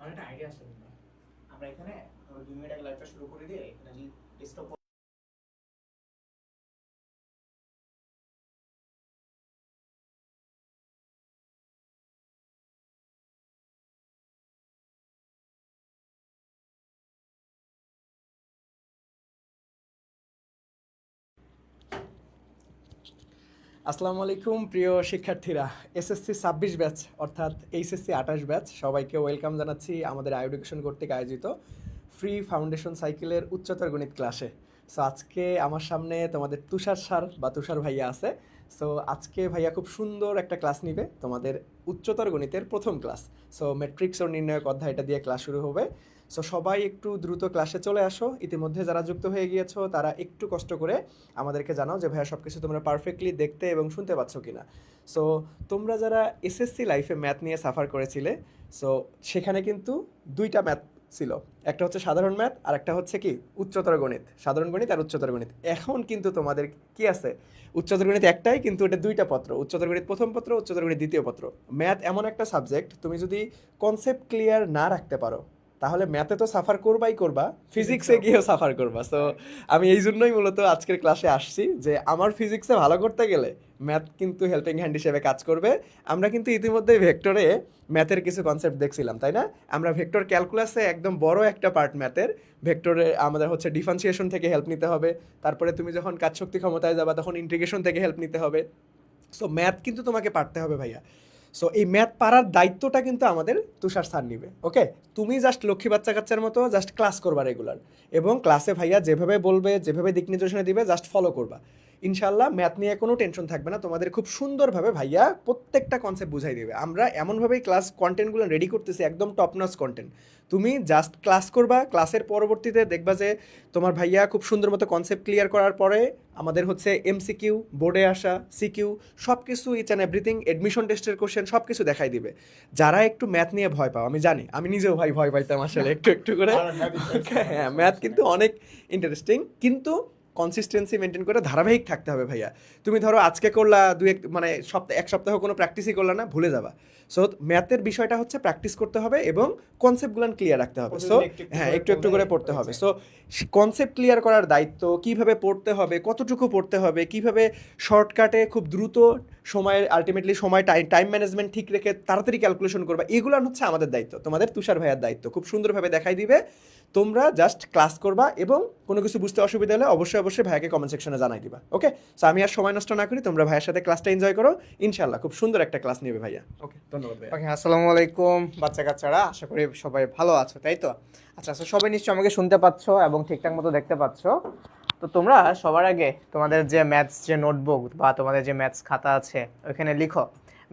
আমার একটা আইডিয়া আসছে কিন্তু আমরা এখানে 2 মিনিট আগে লাইভটা শুরু করে দিয়ে এখানে ডেস্কটপ আসসালামু আলাইকুম প্রিয় শিক্ষার্থীরা, এসএসসি 26 ব্যাচ অর্থাৎ এইচএসসি 28 ব্যাচ সবাইকে ওয়েলকাম জানাচ্ছি আমাদের এডুকেশন কর্তৃক আয়োজিত ফ্রি ফাউন্ডেশন সাইকেলের উচ্চতর গণিত ক্লাসে। সো আজকে আমার সামনে তোমাদের তুষার স্যার বা তুষার ভাইয়া আছে। সো আজকে ভাইয়া খুব সুন্দর একটা ক্লাস নিবে, তোমাদের উচ্চতর গণিতের প্রথম ক্লাস। সো ম্যাট্রিক্স ও নির্ণায়ক অধ্যায়টা দিয়ে ক্লাস শুরু হবে। সো সবাই একটু দ্রুত ক্লাসে চলে আসো। ইতিমধ্যে যারা যুক্ত হয়ে গিয়েছো তারা একটু কষ্ট করে আমাদেরকে জানাও যে ভাইয়া সব কিছু তোমরা পারফেক্টলি দেখতে এবং শুনতে পাচ্ছ কিনা। সো তোমরা যারা এসএসসি লাইফে ম্যাথ নিয়ে সাফার করেছিলে, সো সেখানে কিন্তু দুইটা ম্যাথ ছিল, একটা হচ্ছে সাধারণ ম্যাথ আর একটা হচ্ছে কি উচ্চতর গণিত, সাধারণ গণিত আর উচ্চতর গণিত। এখন কিন্তু তোমাদের কি আছে, উচ্চতর গণিত একটাই, কিন্তু এটা দুইটা পত্র, উচ্চতর গণিত প্রথম পত্র, উচ্চতর গণিত দ্বিতীয় পত্র। ম্যাথ এমন একটা সাবজেক্ট, তুমি যদি কনসেপ্ট ক্লিয়ার না রাখতে পারো তাহলে ম্যাথে তো সাফার করবাই করবা, ফিজিক্সে গিয়েও সাফার করবা। সো আমি এই জন্যই মূলত আজকের ক্লাসে আসছি যে আমার ফিজিক্সে ভালো করতে গেলে ম্যাথ কিন্তু হেল্পিং হ্যান্ড হিসেবে কাজ করবে। আমরা কিন্তু ইতিমধ্যে ভেক্টরে ম্যাথের কিছু কনসেপ্ট দেখছিলাম, তাই না? আমরা ভেক্টর ক্যালকুলাসে একদম বড় একটা পার্ট ম্যাথের, ভেক্টরে আমাদের হচ্ছে ডিফারেন্সিয়েশন থেকে হেল্প নিতে হবে, তারপরে তুমি যখন কাজ শক্তি ক্ষমতায় যাবা তখন ইন্টিগ্রেশন থেকে হেল্প নিতে হবে। সো ম্যাথ কিন্তু তোমাকে পারতে হবে ভাইয়া। সো এই ম্যাথ পারার দায়িত্বটা কিন্তু আমাদের তুষার স্যার নিবে। ওকে, তুমি জাস্ট লক্ষ্মী বাচ্চা কাচ্চার মতো জাস্ট ক্লাস করবা রেগুলার, এবং ক্লাসে ভাইয়া যেভাবে বলবে, যেভাবে দিক নির্দেশনা দিবে জাস্ট ফলো করবা। ইনশাল্লাহ ম্যাথ নিয়ে কোনো টেনশন থাকবে না, তোমাদের খুব সুন্দরভাবে ভাইয়া প্রত্যেকটা কনসেপ্ট বুঝাই দেবে। আমরা এমনভাবেই ক্লাস কন্টেন্টগুলো রেডি করতেছি, একদম টপ নচ কন্টেন্ট। তুমি জাস্ট ক্লাস করবা, ক্লাসের পরবর্তীতে দেখবা যে তোমার ভাইয়া খুব সুন্দর মতো কনসেপ্ট ক্লিয়ার করার পরে আমাদের হচ্ছে এমসিকিউ, বোর্ডে আসা সিকিউ, সব কিছু ইচ অ্যান্ড এভরিথিং, এডমিশন টেস্টের কোশ্চেন সব কিছু দেখাই দিবে। যারা একটু ম্যাথ নিয়ে ভয় পাও, আমি জানি, আমি নিজেও ভয় পাইতাম আসলে একটু একটু করে। হ্যাঁ, ম্যাথ কিন্তু অনেক ইন্টারেস্টিং, কিন্তু কনসিস্টেন্সি মেনটেন করে ধারাবাহিক থাকতে হবে ভাইয়া। তুমি ধরো আজকে করলা মানে এক সপ্তাহ কোনো প্র্যাকটিসই করলা না, ভুলে যাবা। সো ম্যাথের বিষয়টা হচ্ছে প্র্যাকটিস করতে হবে এবং কনসেপ্টগুলো ক্লিয়ার রাখতে হবে। সো হ্যাঁ, একটু একটু করে পড়তে হবে। সো কনসেপ্ট ক্লিয়ার করার দায়িত্ব, কিভাবে পড়তে হবে, কতটুকু পড়তে হবে, কিভাবে শর্টকাটে খুব দ্রুত সময়ের আলটিমেটলি সময় টাইম ম্যানেজমেন্ট ঠিক রেখে তাড়াতাড়ি ক্যালকুলেশন করবা, এগুলো হচ্ছে আমাদের দায়িত্ব, তোমাদের তুষার ভাইয়ার দায়িত্ব। খুব সুন্দরভাবে দেখাই দিবে, তোমরা জাস্ট ক্লাস করবা এবং কোনো কিছু বুঝতে অসুবিধা হলে অবশ্যই ভাইয়াকে কমেন্ট সেকশনে জানাই দিবা। ওকে, সো আমি আর সময় নষ্ট না করি, তোমরা ভাইয়ের সাথে ক্লাসটা এনজয় করো। ইনশাল্লাহ খুব সুন্দর একটা ক্লাস নেবে ভাইয়া। ওকে, ধন্যবাদ ভাইয়া। ওকে, আসসালামু আলাইকুম বাচ্চা কাচ্চারা, আশা করি সবাই ভালো আছো, তাই তো? আচ্ছা, সবাই নিশ্চয়ই আমাকে শুনতে পাচ্ছো এবং ঠিকঠাক মতো দেখতে পাচ্ছো। তো তোমরা সবার আগে তোমাদের যে ম্যাথস যে নোটবুক বা তোমাদের যে ম্যাথস খাতা আছে ওইখানে লিখো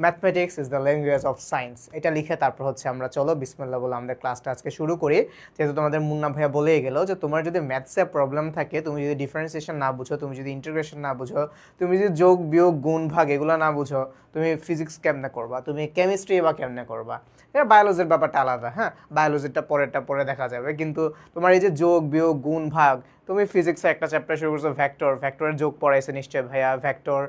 mathematics is the language of science. এটা লিখে তারপর হচ্ছে আমরা চলো বিসমিল্লাহ বলে আমাদের ক্লাসটা আজকে শুরু করি। যেহেতু তোমাদের মুন্না ভাইয়া বলেই গেল যে তোমার যদি ম্যাথসে প্রবলেম থাকে, তুমি যদি ডিফারেন্সিয়েশন না বুঝো, তুমি যদি ইন্টিগ্রেশন না বুঝো, তুমি যদি যোগ বিয়োগ গুণ ভাগ এগুলো না বুঝো, তুমি ফিজিক্স কেমনে করবা, তুমি কেমিস্ট্রি বা কেমনে করবা। এটা বায়োলজির ব্যাপারটা আলাদা, হ্যাঁ, বায়োলজিটা পরে দেখা যাবে। কিন্তু তোমার এই যে যোগ বিয়োগ গুণ ভাগ, তুমি ফিজিক্সে একটা চ্যাপ্টার শুরু করছো ভ্যাক্টরের যোগ পড়াইছে নিশ্চয় ভাইয়া, ভ্যাক্টর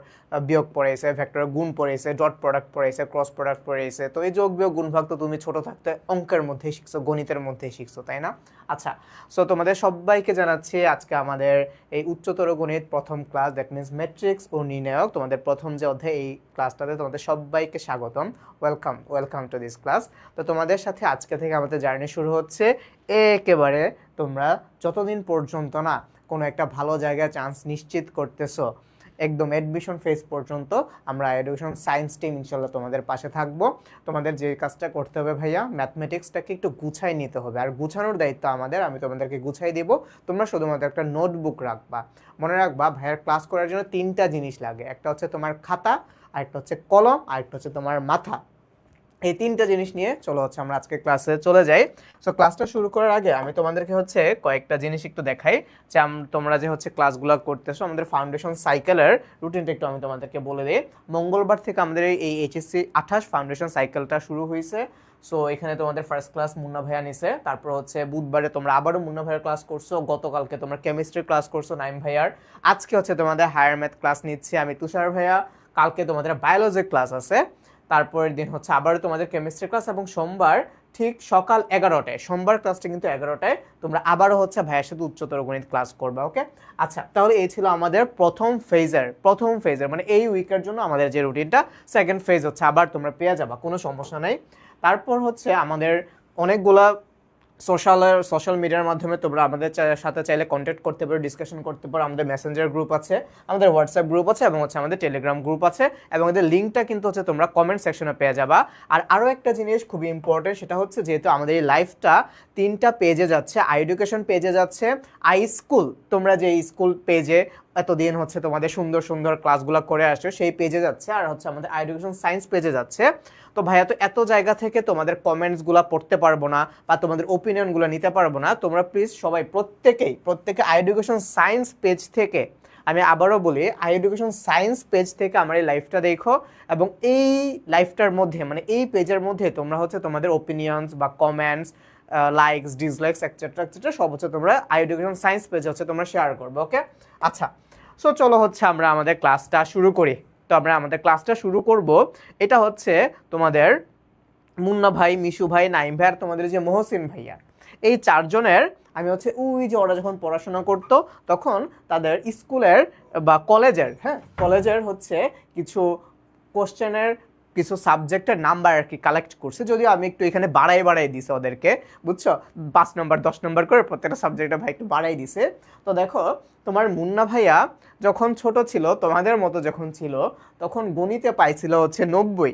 বিয়োগ পড়াইছে, ভ্যাক্টরের গুণ পড়াইছে, ডট প্রোডাক্ট পড়াইছে, ক্রস প্রোডাক্ট পড়াইছে। তো এই যোগ বিয়োগ গুণ ভাগ তো তুমি ছোট থাকতে অঙ্কের মধ্যেই শিখছো, গণিতের মধ্যেই শিখছো, তাই না? আচ্ছা, সো তোমাদের সবাইকে জানাচ্ছি আজকে আমাদের এই উচ্চতর গণিত প্রথম ক্লাস, দ্যাট মিনস ম্যাট্রিক্স ও নির্ণায়ক, তোমাদের প্রথম যে অধ্যায়, এই ক্লাসটাতে তোমাদের সবাইকে স্বাগতম। Welcome to this class. তো তোমাদের সাথে আজকে থেকে আমাদের জার্নি শুরু হচ্ছে। একেবারে তোমরা যতদিন পর্যন্ত না কোনো একটা ভালো জায়গায় চান্স নিশ্চিত করতেছো, একদম অ্যাডমিশন ফেজ পর্যন্ত আমরা এডুকেশন সায়েন্স টিম ইনশাল্লাহ তোমাদের পাশে থাকবো। তোমাদের যে কাজটা করতে হবে ভাইয়া, ম্যাথমেটিক্সটাকে একটু গুছাই নিতে হবে, আর গুছানোর দায়িত্ব আমাদের, আমি তোমাদেরকে গুছাই দেব। তোমরা শুধুমাত্র একটা নোটবুক রাখবা, মনে রাখবা ভাইয়ার ক্লাস করার জন্য 3টা জিনিস লাগে, একটা হচ্ছে তোমার খাতা, আরেকটা হচ্ছে কলম, আরেকটা হচ্ছে তোমার মাথা। এই 3টা জিনিস নিয়ে চলো হচ্ছে আমরা আজকে ক্লাসে চলে যাই। সো ক্লাসটা শুরু করার আগে আমি তোমাদেরকে হচ্ছে কয়েকটা জিনিস একটু দেখাই যে তোমরা যে হচ্ছে ক্লাসগুলো করতেছো, আমাদের ফাউন্ডেশন সাইকেলের রুটিনটা একটু আমি তোমাদেরকে বলে দিই। মঙ্গলবার থেকে আমাদের এই এইচএসসি 28 ফাউন্ডেশন সাইকেলটা শুরু হয়েছে। সো এখানে তোমাদের ফার্স্ট ক্লাস মুন্না ভাইয়া নিছে, তারপর হচ্ছে বুধবারে তোমরা আবারও মুন্না ভাইয়ার ক্লাস করছো, গতকালকে তোমরা কেমিস্ট্রির ক্লাস করছো নাইম ভাইয়ার, আজকে হচ্ছে তোমাদের হায়ার ম্যাথ ক্লাস নিচ্ছে আমি তুষার ভাইয়া, কালকে তোমাদের বায়োলজির ক্লাস আছে। তারপরের দিন হচ্ছে আবারও তোমাদের কেমিস্ট্রি ক্লাস, এবং সোমবার ঠিক সকাল 11টায়, সোমবার ক্লাসটা কিন্তু 11টায়, তোমরা আবারও হচ্ছে ভাইয়ের সাথে উচ্চতর গণিত ক্লাস করবে। ওকে, আচ্ছা, তাহলে এই ছিল আমাদের প্রথম ফেজের মানে এই উইকের জন্য আমাদের যে রুটিনটা। সেকেন্ড ফেজ হচ্ছে আবার তোমরা পেয়ে যাবা, কোনো সমস্যা নেই। তারপর হচ্ছে আমাদের অনেকগুলা সোশ্যাল মিডিয়ার মাধ্যমে তোমরা আমাদের সাথে চাইলে কন্ট্যাক্ট করতে পারো, ডিসকাশন করতে পারো। আমাদের মেসেঞ্জার গ্রুপ আছে, আমাদের হোয়াটসঅ্যাপ গ্রুপ আছে, এবং হচ্ছে আমাদের টেলিগ্রাম গ্রুপ আছে, এবং এদের লিঙ্কটা কিন্তু হচ্ছে তোমরা কমেন্ট সেকশনে পেয়ে যাবা। আর আরও একটা জিনিস খুবই ইম্পর্টেন্ট, সেটা হচ্ছে যেহেতু আমাদের এই লাইফটা 3টা পেজে যাচ্ছে, আই এডুকেশন পেজে যাচ্ছে, আই স্কুল, তোমরা যে স্কুল পেজে এতদিন হচ্ছে তোমাদের সুন্দর সুন্দর ক্লাসগুলো করে আসছো সেই পেজে যাচ্ছে, আর হচ্ছে আমাদের আই এডুকেশন সায়েন্স পেজে যাচ্ছে। তো ভাইয়া তো এত জায়গা থেকে তোমাদের কমেন্টসগুলো পড়তে পারবো না বা তোমাদের ওপিনিয়নগুলো নিতে পারবো না। তোমরা প্লিজ সবাই প্রত্যেকে আই এডুকেশন সায়েন্স পেজ থেকে, আমি আবারও বলি, আই এডুকেশন সায়েন্স পেজ থেকে আমার এই লাইফটা দেখো, এবং এই লাইফটার মধ্যে মানে এই পেজের মধ্যে তোমরা হচ্ছে তোমাদের ওপিনিয়ন্স বা কমেন্টস, লাইকস, ডিসলাইকস, এক্সেট্রা সব হচ্ছে তোমরা আই এডুকেশন সায়েন্স পেজে হচ্ছে তোমরা শেয়ার করবে। ওকে, আচ্ছা, সো চলো হচ্ছে আমরা আমাদের ক্লাসটা শুরু করি। তো আমরা আমাদের ক্লাসটা শুরু করব, এটা হচ্ছে তোমাদের মুন্না ভাই, মিশু ভাই, নাইম ভাই আর তোমাদের যে মহসিন ভাইয়া, এই 4 জনের আমি হচ্ছে ওই যে ওরা যখন পড়াশোনা করতো তখন তাদের স্কুলের বা কলেজের হচ্ছে কিছু কোশ্চেনের, কিছু সাবজেক্টের নাম্বার আর কি কালেক্ট করছে। যদিও আমি একটু এখানে বাড়াই দিছে ওদেরকে, বুঝছো, 5 নম্বর 10 নম্বর করে প্রত্যেকটা সাবজেক্টে ভাই একটু বাড়াই দিছে। তো দেখো, তোমার মুন্না ভাইয়া যখন ছোট ছিল, তোমাদের মতো যখন ছিল, তখন গণিতে পাইছিল হচ্ছে 90।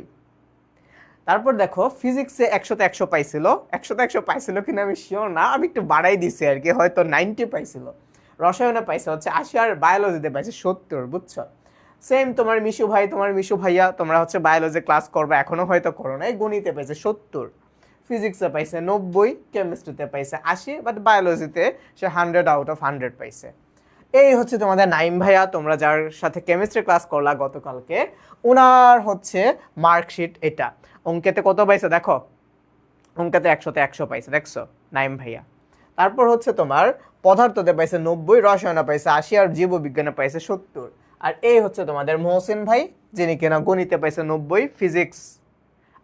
তারপর দেখো ফিজিক্সে 100তে 100 পাইছিল, 100তে 100 পাইছিল কিনা আমি শিওর না, আমি একটু বাড়াই দিছি আর কি, হয়তো 90 পাইছিল। রসায়নে পাইছে হচ্ছে 80, আর বায়োলজিতে পাইছে 70, বুঝছো। সেম তোমার মিশু ভাইয়া, তোমরা হচ্ছে বায়োলজি ক্লাস করবে, এখনো হয়তো করো না, গণিতে পাইছে 70, ফিজিক্সে পাইছে 90, কেমিস্ট্রিতে পাইছে 80, বাট বায়োলজিতে সে 100 আউট অফ 100 পাইছে। এই হচ্ছে তোমাদের নাইম ভাইয়া, তোমরা যার সাথে কেমিস্ট্রি ক্লাস করলা গতকালকে, ওনার হচ্ছে মার্কশিট এটা। অঙ্কেতে কত পাইছে দেখো, অঙ্কেতে 100তে 100 পাইছে, দেখছো নাইম ভাইয়া। তারপর হচ্ছে তোমার পদার্থতে পাইছে 90, রসায়নে পাইছে 80, আর জীববিজ্ঞানে পাইছে 70। আর এই হচ্ছে তোমাদের মহসিন ভাই, যিনি কিনা গণিতে পাইছে 90, ফিজিক্স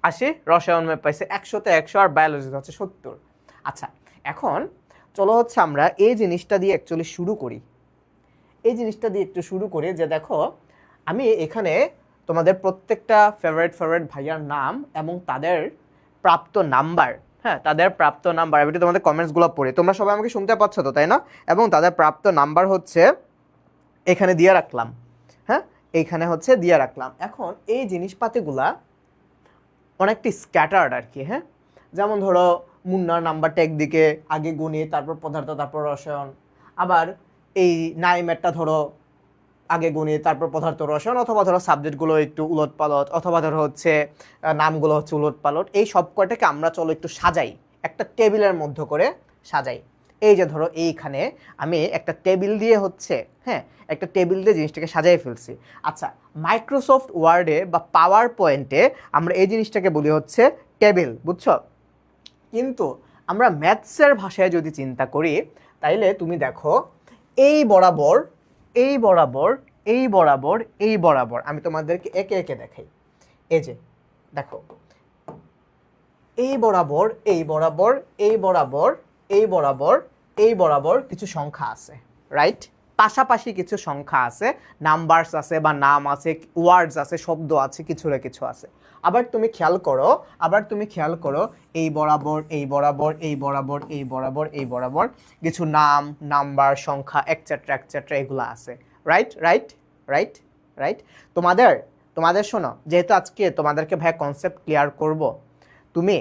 80, রসায়নে পাইছে 100তে 100, আর বায়োলজিতে হচ্ছে 70। আচ্ছা, এখন চলো হচ্ছে আমরা এই জিনিসটা দিয়ে অ্যাকচুয়ালি শুরু করি। এই জিনিসটা দিয়ে একটু শুরু করি যে দেখো, আমি এখানে তোমাদের প্রত্যেকটা ফেভারিট ভাইয়ার নাম এবং তাদের প্রাপ্ত নাম্বার, হ্যাঁ, তাদের প্রাপ্ত নাম্বার, আমি তোমাদের কমেন্টসগুলো পড়ি, তোমরা সবাই আমাকে শুনতে পাচ্ছ তো, তাই না? এবং তাদের প্রাপ্ত নাম্বার হচ্ছে এখানে দিয়ে রাখলাম, হ্যাঁ, এইখানে হচ্ছে দিয়ে রাখলাম। এখন এই জিনিসপাতিগুলা অনেকটি স্ক্যাটার্ড আর কি, হ্যাঁ। যেমন ধরো মুন্নার নাম্বারটা একদিকে, আগে গণিত, তারপর পদার্থ, তারপর রসায়ন। আবার এই নাইমেরটা ধরো আগে গণিত, তারপর পদার্থ, রসায়ন, অথবা ধরো সাবজেক্টগুলো একটু উলট পালট, অথবা ধরো হচ্ছে নামগুলো হচ্ছে উলট পালট। এই সব কয়টাকে আমরা চলো একটু সাজাই, একটা টেবিলের মধ্যে করে সাজাই। এই যে ধরো এইখানে আমি একটা টেবিল দিয়ে হচ্ছে, হ্যাঁ, একটা টেবিল দিয়ে জিনিসটাকে সাজাই ফেলছি। আচ্ছা, মাইক্রোসফট ওয়ার্ডে বা পাওয়ার পয়েন্টে আমরা এই জিনিসটাকে বলি হচ্ছে টেবিল, বুঝছো। কিন্তু আমরা ম্যাথসের ভাষায় যদি চিন্তা করি, তাইলে তুমি দেখো এই বরাবর, এই বরাবর, এই বরাবর, এই বরাবর, আমি তোমাদেরকে একে একে দেখাই। এই যে দেখো, এই বরাবর, এই বরাবর, এই বরাবর, এই বরাবর, এই বরাবর কিছু সংখ্যা আছে, রাইট? পাশাপাশি কিছু সংখ্যা আছে, নাম্বারস আছে বা নাম আছে, ওয়ার্ডস আছে, শব্দ আছে, কিছু না কিছু আছে। আবার তুমি খেয়াল করো, এই বরাবর, এই বরাবর, এই বরাবর, এই বরাবর, এই বরাবর কিছু নাম, নাম্বার, সংখ্যা, এক্সেট্রা এগুলো আছে, রাইট। তোমাদের শোনো, যেহেতু আজকে তোমাদেরকে ভাইয়া কনসেপ্ট ক্লিয়ার করব, তুমি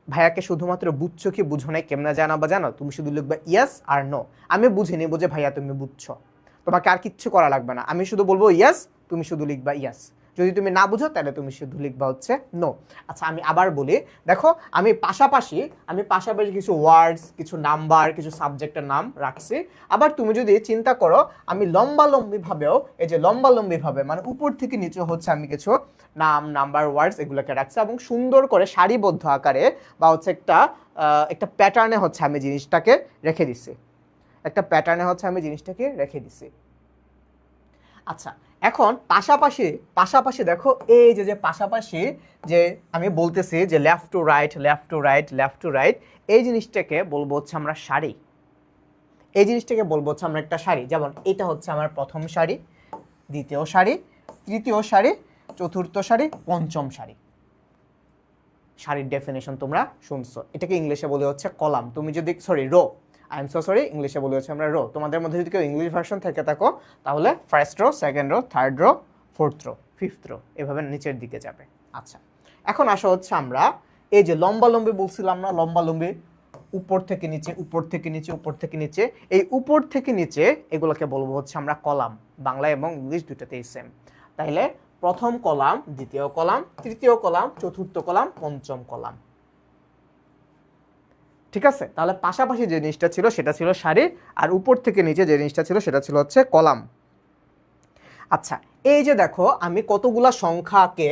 ভাইয়াকে শুধুমাত্র বুঝছো কি বুঝো নাই কেমনে জানো? তুমি শুধু লিখবা ইয়েস আর নো। আমি বুঝে নিব যে ভাইয়া তুমি বুঝছো, তোমাকে আর কিচ্ছু করা লাগবে না। আমি শুধু বলবো ইয়েস, তুমি শুধু লিখবা ইয়েস। যদি তুমি না বুঝো তাহলে তুমি শুধু লিখবা হচ্ছে নো। আচ্ছা, আমি আবার বলি, দেখো আমি পাশাপাশি কিছু ওয়ার্ডস, কিছু নাম্বার, কিছু সাবজেক্টের নাম রাখছি। আবার তুমি যদি চিন্তা করো, আমি লম্বালম্বিভাবেও, এই যে লম্বালম্বিভাবে মানে উপর থেকে নিচে হচ্ছে আমি কিছু নাম, নাম্বার, ওয়ার্ডস এগুলোকে রাখছি, এবং সুন্দর করে সারিবদ্ধ আকারে বা হচ্ছে একটা প্যাটার্নে হচ্ছে আমি জিনিসটাকে রেখে দিছি। আচ্ছা, এখন পাশাপাশি পাশাপাশি দেখো এই যে পাশাপাশি যে আমি বলতেছি যে left to right left to right left to right, এই জিনিসটাকে বলবো হচ্ছে আমরা সারি। এই জিনিসটাকে বলবো হচ্ছে আমরা একটা সারি। যেমন এটা হচ্ছে আমার প্রথম সারি, দ্বিতীয় সারি, তৃতীয় সারি, চতুর্থ সারি, পঞ্চম সারি। সারির ডেফিনেশন তোমরা শুনছো, এটাকে ইংলিশে বলে হচ্ছে কলাম। তুমি যদি row, I am so sorry, ইংলিশে বলে হচ্ছে আমরা রো। তোমাদের মধ্যে যদি কেউ ইংলিশ ভার্সন থেকে থাকো তাহলে first row, second row, third row, fourth row, fifth row, এভাবে নিচের দিকে যাবে। আচ্ছা, এখন আসা হচ্ছে আমরা এই যে লম্বালম্বি বলছিলাম না, লম্বালম্বি উপর থেকে নিচে, উপর থেকে নিচে, উপর থেকে নিচে, এই উপর থেকে নিচে এগুলোকে বলবো হচ্ছে আমরা কলাম। বাংলা এবং ইংলিশ দুটোতেই সেম। তাইলে প্রথম কলাম, দ্বিতীয় কলাম, তৃতীয় কলাম, চতুর্থ কলাম, পঞ্চম কলাম। ঠিক আছে, তাহলে পাশাপাশি যে জিনিসটা ছিল সেটা ছিল সারি, আর উপর থেকে নিচে যে জিনিসটা ছিল সেটা ছিল হচ্ছে কলাম। আচ্ছা, এই যে দেখো আমি কতগুলা সংখ্যাকে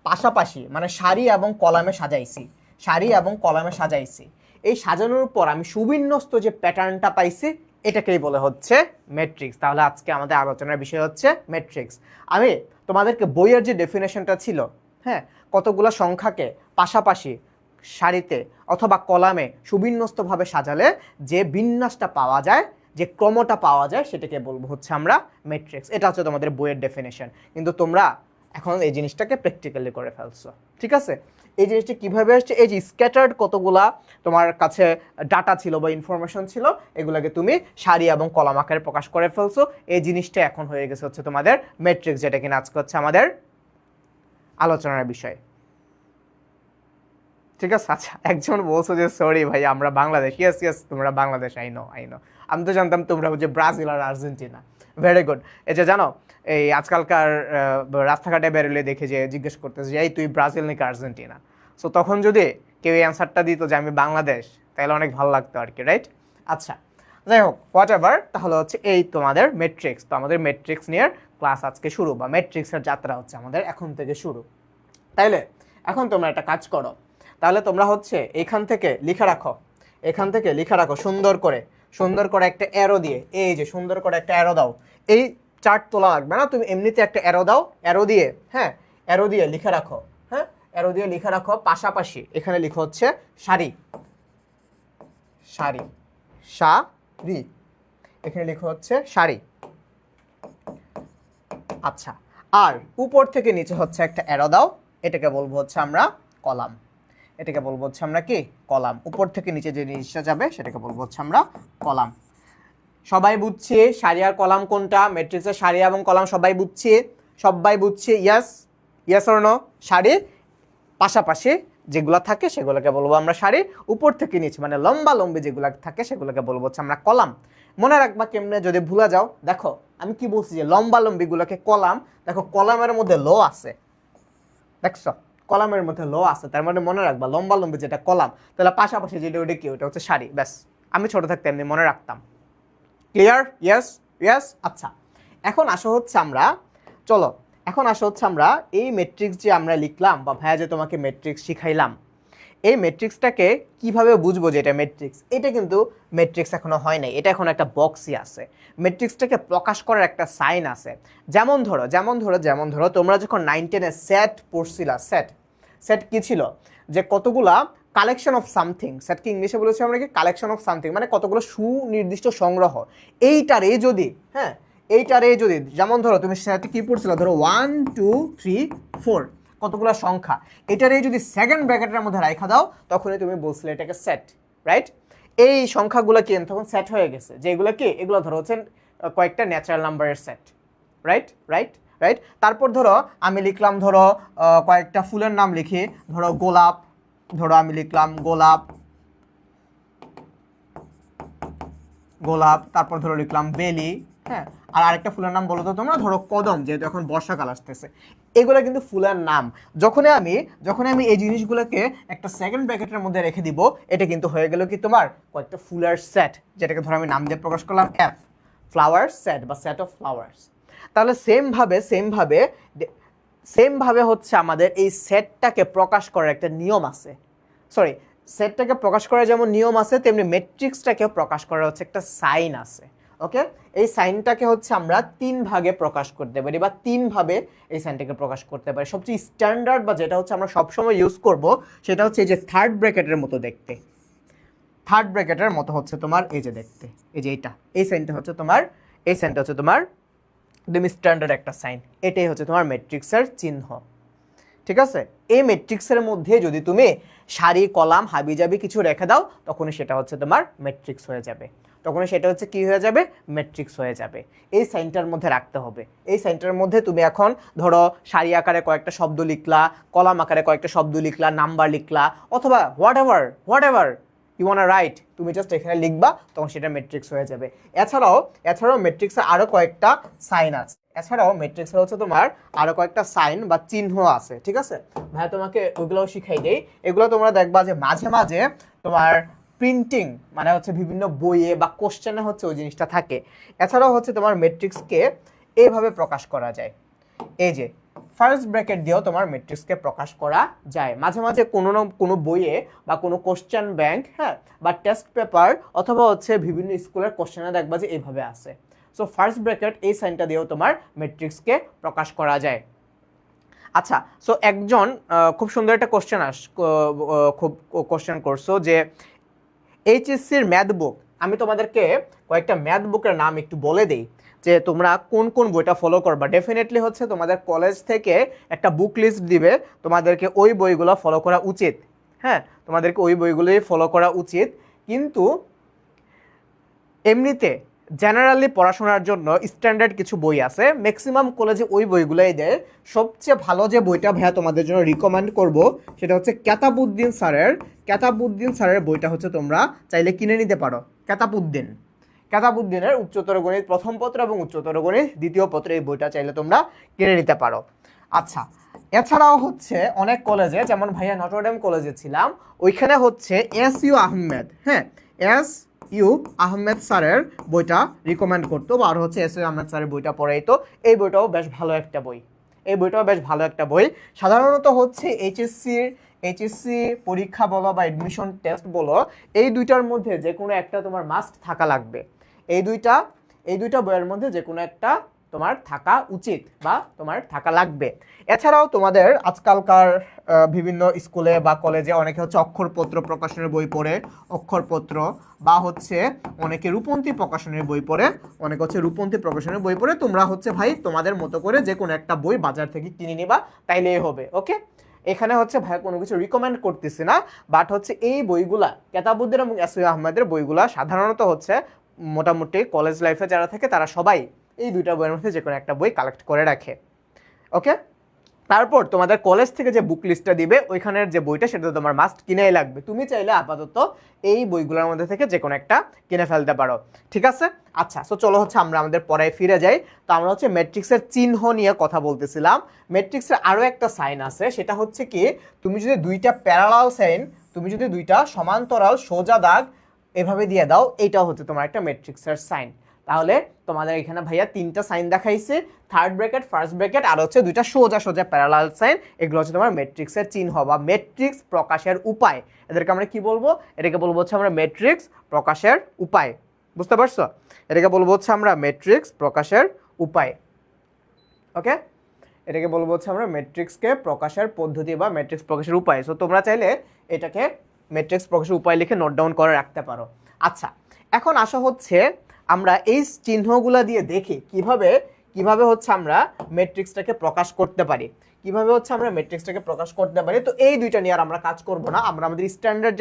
পাশাপাশি মানে সারি এবং কলামে সাজাইছি, সারি এবং কলামে সাজাইছি। এই সাজানোর পর আমি সুবিন্যস্ত যে প্যাটার্নটা পাইছি এটাকেই বলে হচ্ছে ম্যাট্রিক্স। তাহলে আজকে আমাদের আলোচনার বিষয় হচ্ছে ম্যাট্রিক্স। আমি তোমাদেরকে বইয়ের যে ডেফিনেশনটা ছিল, হ্যাঁ, কতগুলো সংখ্যাকে পাশাপাশি সারিতে অথবা কলামে সুবিন্যস্তভাবে সাজালে যে বিন্যাসটা পাওয়া যায়, যে ক্রমটা পাওয়া যায়, সেটাকে বলবো হচ্ছে আমরা ম্যাট্রিক্স। এটা হচ্ছে তোমাদের বইয়ের ডেফিনেশন, কিন্তু তোমরা এখন এই জিনিসটাকে প্র্যাকটিক্যালি করে ফেলছো। ঠিক আছে, এই জিনিসটা কিভাবে আসছে, এই যে স্ক্যাটার্ড কতগুলা তোমার কাছে ডাটা ছিল বা ইনফরমেশন ছিল, এগুলোকে তুমি সারি এবং কলাম আকারে প্রকাশ করে ফেলছো। এই জিনিসটা এখন হয়ে গেছে হচ্ছে তোমাদের ম্যাট্রিক্স, যেটা কিনা আজকে হচ্ছে আমাদের আলোচনার বিষয়। ঠিক আছে, আচ্ছা, একজন বলছো যে সরি ভাই আমরা বাংলাদেশ। ইয়েস ইয়েস, তোমরা বাংলাদেশ, আই নো। আমি তো জানতাম তোমরা হচ্ছে ব্রাজিল আর আর্জেন্টিনা। Very good. এই যে জানো, এই আজকালকার রাস্তাঘাটে বেরোলে দেখে যে জিজ্ঞেস করতেছে যে এই তুই ব্রাজিল নাকি আর্জেন্টিনা। সো তখন যদি কেউ এই অ্যান্সারটা দিত যে আমি বাংলাদেশ, তাহলে অনেক ভালো লাগতো আর কি, রাইট? আচ্ছা, যাই হোক, হোয়াট এভার, তাহলে হচ্ছে এই তোমাদের ম্যাট্রিক্স। তো আমাদের ম্যাট্রিক্স নিয়ে ক্লাস আজকে শুরু, বা ম্যাট্রিক্সের যাত্রা হচ্ছে আমাদের এখন থেকে শুরু। তাইলে এখন তোমরা একটা কাজ করো, তাহলে তোমরা হচ্ছে এখান থেকে লিখে রাখো, এখান থেকে লিখে রাখো সুন্দর করে একটা অ্যারো দিয়ে, এই যে সুন্দর করে একটা অ্যারো দাও। এই চার্ট তোলা লাগবে না, তুমি এমনিতে একটা অ্যারো দাও, অ্যারো দিয়ে, হ্যাঁ, অ্যারো দিয়ে লিখে রাখো, হ্যাঁ, অ্যারো দিয়ে লিখে রাখো পাশাপাশি। এখানে লিখো হচ্ছে সারি, সারি, সারি, এখানে লিখো হচ্ছে সারি। আচ্ছা, আর উপর থেকে নিচে হচ্ছে একটা অ্যারো দাও, এটাকে বলবো হচ্ছে আমরা কলাম। এটাকে বলবো হচ্ছে আমরা কি কলাম। উপর থেকে নিচে যে জিনিসটা যাবে সেটাকে বলবো হচ্ছে আমরা কলাম। সবাই বুঝছি সারি আর কলাম কোনটা? ম্যাট্রিক্সের সারি এবং কলাম সবাই বুঝছি, সবাই বুঝছি। ইয়াস, ইয়াস অর নো? সারি পাশাপাশি যেগুলো থাকে সেগুলোকে বলবো আমরা সারি, উপর থেকে নিচে মানে লম্বা লম্বি যেগুলো থাকে সেগুলোকে বলবো হচ্ছে আমরা কলাম। মনে রাখবা কেমনে, যদি ভুলে যাও, দেখো আমি কি বলছি যে লম্বা লম্বিগুলোকে কলাম। দেখো কলামের মধ্যে ল আছে, দেখছো কলামের মধ্যে ল আছে, তার মানে মনে রাখবা লম্বা লম্বি যেটা কলাম, তাহলে পাশাপাশি যেটা ওটা কি, ওটা হচ্ছে সারি। ব্যাস, আমি ছোট থাকতে এমনি মনে রাখতাম। ক্লিয়ার? Yes yes. আচ্ছা, এখন আসা হচ্ছে আমরা, চলো এখন আসা হচ্ছে আমরা এই ম্যাট্রিক্স যে আমরা লিখলাম, বা ভাইয়া যে তোমাকে ম্যাট্রিক্স শিখাইলাম, এই ম্যাট্রিক্সটাকে কিভাবে বুঝবো যে এটা ম্যাট্রিক্স? এটা কিন্তু ম্যাট্রিক্স এখনো হয় নাই, এটা এখন একটা বক্সই আছে। ম্যাট্রিক্সটাকে প্রকাশ করার একটা সাইন আছে। যেমন ধরো তোমরা যখন 9-10-এ সেট পড়ছিলা, সেট কি ছিল? যে কতগুলা কালেকশন অফ সামথিং, সেটকে ইংলিশে বলেছি আমরা কি কালেকশন অফ সামথিং, মানে কতগুলো সুনির্দিষ্ট সংগ্রহ। এইটারে যদি, হ্যাঁ, এইটারে যদি, যেমন ধরো তুমি সেট কি পড়ছিলা, ধরো 1 2 3 4 কতগুলো সংখ্যা, এটারে যদি সেকেন্ড ব্র্যাকেটের মধ্যে রাখা দাও তখনই তুমি বলছিলে এটাকে সেট, রাইট? এই সংখ্যাগুলো কি তখন সেট হয়ে গেছে, যে এগুলো কি, এগুলো ধরো হচ্ছে কয়েকটা ন্যাচারাল নাম্বারের সেট, রাইট রাইট রাইট। তারপর ধরো আমি লিখলাম, ধরো কয়েকটা ফুলের নাম লিখি, ধরো গোলাপ, ধরো আমি লিখলাম গোলাপ, গোলাপ, তারপর ধরো লিখলাম বেলি, হ্যাঁ, আর আরেকটা ফুলের নাম বলো তো তোমরা, ধরো কদম, যেহেতু এখন বর্ষাকাল আসতেছে। এগুলো কিন্তু ফুলের নাম। যখনই আমি এই জিনিসগুলোকে একটা সেকেন্ড ব্র্যাকেটের মধ্যে রেখে দিব, এটা কিন্তু হয়ে গেল কি তোমার কয়েকটা ফুলের সেট, যেটাকে ধরো আমি নাম দিয়ে প্রকাশ করলাম এফ, ফ্লাওয়ার সেট বা সেট অফ ফ্লাওয়ার্স। তাহলে সেমভাবে হচ্ছে আমাদের এই সেটটাকে প্রকাশ করার একটা নিয়ম আছে। সেটটাকে প্রকাশ করার যেমন নিয়ম আছে, তেমনি ম্যাট্রিক্সটাকে প্রকাশ করার হচ্ছে একটা সাইন আছে। ওকে, এই সাইনটাকে হচ্ছে আমরা 3 ভাগে প্রকাশ করতে পারি বা 3 ভাবে এই সাইনটাকে প্রকাশ করতে পারি। সবচেয়ে স্ট্যান্ডার্ড বা যেটা হচ্ছে আমরা সবসময় ইউজ করব সেটা হচ্ছে এই যে থার্ড ব্র্যাকেটের মতো দেখতে, থার্ড ব্র্যাকেটের মতো হচ্ছে তোমার এই যে দেখতে, এই যে এইটা, এই সাইনটা হচ্ছে তোমার, এই সাইনটা হচ্ছে তোমার একদম স্ট্যান্ডার্ড একটা সাইন। এটাই হচ্ছে তোমার ম্যাট্রিক্সের চিহ্ন। ঠিক আছে, এই ম্যাট্রিক্সের মধ্যে যদি তুমি সারি কলাম হাবিজাবি কিছু রেখে দাও তখনই সেটা হচ্ছে তোমার ম্যাট্রিক্স হয়ে যাবে, তখনই সেটা হচ্ছে কি হয়ে যাবে, ম্যাট্রিক্স হয়ে যাবে। এই সাইনটার মধ্যে রাখতে হবে। এই সাইনটার মধ্যে তুমি এখন ধরো সারি আকারে কয়েকটা শব্দ লিখলা, কলাম আকারে কয়েকটা শব্দ লিখলা, নাম্বার লিখলা, অথবা whatever you want right, তুমি জাস্ট এখানে লিখবা, তখন সেটা ম্যাট্রিক্স হয়ে যাবে। এছাড়াও ম্যাট্রিক্সের আরও কয়েকটা সাইন আছে, এছাড়াও ম্যাট্রিক্সের হচ্ছে তোমার আরও কয়েকটা সাইন বা চিহ্ন আছে। ঠিক আছে, ভাইয়া তোমাকে ওইগুলোও শিখাই দেই। এগুলো তোমরা দেখবা যে মাঝে মাঝে তোমার প্রিন্টিং মানে হচ্ছে বিভিন্ন বইয়ে বা কোশ্চেনে হচ্ছে ওই জিনিসটা থাকে। এছাড়াও হচ্ছে তোমার ম্যাট্রিক্সকে এইভাবে প্রকাশ করা যায়, এই যে ফার্স্ট ব্র্যাকেট দিয়েও তোমার ম্যাট্রিক্সকে প্রকাশ করা যায়। মাঝে মাঝে কোনো না কোনো বইয়ে বা কোনো কোশ্চেন ব্যাংক, হ্যাঁ, বা টেস্ট পেপার অথবা হচ্ছে বিভিন্ন স্কুলের কোশ্চেনে দেখবা যে এইভাবে আছে। সো ফার্স্ট ব্র্যাকেট এই সাইনটা দিয়েও তোমার ম্যাট্রিক্সকে প্রকাশ করা যায়। আচ্ছা, সো একজন খুব সুন্দর একটা খুব কোশ্চেন করছো যে এইচএসসির ম্যাথ বুক, আমি তোমাদেরকে কয়েকটা ম্যাথ বুকের নাম একটু বলে দেই যে তোমরা কোন কোন বইটা ফলো করবা। ডেফিনেটলি হচ্ছে তোমাদের কলেজ থেকে একটা বুক লিস্ট দিবে, তোমাদেরকে ওই বইগুলো ফলো করা উচিত। হ্যাঁ, তোমাদেরকে ওই বইগুলোই ফলো করা উচিত। কিন্তু এমনিতে জেনারেলি পড়াশোনার জন্য স্ট্যান্ডার্ড কিছু বই আছে, ম্যাক্সিমাম কলেজে ওই বইগুলোই দেয়। সবচেয়ে ভালো যে বইটা ভাইয়া তোমাদের জন্য রিকমেন্ড করব সেটা হচ্ছে কেতাবউদ্দিন স্যারের বইটা হচ্ছে তোমরা চাইলে কিনে নিতে পারো। কেতাবউদ্দিনের উচ্চতর গণিত প্রথম পত্র এবং উচ্চতর গণিত দ্বিতীয় পত্র, এই বইটা চাইলে তোমরা কিনে নিতে পারো। আচ্ছা, এছাড়াও হচ্ছে অনেক কলেজে, যেমন ভাইয়া নটরডেম কলেজে ছিলাম, ওইখানে হচ্ছে এস ইউ আহমেদ স্যারের বইটা রিকমেন্ড করতো, আর হচ্ছে এস ইউ আহমেদ স্যারের বইটা পড়াইতো। এই বইটাও বেশ ভালো একটা বই। সাধারণত হচ্ছে এইচএসসি পরীক্ষা বলো বা এডমিশন টেস্ট বলো, এই দুইটার মধ্যে যে কোনো একটা তোমার মাস্ট থাকা লাগবে। এই দুইটা বইয়ের মধ্যে যে কোনো একটা তোমার থাকা উচিত বা তোমার থাকা লাগবে। এছাড়াও তোমাদের আজকালকার বিভিন্ন স্কুলে বা কলেজে অনেকে হচ্ছে অক্ষরপত্র প্রকাশনের বই পড়ে, অক্ষরপত্র, বা হচ্ছে অনেকে রূপন্তী প্রকাশনের বই পড়ে, তোমরা হচ্ছে ভাই তোমাদের মতো করে যে কোনো একটা বই বাজার থেকে কিনে নিবা, তাইলেই হবে। ওকে, এখানে হচ্ছে ভাই কোনো কিছু রিকমেন্ড করতেছি না, বাট হচ্ছে এই বইগুলা কেতাবউদ্দিন এবং এস ইউ আহমেদের বইগুলা সাধারণত হচ্ছে মোটামুটি কলেজ লাইফে যারা থাকে তারা সবাই এই দুইটা বইয়ের মধ্যে যে কোনো একটা বই কালেক্ট করে রাখে। ওকে, তারপর তোমাদের কলেজ থেকে যে বুক লিস্টটা দিবে ওইখানের যে বইটা সেটা তোমার মাস্ট কিনেই লাগবে। তুমি চাইলে আপাতত এই বইগুলোর মধ্যে থেকে যে কোনো একটা কিনে ফেলতে পারো। ঠিক আছে, আচ্ছা, সো চলো হচ্ছে আমরা আমাদের পড়ায় ফিরে যাই। তো আমরা হচ্ছে ম্যাট্রিক্সের চিহ্ন নিয়ে কথা বলতেছিলাম। ম্যাট্রিক্সের আরও একটা সাইন আছে, সেটা হচ্ছে কি, তুমি যদি দুইটা সমান্তরাল সোজা দাগ এভাবে দিয়ে দাও, এইটাও হচ্ছে তোমার একটা ম্যাট্রিক্সের সাইন। তাহলে তোমাদের এখানে ভাইয়া 3টা সাইন দেখাইছে, থার্ড ব্র্যাকেট, ফার্স্ট ব্র্যাকেট, আর হচ্ছে 2টা সোজা প্যারালাল সাইন। এগুলো হচ্ছে তোমার ম্যাট্রিক্সের চিহ্ন বা ম্যাট্রিক্স প্রকাশের উপায়। এদেরকে আমরা কি বলবো? এটাকে বলবো হচ্ছে আমরা ম্যাট্রিক্স প্রকাশের উপায়। বুঝতে পারছো? এটাকে বলবো হচ্ছে আমরা ম্যাট্রিক্স প্রকাশের উপায়। ওকে, এটাকে বলবো হচ্ছে আমরা ম্যাট্রিক্সকে প্রকাশের পদ্ধতি বা ম্যাট্রিক্স প্রকাশের উপায়। সো তোমরা চাইলে এটাকে ম্যাট্রিক্স প্রকাশের উপায় লিখে নোট ডাউন করে রাখতে পারো। আচ্ছা, এখন আসা হচ্ছে আমরা এই চিহ্নগুলা দিয়ে দেখি কিভাবে হচ্ছে আমরা ম্যাট্রিক্সটাকে প্রকাশ করতে পারি, তো এই দুইটা নিয়ে আর আমরা কাজ করব না, আমরা আমাদের স্ট্যান্ডার্ড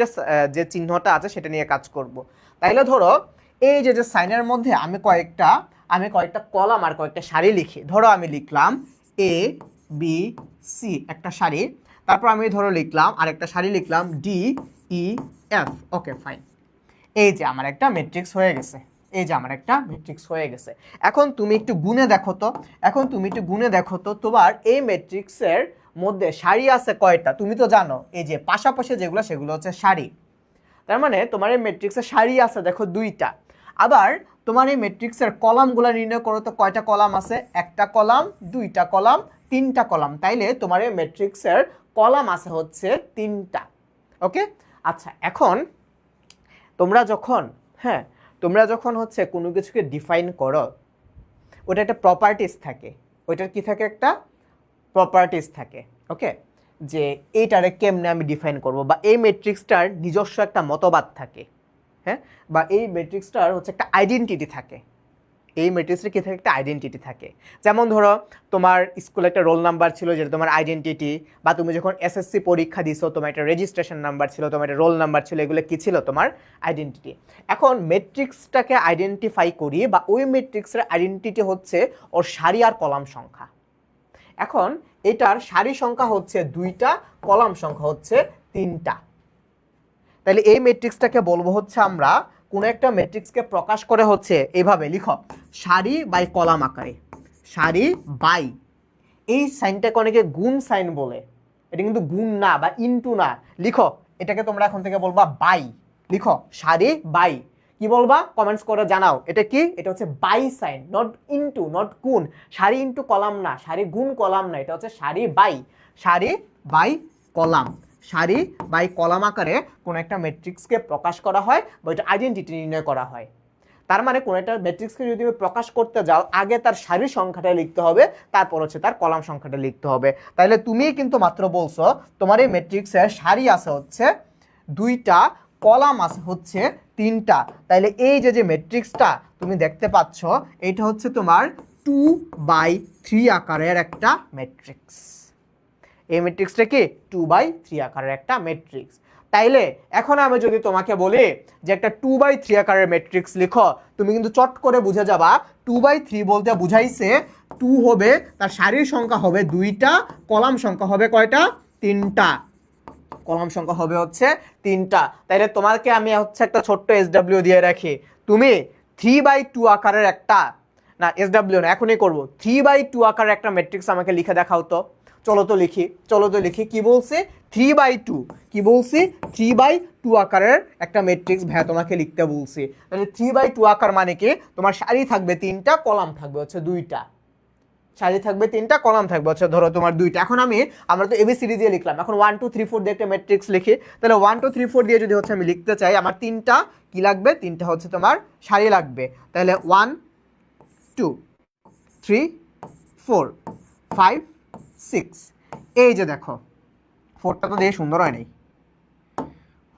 যে চিহ্নটা আছে সেটা নিয়ে কাজ করব। তাইলে ধরো এই যে সাইনের মধ্যে আমি কয়েকটা কলাম আর কয়েকটা সারি লিখি। ধরো আমি লিখলাম এ বি সি একটা সারি, তারপর আমি ধরো লিখলাম আরেকটা সারি লিখলাম ডি ই এফ। ওকে, ফাইন। এই যে আমার একটা ম্যাট্রিক্স হয়ে গেছে। এখন তুমি একটু গুণে দেখো তো তোমার এই ম্যাট্রিক্সের মধ্যে সারি আছে কয়টা? তুমি তো জানো এই যে পাশাপাশি সেগুলো হচ্ছে সারি। তার মানে তোমার এই ম্যাট্রিক্সের সারি আছে দেখো 2টা। আবার তোমার এই ম্যাট্রিক্সের কলামগুলো নির্ণয় করো তো কয়টা কলাম আছে? 1টা কলাম, 2টা কলাম, 3টা কলাম। তাইলে তোমার এই ম্যাট্রিক্সের কলাম আছে হচ্ছে 3টা। ওকে, আচ্ছা, এখন তোমরা যখন তোমরা যখন হচ্ছে কোনো কিছুকে ডিফাইন করো, ওটা একটা প্রপার্টিস থাকে, ওইটার কি থাকে, একটা প্রপার্টিস থাকে। ওকে, যে এইটারে কেমনে আমি ডিফাইন করব, বা এই ম্যাট্রিক্সটার নিজস্ব একটা মতবাদ থাকে, হ্যাঁ, বা এই ম্যাট্রিক্সটার হচ্ছে একটা আইডেন্টিটি থাকে, এই ম্যাট্রিক্সের কি থাকে, একটা আইডেন্টিটি থাকে। যেমন ধরো তোমার স্কুলে একটা রোল নাম্বার ছিল যেটা তোমার আইডেন্টিটি, বা তুমি যখন এসএসসি পরীক্ষা দিছো তোমার একটা রেজিস্ট্রেশন নাম্বার ছিল, তোমার একটা রোল নাম্বার ছিল, এগুলো কি ছিল, তোমার আইডেন্টিটি। এখন ম্যাট্রিক্সটাকে আইডেন্টিফাই করি, বা ওই ম্যাট্রিক্সের আইডেন্টিটি হচ্ছে ওর সারি আর কলাম সংখ্যা। এখন এটার সারি সংখ্যা হচ্ছে 2টা, কলাম সংখ্যা হচ্ছে 3টা। তাহলে এই ম্যাট্রিক্সটাকে বলবো হচ্ছে আমরা কোন একটা ম্যাট্রিক্সকে প্রকাশ করে হচ্ছে এইভাবে, লিখো সারি বাই কলাম আকারে, সারি বাই, এই সাইনটাকে অনেকে গুণ সাইন বলে, এটা কিন্তু গুণ না বা ইনটু না, লিখো এটাকে তোমরা এখন থেকে বলবা বাই, লিখো সারি বাই, কি বলবা কমেন্টস করে জানাও এটা কি, এটা হচ্ছে by sign, not into, not গুণ, সারি ইনটু কলাম না, সারি গুণ কলাম না, এটা হচ্ছে সারি বাই, সারি বাই কলাম, সারি বাই কলাম আকারে কোন একটা ম্যাট্রিক্সকে প্রকাশ করা হয় বা এটা আইডেন্টিটি নির্ণয় করা হয়। তার মানে কোন একটা ম্যাট্রিক্সকে যদি তুমি প্রকাশ করতে যাও, আগে তার সারির সংখ্যাটা লিখতে হবে, তারপর হচ্ছে তার কলাম সংখ্যাটা লিখতে হবে। তাহলে তুমি কিন্তু মাত্র বলছো তোমার এই ম্যাট্রিক্সের সারি আছে হচ্ছে 2টা, কলাম আছে হচ্ছে 3টা। তাহলে এই যে ম্যাট্রিক্সটা তুমি দেখতে পাচ্ছ, এটা হচ্ছে তোমার 2/3 আকারের একটা ম্যাট্রিক্স। এই ম্যাট্রিক্সটা কি 2/3 আকারের একটা ম্যাট্রিক্স। তাইলে এখন আমি যদি তোমাকে বলি যে একটা 2/3 আকারের ম্যাট্রিক্স লিখো, তুমি কিন্তু চট করে বুঝে যাবা 2/3 বলতে বুঝাইছে 2 হবে তার সারির সংখ্যা হবে 2টা, কলাম সংখ্যা হবে কয়টা, 3টা, কলাম সংখ্যা হবে হচ্ছে 3টা। তাইলে তোমাকে আমি হচ্ছে একটা ছোট্ট SW দিয়ে রাখি, তুমি 3/2 আকারের একটা, না SW না, এখনই করবো, 3/2 আকারের একটা ম্যাট্রিক্স আমাকে লিখে দেখাও তো। চলো তো লিখি, কি বলছে 3/2, কি বলছি 3/2 আকারের একটা ম্যাট্রিক্স ভাইয়া তোমাকে লিখতে বলছি। তাহলে 3/2 আকার মানে কি, তোমার সারি থাকবে 3টা, কলাম থাকবে হচ্ছে 2টা, সারি থাকবে 3টা, কলাম থাকবে হচ্ছে ধরো তোমার 2টা। এখন আমরা তো ABCD দিয়ে লিখলাম, এখন 1 2 3 4 দিয়ে একটা ম্যাট্রিক্স লিখি। তাহলে 1 2 3 4 দিয়ে যদি হচ্ছে আমি লিখতে চাই, আমার 3টা কি লাগবে, 3টা হচ্ছে তোমার সারি লাগবে। তাহলে 1 2 3 4 5 6, এই যে দেখো 4টা তো দেখে সুন্দর হয় নাই,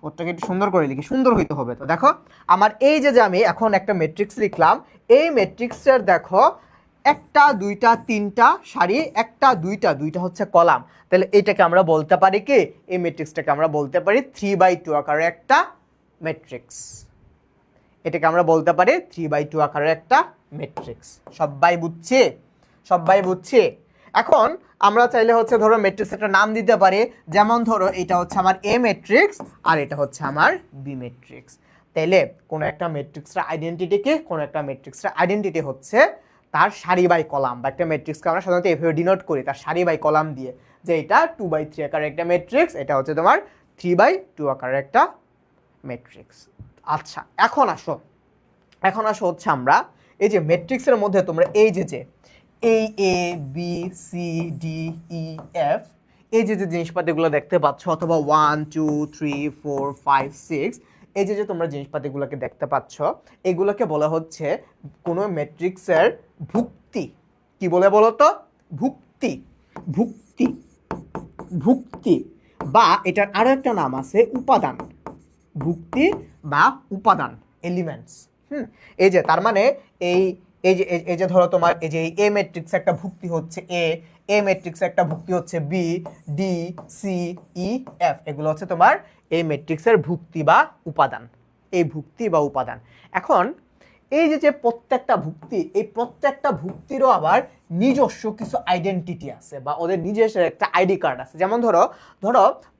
4টাকে একটু সুন্দর করে লিখি, সুন্দর হইতে হবে। তো দেখো আমার এই যে আমি এখন একটা ম্যাট্রিক্স লিখলাম, এই ম্যাট্রিক্সের দেখো 1টা 2টা 3টা সারি, 1টা 2টা হচ্ছে কলাম। তাহলে এইটাকে আমরা বলতে পারি কি, এই ম্যাট্রিক্সটাকে আমরা বলতে পারি 3/2 আকারের একটা ম্যাট্রিক্স। এটাকে আমরা বলতে পারি 3/2 আকারের একটা ম্যাট্রিক্স। সবাই বুঝছে? এখন আমরা চাইলে হচ্ছে ধরো ম্যাট্রিক্স একটা নাম দিতে পারি, যেমন ধরো এটা হচ্ছে আমার A ম্যাট্রিক্স আর এটা হচ্ছে আমার B ম্যাট্রিক্স। তাইলে কোন একটা ম্যাট্রিক্সের আইডেন্টিটি কি, কোন একটা ম্যাট্রিক্সের আইডেন্টিটি হচ্ছে তার সারি বাই কলাম, বা একটা ম্যাট্রিক্সকে আমরা সাধারণত এভাবে ডিনোট করি তার সারি বাই কলাম দিয়ে, যে এটা 2/3 আকারের একটা ম্যাট্রিক্স, এটা হচ্ছে তোমার 3/2 আকারের একটা ম্যাট্রিক্স। আচ্ছা এখন আসো হচ্ছে আমরা এই যে ম্যাট্রিক্সের মধ্যে তোমরা এই যে এই A B C D E F এই যে জিনিসপাতিগুলো দেখতে পাচ্ছ, অথবা 1 2 3 4 5 6, এই যে তোমরা জিনিসপাতিগুলোকে দেখতে পাচ্ছ, এগুলোকে বলা হচ্ছে কোনো ম্যাট্রিক্সের ভুক্তি। কি বলে বলো তো, ভুক্তি, বা এটার আরো একটা নাম আছে উপাদান, ভুক্তি বা উপাদান, এলিমেন্টস। এই যে তার মানে এই যে ধরো তোমার এই যে A ম্যাট্রিক্স একটা ভুক্তি হচ্ছে A ম্যাট্রিক্স একটা ভুক্তি হচ্ছে B, D C E F, এগুলো হচ্ছে তোমার এই ম্যাট্রিক্সের ভুক্তি বা উপাদান, এই ভুক্তি বা উপাদান। এখন এই যে প্রত্যেকটা ভুক্তি, এই প্রত্যেকটা ভুক্তিরও আবার নিজস্ব কিছু আইডেন্টিটি আছে, বা ওদের নিজস্ব একটা আইডি কার্ড আছে। যেমন ধরো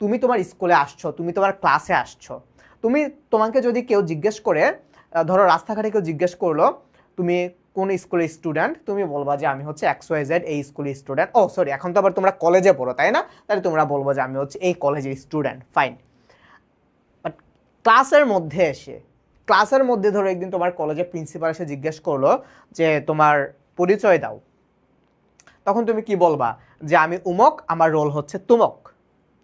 তুমি তোমার স্কুলে আসছো, তুমি তোমার ক্লাসে আসছো, তোমাকে যদি কেউ জিজ্ঞেস করে, ধরো রাস্তাঘাটে কেউ জিজ্ঞেস করলো তুমি কোন স্কুলের স্টুডেন্ট, তুমি বলবা যে আমি হচ্ছে XYZ এই স্কুলের স্টুডেন্ট। ও সরি, এখন তো আবার তোমরা কলেজে পড়ো তাই না, তাহলে তোমরা বলবো যে আমি হচ্ছে এই কলেজের স্টুডেন্ট, ফাইন। বাট ক্লাসের মধ্যে ধরো একদিন তোমার কলেজের প্রিন্সিপাল এসে জিজ্ঞেস করলো যে তোমার পরিচয় দাও, তখন তুমি কি বলবা যে আমি উমক, আমার রোল হচ্ছে তুমক,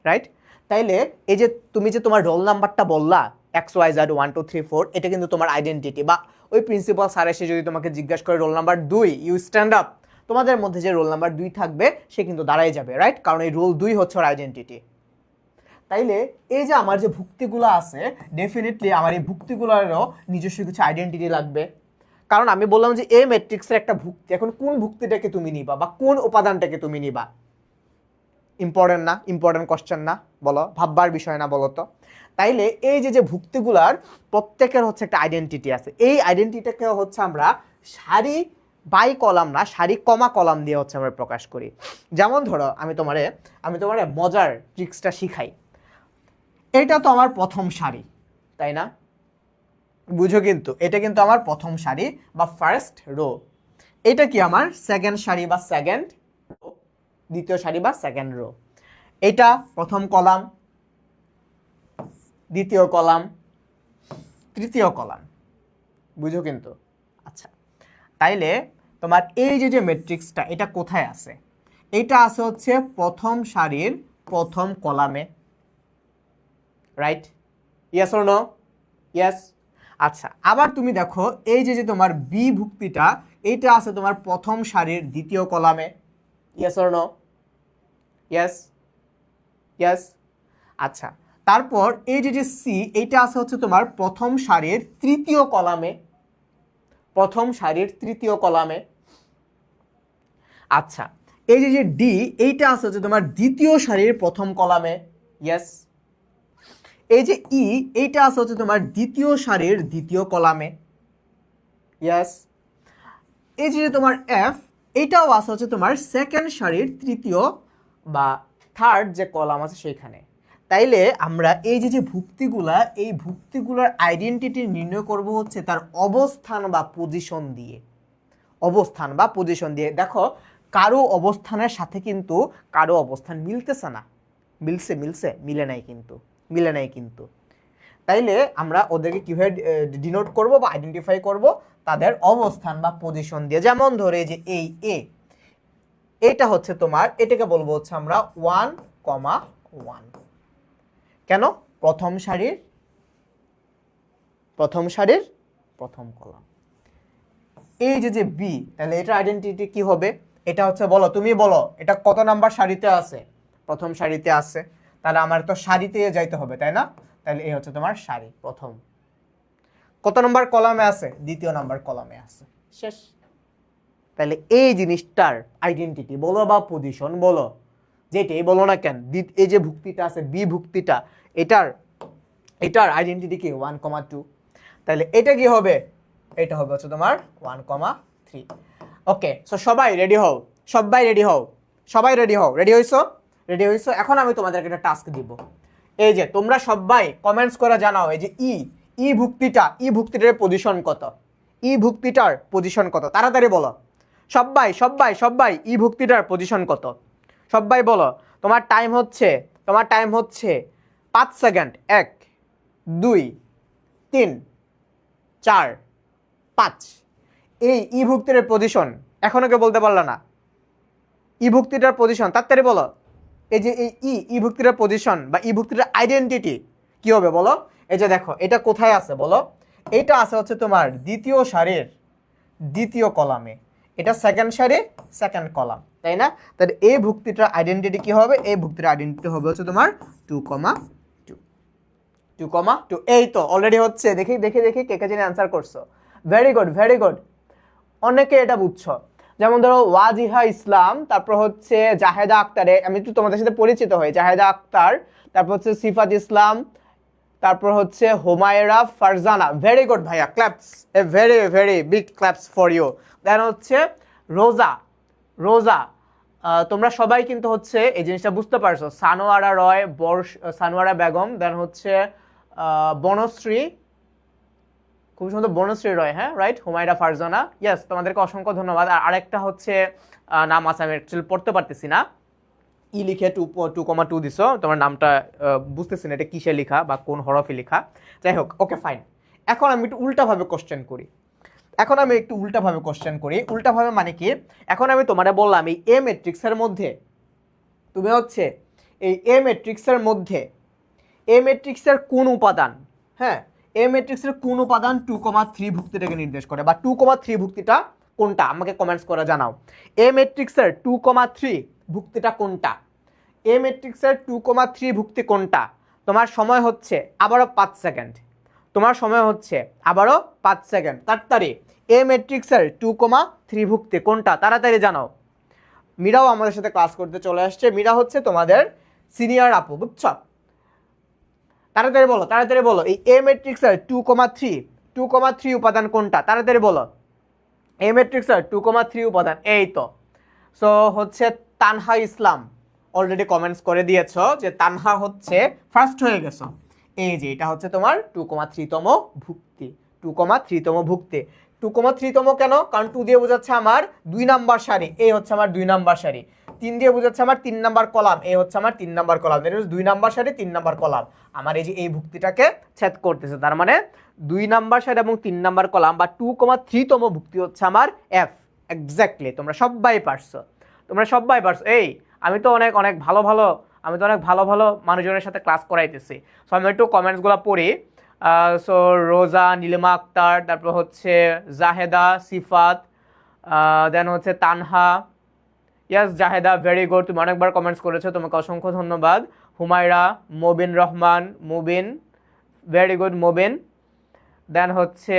রাইট? তাইলে এই যে তুমি যে তোমার রোল নাম্বারটা বললা XYZ 1 2 3 4, এটা কিন্তু তোমার আইডেন্টিটি। বা ওই প্রিন্সিপাল স্যার এসে যদি তোমাকে জিজ্ঞাসা করে roll number 2 you stand up, তোমাদের মধ্যে যে রোল নাম্বার 2 থাকবে সে কিন্তু দাঁড়ায় যাবে, রাইট? কারণ এই রোল 2 হচ্ছে ওর আইডেন্টিটি। তাইলে এই যে আমার যে ভুক্তিগুলো আছে, ডেফিনেটলি আমার এই ভুক্তিগুলোরও নিজস্ব কিছু আইডেন্টিটি লাগবে। কারণ আমি বললাম যে এ ম্যাট্রিক্সের একটা ভুক্তি, এখন কোন ভুক্তিটাকে তুমি নিবা বা কোন উপাদানটাকে তুমি নিবা, ইম্পর্টেন্ট না? ইম্পর্টেন্ট কোশ্চেন না? বলো, ভাববার বিষয় না বলো তো? তাইলে এই যে প্রত্যেকের হচ্ছে একটা আইডেন্টিটি আছে। এই আইডেন্টিটিটাকে হচ্ছে আমরা সারি বাই কলাম না, সারি কমা কলাম দিয়ে হচ্ছে আমরা প্রকাশ করি। যেমন ধরো আমি তোমারে মজার ট্রিক্সটা শিখাই। এটা তো আমার প্রথম সারি, তাই না? বুঝো, কিন্তু এটা কিন্তু আমার প্রথম সারি বা ফার্স্ট রো। এটা কি আমার সেকেন্ড সারি বা সেকেন্ড রো, দ্বিতীয় সারি বা সেকেন্ড রো। এটা প্রথম কলাম, দ্বিতীয় কলাম, তৃতীয় কলাম। বুঝো কিন্তু? আচ্ছা, তাইলে তোমার এই যে ম্যাট্রিক্সটা এটা কোথায় আছে? এটা আছে হচ্ছে প্রথম সারির প্রথম কলামে, right? Yes or no? Yes. আচ্ছা, আবার তুমি দেখো এই যে তোমার বি ভুক্তিটা, এটা আছে তোমার প্রথম সারির দ্বিতীয় কলামে। Yes or no? Yes, yes. আচ্ছা, তারপর এই যে সি, এইটা আছে হচ্ছে তোমার প্রথম সারির তৃতীয় কলামে, প্রথম সারির তৃতীয় কলামে। আচ্ছা, এই যে ডি, এইটা আছে হচ্ছে তোমার দ্বিতীয় সারির প্রথম কলামে। ইয়েস। এই যে ই, এইটা আছে হচ্ছে তোমার দ্বিতীয় সারির দ্বিতীয় কলামে। ইয়েস। এই যে তোমার এফ, এইটাও আছে হচ্ছে তোমার সেকেন্ড সারির তৃতীয় বা থার্ড যে কলাম আছে সেখানে। তাইলে আমরা এই যে ভুক্তিগুলা, এই ভুক্তিগুলোর আইডেন্টিটি নির্ণয় করব হচ্ছে তার অবস্থান বা পজিশন দিয়ে। অবস্থান বা পজিশন দিয়ে। দেখো, কারো অবস্থানের সাথে কিন্তু কারো অবস্থান মিলতেছে না। মিলছে? মিলে নাই কিন্তু। তাইলে আমরা ওদেরকে কিভাবে ডিনোট করব বা আইডেন্টিফাই করব? তাদের অবস্থান বা পজিশন দিয়ে। যেমন ধরে যে এই এটা হচ্ছে তোমার, এটাকে বলবো হচ্ছে আমরা 1,1। কেন? প্রথম সারির প্রথম কলাম। এই যে বি, তাহলে এটা আইডেন্টিটি কি হবে? এটা হচ্ছে, বলো, তুমি বলো, এটা কত নাম্বার সারিতে আছে? প্রথম সারিতে আছে। তাহলে আমার তো সারিতে যাইতে হবে, তাই না? তাহলে এই হচ্ছে তোমার সারি, প্রথম। কত নম্বর কলামে আছে? দ্বিতীয় নাম্বার কলামে আছে। শেষ। তাহলে এই জিনিসটার আইডেন্টিটি বলো বা পজিশন বলো, যেটাই বলো না কেন, এই যে ভুক্তিটা আছে, বি ভুক্তিটা, এটার আইডেন্টিটি কি? 1,2। তাহলে এটা কি হবে? এটা হবে হচ্ছে তোমার 1,3। ওকে, সো সবাই রেডি হও, রেডি হইছো? এখন আমি তোমাদেরকে একটা টাস্ক দিব। এই যে তোমরা সবাই কমেন্টস করে জানাও, এই যে ই ভুক্তিটার পজিশন কত? তাড়াতাড়ি বলো সবাই, ই ভুক্তিটার পজিশন কত? সবাই বলো। তোমার টাইম হচ্ছে 5 সেকেন্ড। 1 2 3 4 5। এই ই ভুক্তিটার পজিশন এখনো কেউ বলতে পারলো না? ই ভুক্তিটার পজিশন তাড়াতাড়ি বলো। এই যে এই ই ভুক্তিটার পজিশন বা ই ভুক্তিটার আইডেন্টিটি কি হবে বলো? এই যে দেখো, এটা কোথায় আছে বলো? এটা আছে হচ্ছে তোমার দ্বিতীয় সারির দ্বিতীয় কলামে, এটা সেকেন্ড সারির সেকেন্ড কলাম, তাই না? তাহলে এই ভুক্তিটার আইডেন্টিটি কি হবে? এই ভুক্তিটার আইডেন্টিটি হবে হচ্ছে তোমার 2,2। এই তো অলরেডি হচ্ছে। দেখি কে কে অ্যান্সার করছো। Very good. অনেকে এটা বুঝছো। যেমন ধরো ওয়াজিহা ইসলাম, তারপর হচ্ছে জাহেদা আক্তার, আমি একটু তোমাদের সাথে পরিচিত হই, জাহেদা আক্তার, তারপর হচ্ছে সিফাত ইসলাম, তারপর হচ্ছে হুমায়রা ফারজানা। ভেরি গুড ভাইয়া, claps, a very big claps for you. Then হচ্ছে রোজা। তোমরা সবাই কিন্তু হচ্ছে এই জিনিসটা বুঝতে পারছো। সানোয়ারা বেগম, দেন হচ্ছে বনশ্রী, খুব সুন্দর, বনশ্রী রয়, হ্যাঁ রাইট, হুমায়রা ফারজানা। ইয়েস, তোমাদেরকে অসংখ্য ধন্যবাদ। আর আরেকটা হচ্ছে নাম আছে, আমি অ্যাকচুয়ালি পড়তে পারতেছি না, লিখে 2,2 দিছো, তোমার নামটা বুঝতেছি না এটা কিসে লেখা বা কোন হরফে লেখা। যাই হোক, ওকে ফাইন। এখন আমি একটু উল্টাভাবে কোশ্চেন করি। উল্টাভাবে মানে কি? এখন আমি তোমারে বললাম এই এ ম্যাট্রিক্সের মধ্যে, তুমি হচ্ছে এই এ ম্যাট্রিক্সের কোন উপাদান হ্যাঁ, এ ম্যাট্রিক্সের কোন উপাদান 2,3 ভুক্তিটাকে নির্দেশ করে, বা 2,3 ভুক্তিটা কোনটা আমাকে কমেন্টস করে জানাও। এ ম্যাট্রিক্সের 2,3 ভুক্তিটা কোনটা? এ ম্যাট্রিক্সের 2,3 ভুক্তি কোনটা? তোমার সময় হচ্ছে আবারও 5 সেকেন্ড। তোমার সময় হচ্ছে আবারও 5 সেকেন্ড। তাড়াতাড়ি এ ম্যাট্রিক্সের 2,3 ভুক্তি কোনটা তাড়াতাড়ি জানাও। মীরাও আমাদের সাথে ক্লাস করতে চলে আসছে। মীরা হচ্ছে তোমাদের সিনিয়র আপু, বুঝছো? তাড়াতাড়ি বলো এই এ ম্যাট্রিক্সের 2,3 উপাদান কোনটা তাড়াতাড়ি বলো। এ ম্যাট্রিক্সের 2,3 উপাদান এই তো। সো হচ্ছে তানহা ইসলাম অলরেডি কমেন্টস করে দিয়েছো যে তানহা হচ্ছে ফার্স্ট হয়ে গেছো। এই যে এটা হচ্ছে তোমার 2,3তম ভুক্তি। 2,3তম ভুক্তি। 2,3তম কেন? কারণ 2 দিয়ে বোঝাচ্ছে আমার 2 নাম্বার সারি, এই হচ্ছে আমার 2 নাম্বার সারি। 3 দিয়ে বোঝাচ্ছে আমার 3 নাম্বার কলাম, এই হচ্ছে আমার 3 number column. That means 2 number সারি 3 নাম্বার কলাম আমার এই যে এই ভুক্তিটাকে ছেদ করতেছে। তার মানে 2 নাম্বার সারি এবং 3 নাম্বার কলাম বা 2,3তম ভুক্তি হচ্ছে আমার এফ। এক্স্যাক্টলি, তোমরা সবাই পারছো। এই আমি তো অনেক ভালো ভালো মানুষজনের সাথে ক্লাস করাইতেছি। সো আমি একটু কমেন্টসগুলো পড়ি। সো রোজা, নীলিমা আক্তার, তারপর হচ্ছে জাহেদা, সিফাত, দেন হচ্ছে তানহা। ইয়াস জাহেদা, ভেরি গুড, তুমি অনেকবার কমেন্টস করেছো, তোমাকে অসংখ্য ধন্যবাদ। Humaira, Mubin Rahman, Mubin, very good Mubin. দেন হচ্ছে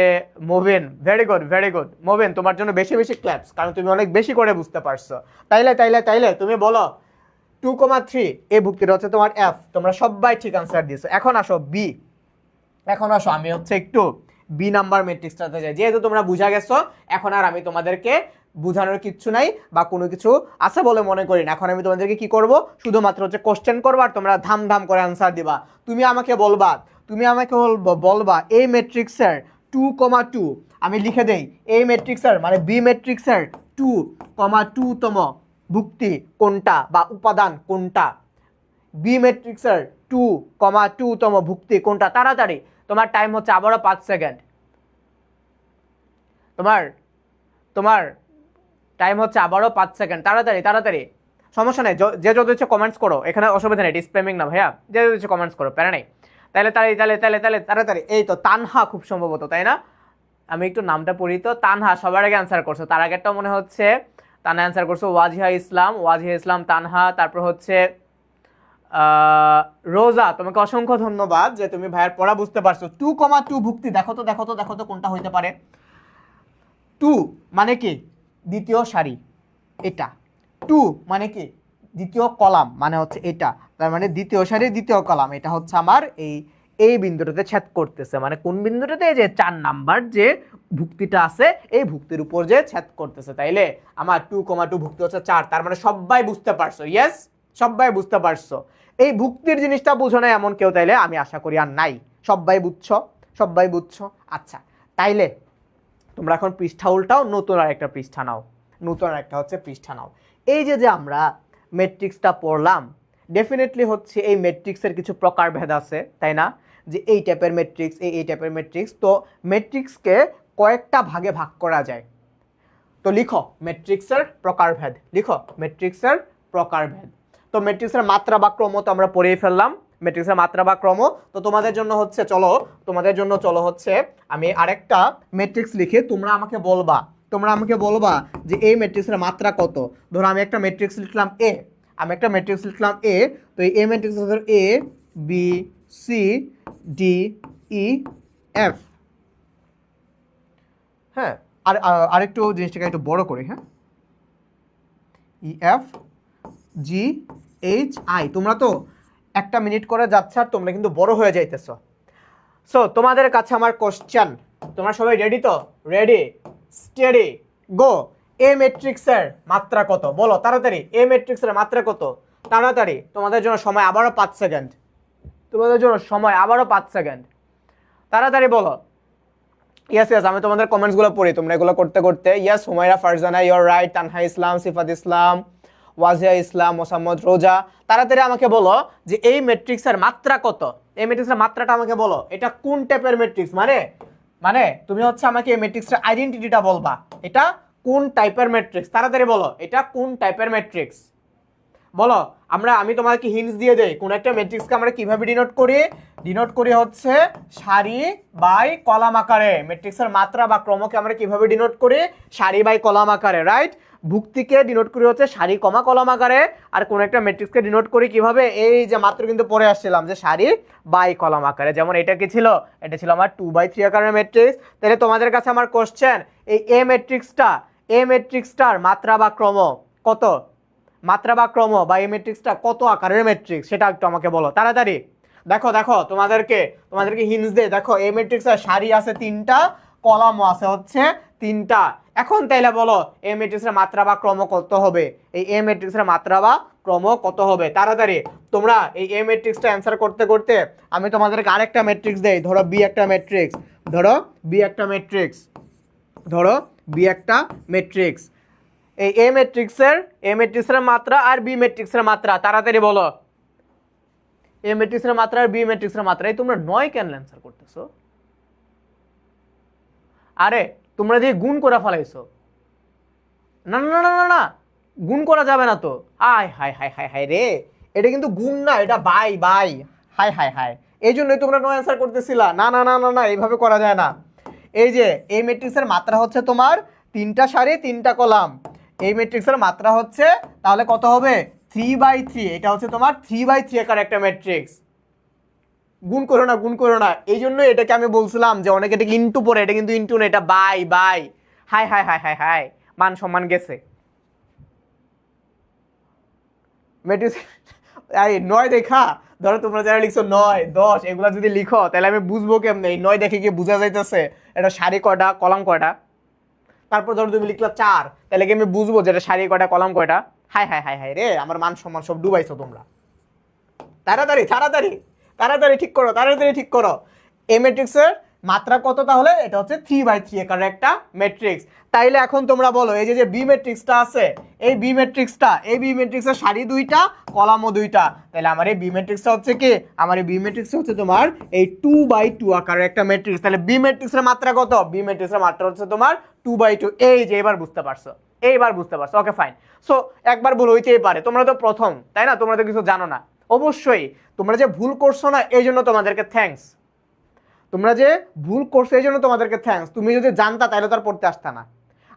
মুবিন, ভেরি গুড মুবিন, তোমার জন্য বেশি বেশি ক্ল্যাপস, কারণ তুমি অনেক বেশি করে বুঝতে পারছো। তাইলে তুমি বলো 2,3 এই ভুক্তিটা হচ্ছে তোমার এফ। তোমরা সবাই ঠিক আনসার দিয়েছো। এখন আসো বি। আমি হচ্ছে একটু বি নাম্বার ম্যাট্রিক্সটাতে যাই। যেহেতু তোমরা বুঝা গেছো, এখন আর আমি তোমাদেরকে বুঝানোর কিচ্ছু নাই বা কোনো কিছু আছে বলে মনে করি না। এখন আমি তোমাদেরকে কি করব, শুধুমাত্র হচ্ছে কোশ্চেন করবো আর তোমরা ধাম করে আনসার দিবা। তুমি আমাকে বলবা এই ম্যাট্রিক্সের 2,2, আমি লিখে দেই এই ম্যাট্রিক্সের মানে বি ম্যাট্রিক্সের 2,2তম ভুক্তি কোনটা বা উপাদান কোনটা? বি ম্যাট্রিক্সের 2,2তম ভুক্তি কোনটা? তাড়াতাড়ি, তোমার টাইম হচ্ছে আবারও 5 সেকেন্ড। তোমার টাইম হচ্ছে আবারও 5 সেকেন্ড। তাড়াতাড়ি, সমস্যা নেই, যে যত ইচ্ছে কমেন্টস করো, এখানে অসুবিধা নেই, স্প্যামিং না ভাইয়া, যে যত ইচ্ছে কমেন্টস করো, প্যারা নেই। তাড়াতাড়ি। এই তো তানহা খুব সম্ভবত, তাই না? আমি একটু নামটা পড়ি তো। তানহা সবার আগে অ্যান্সার করছো, তার আগেরটা মনে হচ্ছে তানহা অ্যান্সার করছো। ওয়াজিহা ইসলাম, তানহা, তারপর হচ্ছে রোজা, তোমাকে অসংখ্য ধন্যবাদ যে তুমি ভাইয়ের পড়া বুঝতে পারছো। 2,2 ভুক্তি, দেখো তো কোনটা হইতে পারে। 2 মানে কি? দ্বিতীয় সারি, এটা। 2 মানে কি? দ্বিতীয় কলাম, মানে হচ্ছে এটা। তার মানে দ্বিতীয় সারি দ্বিতীয় কলাম, এটা হচ্ছে আমার এই বিন্দুটাতে ছেদ করতেছে। মানে কোন বিন্দুটাতে? এই যে 4 নাম্বার যে ভুক্তিটা আছে, এই ভুক্তির উপর যে ছেদ করতেছে। তাইলে আমার 2,2 ভুক্তি হচ্ছে 4। তার মানে সবাই বুঝতে পারছো। ইয়েস, সবাই বুঝতে পারছো। এই ভুক্তির জিনিসটা বুঝো না এমন কেউ তাইলে আমি আশা করি আর নাই। সবাই বুঝছো। আচ্ছা, তাইলে তোমরা এখন পৃষ্ঠা উল্টাও, নতুন আর একটা পৃষ্ঠা নাও। এই যে আমরা ম্যাট্রিক্সটা পড়লাম, ডেফিনেটলি হচ্ছে এই ম্যাট্রিক্সের কিছু প্রকারভেদ আছে, তাই না? যে এই টাইপের ম্যাট্রিক্স, এই টাইপের ম্যাট্রিক্স। তো ম্যাট্রিক্সকে কয়েকটা ভাগে ভাগ করা যায়। তো লিখো ম্যাট্রিক্সের প্রকারভেদ। তো ম্যাট্রিক্সের মাত্রা বা ক্রম তো আমরা পড়েই ফেললাম। ম্যাট্রিক্সের মাত্রা বা ক্রম তো তোমাদের জন্য হচ্ছে আমি আরেকটা ম্যাট্রিক্স লিখে তোমরা আমাকে বলবা যে এই ম্যাট্রিক্সের মাত্রা কত। ধরো আমি একটা ম্যাট্রিক্স লিখলাম এ, তো এই ম্যাট্রিক্স ধরো A B C D E F. হ্যাঁ, আর আরেকটু জিনিসটাকে একটু বড় করি। হ্যাঁ, E F G H I. তোমরা তো 1 মিনিট করে যাচ্ছে আর তোমরা কিন্তু বড় হয়ে যাইতেছ। সো তোমাদের কাছে আমার কোশ্চেন, তোমরা সবাই রেডি তো? রেডি, স্টেডি, গো। এ ম্যাট্রিক্সের মাত্রা কত বলো তাড়াতাড়ি। এ ম্যাট্রিক্সের মাত্রা কত? তাড়াতাড়ি, তোমাদের জন্য সময় আবারও 5 সেকেন্ড। তাড়াতাড়ি বলো। ইয়েস, আমি তোমাদের কমেন্টসগুলো পড়ি, তোমরা এগুলো করতে। Yes, Humayra Farzana, you're right. Tanha Islam, Sifat Islam, Wazia Islam, Mosammat Roza. তাড়াতাড়ি আমাকে বলো যে এই ম্যাট্রিক্সের মাত্রা কত। এই ম্যাট্রিক্সের মাত্রাটা আমাকে বলো। এটা কোন টাইপের ম্যাট্রিক্স? মানে তুমি হচ্ছে আমাকে এই ম্যাট্রিক্সের আইডেন্টিটিটা বলবা। এটা কোন টাইপের ম্যাট্রিক্স? তাড়াতাড়ি বলো, এটা কোন টাইপের ম্যাট্রিক্স? বলো আমি তোমাকে হিন্টস দিয়ে দেই কোন একটা ম্যাট্রিক্সকে আমরা কিভাবে ডিনোট করি হচ্ছে সারি বাই কলাম আকারে। ম্যাট্রিক্সের মাত্রা বা ক্রমকে আমরা কিভাবে ডিনোট করি সারি বাই কলাম আকারে, রাইট? ভুক্তিকে ডিনোট করি হচ্ছে সারি কমা কলাম আকারে, আর কোন একটা ম্যাট্রিক্সকে ডিনোট করি কিভাবে, এই যে মাত্র কিন্তু পড়ে আসছিলাম যে সারি বাই কলাম আকারে। যেমন এটা কি ছিল, এটা ছিল আমার 2/3 আকারের ম্যাট্রিক্স। তাহলে তোমাদের কাছে আমার কোশ্চেন, এই এ ম্যাট্রিক্সটার মাত্রা বা ক্রম কত, মাত্রা বা ক্রম বা এই ম্যাট্রিক্সটা কত আকারের ম্যাট্রিক্স সেটা একটু আমাকে বলো তাড়াতাড়ি। দেখো তোমাদেরকে হিন্টস দে। দেখো এই ম্যাট্রিক্সের সারি আছে 3টা, কলামও আছে হচ্ছে 3টা। এখন তাইলে বলো এই ম্যাট্রিক্সের মাত্রা বা ক্রম কত হবে, এই এ ম্যাট্রিক্সের মাত্রা বা ক্রম কত হবে তাড়াতাড়ি। তোমরা এই এ ম্যাট্রিক্সটা অ্যান্সার করতে করতে আমি তোমাদেরকে আরেকটা ম্যাট্রিক্স দেই। ধরো বি একটা ম্যাট্রিক্স, এই এ ম্যাট্রিক্সের মাত্রা আর বি ম্যাট্রিক্সের মাত্রা তাড়াতাড়ি বলো। এ ম্যাট্রিক্সের মাত্রা আর বি ম্যাট্রিক্সের মাত্রা। এই তোমরা 9 কেন অ্যান্সার করতেছো? আরে তোমরা দিয়ে গুণ করে ফেলাইছো। না না না না না, গুণ করা যাবে না তো। হাই হাই হাই হাই হাই রে, এটা কিন্তু গুণ না, এটা বাই। হাই হাই হাই, এই জন্যই তোমরা 9 অ্যান্সার করতেছিলা। না না না না না, এইভাবে করা যায় না। এই যে এই ম্যাট্রিক্সের মাত্রা হচ্ছে তোমার 3টা সারি 3টা কলাম। এই ম্যাট্রিক্সের মাত্রা হচ্ছে তাহলে কত হবে 3/3। এটা হচ্ছে তোমার 3/3 আকার একটা ম্যাট্রিক্স। গুণ করো না। এই জন্য এটাকে আমি বলছিলাম যে অনেকে এটাকে ইন্টু পড়ে, এটা কিন্তু ইন্টু না, এটা বাই। হাই হাই হাই হাই হাই, মান সম্মান গেছে। ম্যাট্রিক্স 9 দেখা, ধরো তোমরা যারা লিখছো 9, 10 এগুলা যদি লিখো তাহলে আমি বুঝবো কেমনে এই 9 দেখে কি বোঝা যাইতেছে এটা সারি কয়টা কলাম কয়টা। তারপর ধরো তুমি লিখলা 4, তাহলে কি আমি বুঝবো যে এটা সারি কয়টা কলাম কয়টা। হাই হাই হাই হাই রে, আমার মান সম্মান সব ডুবাইছো তোমরা। তাড়াতাড়ি ঠিক করো। এই ম্যাট্রিক্সের মাত্রা কত তাহলে? এটা হচ্ছে 3/3 আকারের একটা ম্যাট্রিক্স। তাইলে এখন তোমরা বলো এই যে বি ম্যাট্রিক্সটা আছে, এই বি ম্যাট্রিক্সের সারি 2টা কলামও 2টা। তাহলে আমার এই বি ম্যাট্রিক্সটা হচ্ছে কি, আমার এই বি ম্যাট্রিক্সটা হচ্ছে তোমার এই 2/2 আকারের একটা ম্যাট্রিক্স। তাহলে বি ম্যাট্রিক্সের মাত্রা কত? বি ম্যাট্রিক্সের মাত্রা হচ্ছে তোমার 2/2। এই যে এবার বুঝতে পারছো। Okay fine. সো একবার ভুল হইতেই পারে, তোমরা তো প্রথম তাই না, তোমরা তো কিছু জানো না। অবশ্যই তোমরা যে ভুল করছো না এই জন্য তোমাদেরকে থ্যাঙ্কস। তুমি যদি জানতা তাহলে তো আর পড়তে আসতা না।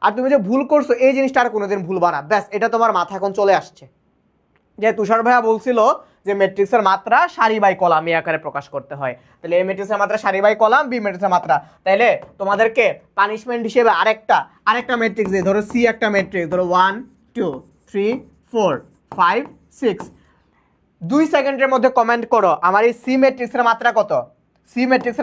আর তুমি যে ভুল করছো এই জিনিসটা আর কোনোদিন ভুলবা না। ব্যাস, এটা তোমার মাথা এখন চলে আসছে যে তুষার ভাইয়া বলছিল যে ম্যাট্রিক্সের মাত্রা সারি বাই কলাম এই আকারে প্রকাশ করতে হয়। তাহলে এই ম্যাট্রিক্সের মাত্রা সারি বাই কলাম, বি ম্যাট্রিক্সের মাত্রা। তাহলে তোমাদেরকে পানিশমেন্ট হিসেবে আরেকটা ম্যাট্রিক্স দিয়ে, ধরো সি একটা ম্যাট্রিক্স, ধরো 1 2 3 4 5 6। 2 সেকেন্ডের মধ্যে কমেন্ট করো আমার এই সি ম্যাট্রিক্সের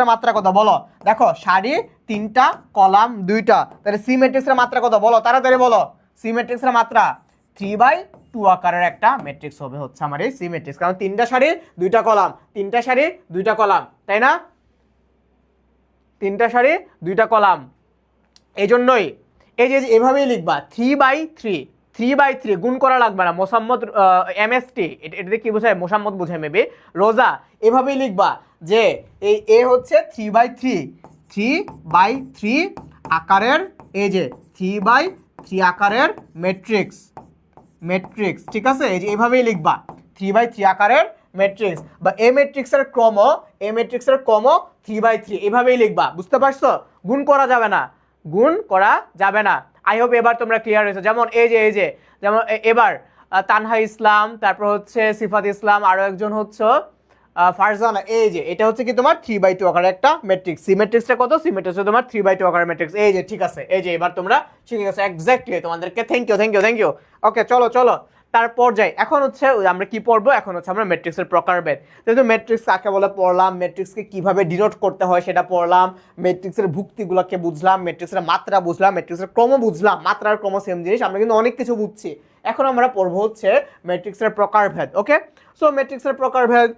মাত্রা কত বলো। দেখো সারি 3টা কলাম 2টা, তাহলে সি ম্যাট্রিক্সের মাত্রা কত বলো তাড়াতাড়ি বলো। সি ম্যাট্রিক্সের মাত্রা 3/2 আকারের একটা ম্যাট্রিক্স হবে হচ্ছে আমার এই সি ম্যাট্রিক্স, কারণ 3টা সারি 2টা কলাম, তাই না? 3টা সারি 2টা কলাম। এই জন্যই এই যে এভাবেই লিখবা 3/3 গুণ করা লাগবে না। মোসাম্মদ MST এটাতে কি বোঝায়? মোসাম্মদ বোঝায় মেবি, রোজা। এভাবেই লিখবা যে এই এ হচ্ছে 3/3 আকারের, এই যে 3/3 আকারের ম্যাট্রিক্স, ঠিক আছে? এই যে এভাবেই লিখবা 3/3 আকারের ম্যাট্রিক্স, বা এ ম্যাট্রিক্সের ক্রম 3/3 এভাবেই লিখবা। বুঝতে পারছো? গুণ করা যাবে না। আই হোপ এবার তোমরা ক্লিয়ার হয়েছো। যেমন এই যে যেমন এবার তানহা ইসলাম, তারপর হচ্ছে সিফাত ইসলাম, আরো একজন হচ্ছে ফারজানা। এই যে এটা হচ্ছে কি তোমার 3/2 আকারের একটা ম্যাট্রিক্স। সি ম্যাট্রিক্সটা কত? সি ম্যাট্রিক্স তোমার 3/2 আকারের ম্যাট্রিক্স। এই যে ঠিক আছে, এই যে এবার তোমরা শিখে গেছো এক্স্যাক্টলি। তোমাদেরকে থ্যাংক ইউ। ওকে চলো তারপর যাই। এখন হচ্ছে আমরা কি পড়বো? এখন হচ্ছে আমরা ম্যাট্রিক্সের প্রকারভেদ। যেহেতু ম্যাট্রিক্স কাকে বলে পড়লাম, ম্যাট্রিক্সকে কিভাবে ডিনোট করতে হয় সেটা পড়লাম, ম্যাট্রিক্সের ভুক্তিগুলোকে বুঝলাম, ম্যাট্রিক্সের মাত্রা বুঝলাম, ম্যাট্রিক্সের ক্রম বুঝলাম। মাত্রা আর ক্রম সেম জিনিস, আমরা কিন্তু অনেক কিছু বুঝছি। এখন আমরা পড়বো হচ্ছে ম্যাট্রিক্সের প্রকারভেদ। ওকে, সো ম্যাট্রিক্সের প্রকারভেদ,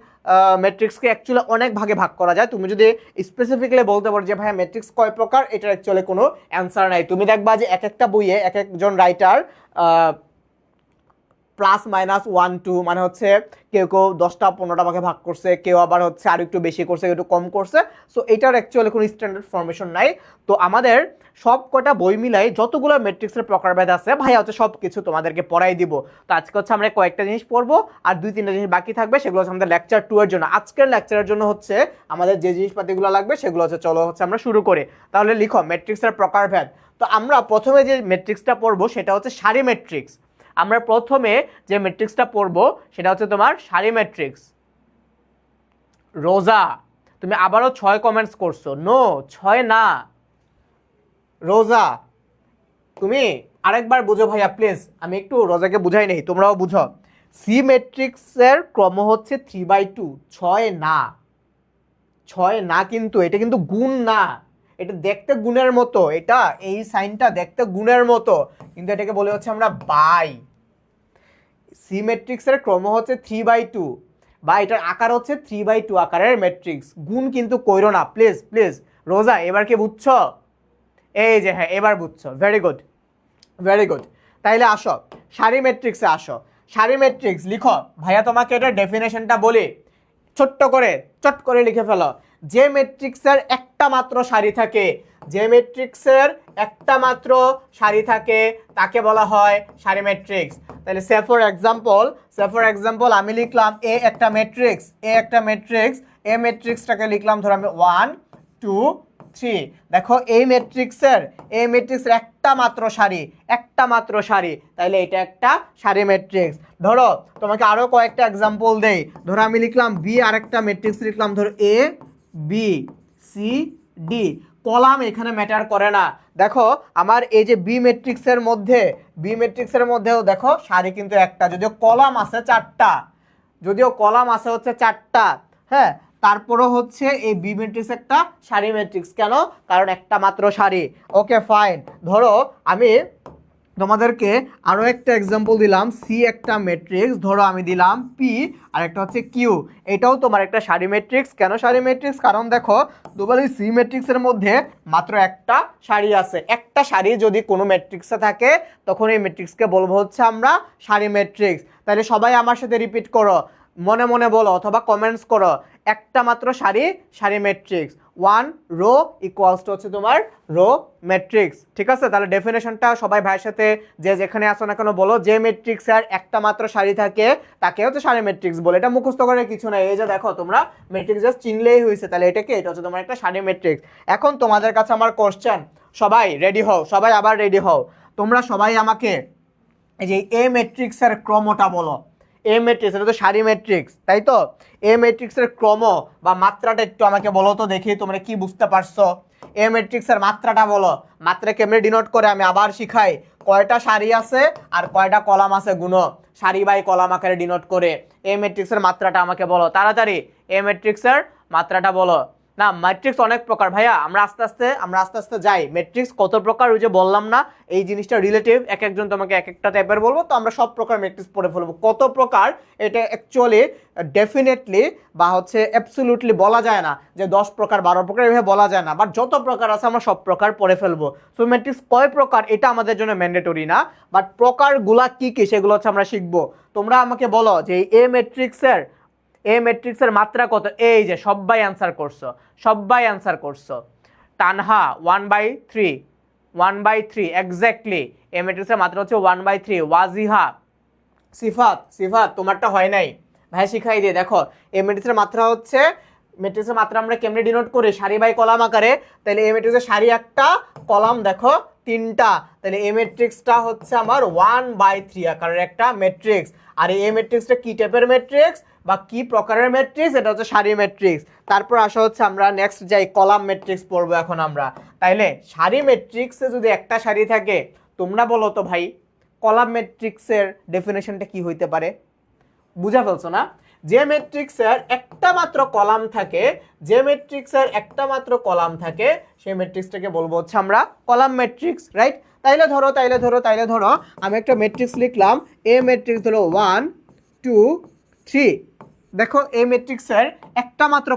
ম্যাট্রিক্সকে অ্যাকচুয়ালি অনেক ভাগে ভাগ করা যায়। তুমি যদি স্পেসিফিকলি বলতে পারো যে ভাইয়া ম্যাট্রিক্স কয় প্রকার, এটার অ্যাকচুয়ালি কোনো অ্যান্সার নাই। তুমি দেখবা যে এক একটা বইয়ে এক একজন রাইটার প্লাস মাইনাস 1 2 মানে হচ্ছে কেউ কেউ 10টা 15টা ভাগে ভাগ করছে, কেউ আবার হচ্ছে আর একটু বেশি করছে, কেউ একটু কম করছে। সো এটার অ্যাকচুয়ালি কোনো স্ট্যান্ডার্ড ফরমেশন নাই। তো আমাদের সব কটা বই মিলাই যতগুলো ম্যাট্রিক্সের প্রকারভেদ আছে ভাইয়া হচ্ছে সব কিছু তোমাদেরকে পড়াই দিব। তো আজকে হচ্ছে আমরা কয়েকটা জিনিস পড়বো, আর 2-3টা জিনিস বাকি থাকবে, সেগুলো হচ্ছে আমাদের লেকচার 2 এর জন্য। আজকের লেকচারের জন্য হচ্ছে আমাদের যে জিনিসপাতিগুলো লাগবে সেগুলো হচ্ছে চলো হচ্ছে আমরা শুরু করি। তাহলে লিখো ম্যাট্রিক্সের প্রকারভেদ। তো আমরা প্রথমে যে ম্যাট্রিক্সটা পড়বো সেটা হচ্ছে সারি ম্যাট্রিক্স। আমরা প্রথমে যে ম্যাট্রিক্সটা পড়বো সেটা হচ্ছে তোমার সারি ম্যাট্রিক্স। রোজা, তুমি আবারও 6 কমেন্টস করছো। নো, 6 না, রোজা। তুমি আরেকবার বুঝো ভাইয়া প্লিজ, আমি একটু রোজাকে বুঝাই নেই, তোমরাও বুঝো। সি ম্যাট্রিক্সের ক্রম হচ্ছে 3/2, 6 না, 6 না, কিন্তু এটা কিন্তু গুণ না, এটা দেখতে গুণের মতো, এটা এই সাইনটা দেখতে গুণের মতো, কিন্তু এটাকে বলে হচ্ছে আমরা বাই। সি ম্যাট্রিক্সের ক্রম হচ্ছে 3/2 বা এটার আকার হচ্ছে 3/2 আকারের ম্যাট্রিক্স। গুণ কিন্তু কইরো না প্লিজ প্লিজ। রোজা এবার কি বুঝছো? এই যে হ্যাঁ, এবার বুঝছো, ভেরি গুড ভেরি গুড। তাইলে আসো সারি ম্যাট্রিক্সে আসো। সারি ম্যাট্রিক্স লিখো ভাইয়া, তোমাকে এটা ডেফিনেশনটা বলি, ছোট্ট করে চট করে লিখে ফেলো। যে ম্যাট্রিক্সের একটা মাত্র সারি থাকে, যে ম্যাট্রিক্সের একটা মাত্র সারি থাকে তাকে বলা হয় সারি ম্যাট্রিক্স। তাহলে সে ফর এক্সাম্পল আমি লিখলাম এ একটা ম্যাট্রিক্স, এ ম্যাট্রিক্সটাকে লিখলাম ধরো আমি 1 2 3। দেখো এই ম্যাট্রিক্সের একটা মাত্র সারি, তাইলে এটা একটা সারি ম্যাট্রিক্স। ধরো তোমাকে আরো কয়েকটা এক্সাম্পল দেই। ধরো আমি লিখলাম বি, আরেকটা ম্যাট্রিক্স লিখলাম ধরো A B C D. Column এখানে ম্যাটার করে না। দেখো আমার এই যে বি ম্যাট্রিক্সের মধ্যেও দেখো সারি কিন্তু একটা, যদিও কলাম আছে 4টা, হচ্ছে 4টা, হ্যাঁ, তারপরও হচ্ছে এই বি ম্যাট্রিক্স একটা সারি ম্যাট্রিক্স। কেন? কারণ একটা মাত্র সারি। Okay fine. ধরো আমি তোমাদেরকে আরো একটা এক্সাম্পল দিলাম, সি একটা ম্যাট্রিক্স, ধরো আমি দিলাম পি আর একটা হচ্ছে কিউ, এটাও তোমার একটা সারি ম্যাট্রিক্স। কেন সারি ম্যাট্রিক্স? কারণ দেখো তোমার এই সি ম্যাট্রিক্সের মধ্যে মাত্র একটা সারি আছে। একটা সারি যদি কোনো ম্যাট্রিক্সে থাকে তখন এই ম্যাট্রিক্সকে বলবো হচ্ছে আমরা সারি ম্যাট্রিক্স। তাহলে সবাই আমার সাথে রিপিট করো, মনে মনে বলো অথবা কমেন্টস করো, একটা মাত্র সারি ম্যাট্রিক্স। 1 রো ইকুয়ালস টু হচ্ছে তোমার রো ম্যাট্রিক্স। ঠিক আছে, তাহলে ডেফিনেশনটা সবাই ভাইয়ের সাথে যে যেখানে আসো না কেন বলো, যে ম্যাট্রিক্সের একটা মাত্র সারি থাকে তাকে হচ্ছে সারি ম্যাট্রিক্স বলে। এটা মুখস্থ করার কিছু নাই, এই যে দেখো তোমরা ম্যাট্রিক্স জাস্ট চিনলেই হয়েছে, তাহলে এটা হচ্ছে তোমার একটা সারি ম্যাট্রিক্স। এখন তোমাদের কাছে আমার কোশ্চেন, সবাই রেডি হও, সবাই আবার রেডি হও। তোমরা সবাই আমাকে এই যে এ ম্যাট্রিক্সের ক্রমটা বলো। এ ম্যাট্রিক্স, এটা তো সারি ম্যাট্রিক্স, তাই তো? এ ম্যাট্রিক্সের ক্রম বা মাত্রাটা একটু আমাকে বলো তো দেখি, তোমরা কি বুঝতে পারছো? এ ম্যাট্রিক্সের মাত্রাটা বলো। মাত্রা কেমনে ডিনোট করে আমি আবার শিখাই। কয়টা সারি আছে আর কয়টা কলাম আছে গুণো, সারি বাই কলাম আকারে ডিনোট করে। এ ম্যাট্রিক্সের মাত্রাটা আমাকে বলো তাড়াতাড়ি, এ ম্যাট্রিক্সের মাত্রাটা বলো। না, ম্যাট্রিক্স অনেক প্রকার ভাইয়া, আমরা আস্তে আস্তে যাই। ম্যাট্রিক্স কত প্রকার ওই যে বললাম না, এই জিনিসটা রিলেটিভ, এক একজন তোমাকে এক একটা টাইপের বলবো, তো আমরা সব প্রকার ম্যাট্রিক্স পড়ে ফেলবো। কত প্রকার এটা অ্যাকচুয়ালি ডেফিনেটলি বা হচ্ছে অ্যাবসলিউটলি বলা যায় না যে 10 প্রকার 12 প্রকার এভাবে বলা যায় না, বাট যত প্রকার আছে আমরা সব প্রকার পড়ে ফেলবো। সো ম্যাট্রিক্স কয় প্রকার এটা আমাদের জন্য ম্যান্ডেটরি না, বাট প্রকারগুলা কি কি সেগুলো হচ্ছে আমরা শিখবো। তোমরা আমাকে বলো যে এ ম্যাট্রিক্সের মাত্রা কত? এই যে সবাই অ্যান্সার করছো। তানহা 1/3 এক্স্যাক্টলি, এ ম্যাট্রিক্সের মাত্রা হচ্ছে 1/3। ওয়াজিহা, সিফাত তোমারটা হয় নাই, ভাই শিখাই দিয়ে। দেখো এ ম্যাট্রিক্সের মাত্রা আমরা কেমনে ডিনোট করি? সারি বাই কলাম আকারে। তাহলে এ ম্যাট্রিক্সের সারি একটা, কলাম দেখো 3টা, তাহলে এ ম্যাট্রিক্সটা হচ্ছে আমার 1/3 আকারের একটা ম্যাট্রিক্স। আর এই ম্যাট্রিক্সটা কি টাইপের ম্যাট্রিক্স বা কি প্রকারের ম্যাট্রিক্স? এটা হচ্ছে সারি ম্যাট্রিক্স। তারপর আসা হচ্ছে আমরা নেক্সট যাই, কলাম ম্যাট্রিক্স পড়বো এখন আমরা। তাইলে সারি ম্যাট্রিক্সে যদি একটা সারি থাকে, তোমরা বলো তো ভাই কলাম ম্যাট্রিক্সের ডেফিনেশনটা কি হইতে পারে? বুঝা ফেলছো না? যে ম্যাট্রিক্সের একটা মাত্র কলাম থাকে, সেই ম্যাট্রিক্সটাকে বলবো হচ্ছে আমরা কলাম ম্যাট্রিক্স, রাইট? তাইলে ধরো আমি একটা ম্যাট্রিক্স লিখলাম, এ ম্যাট্রিক্স ধরো 1 2 3। দেখো এই ম্যাট্রিক্সের একটা মাত্র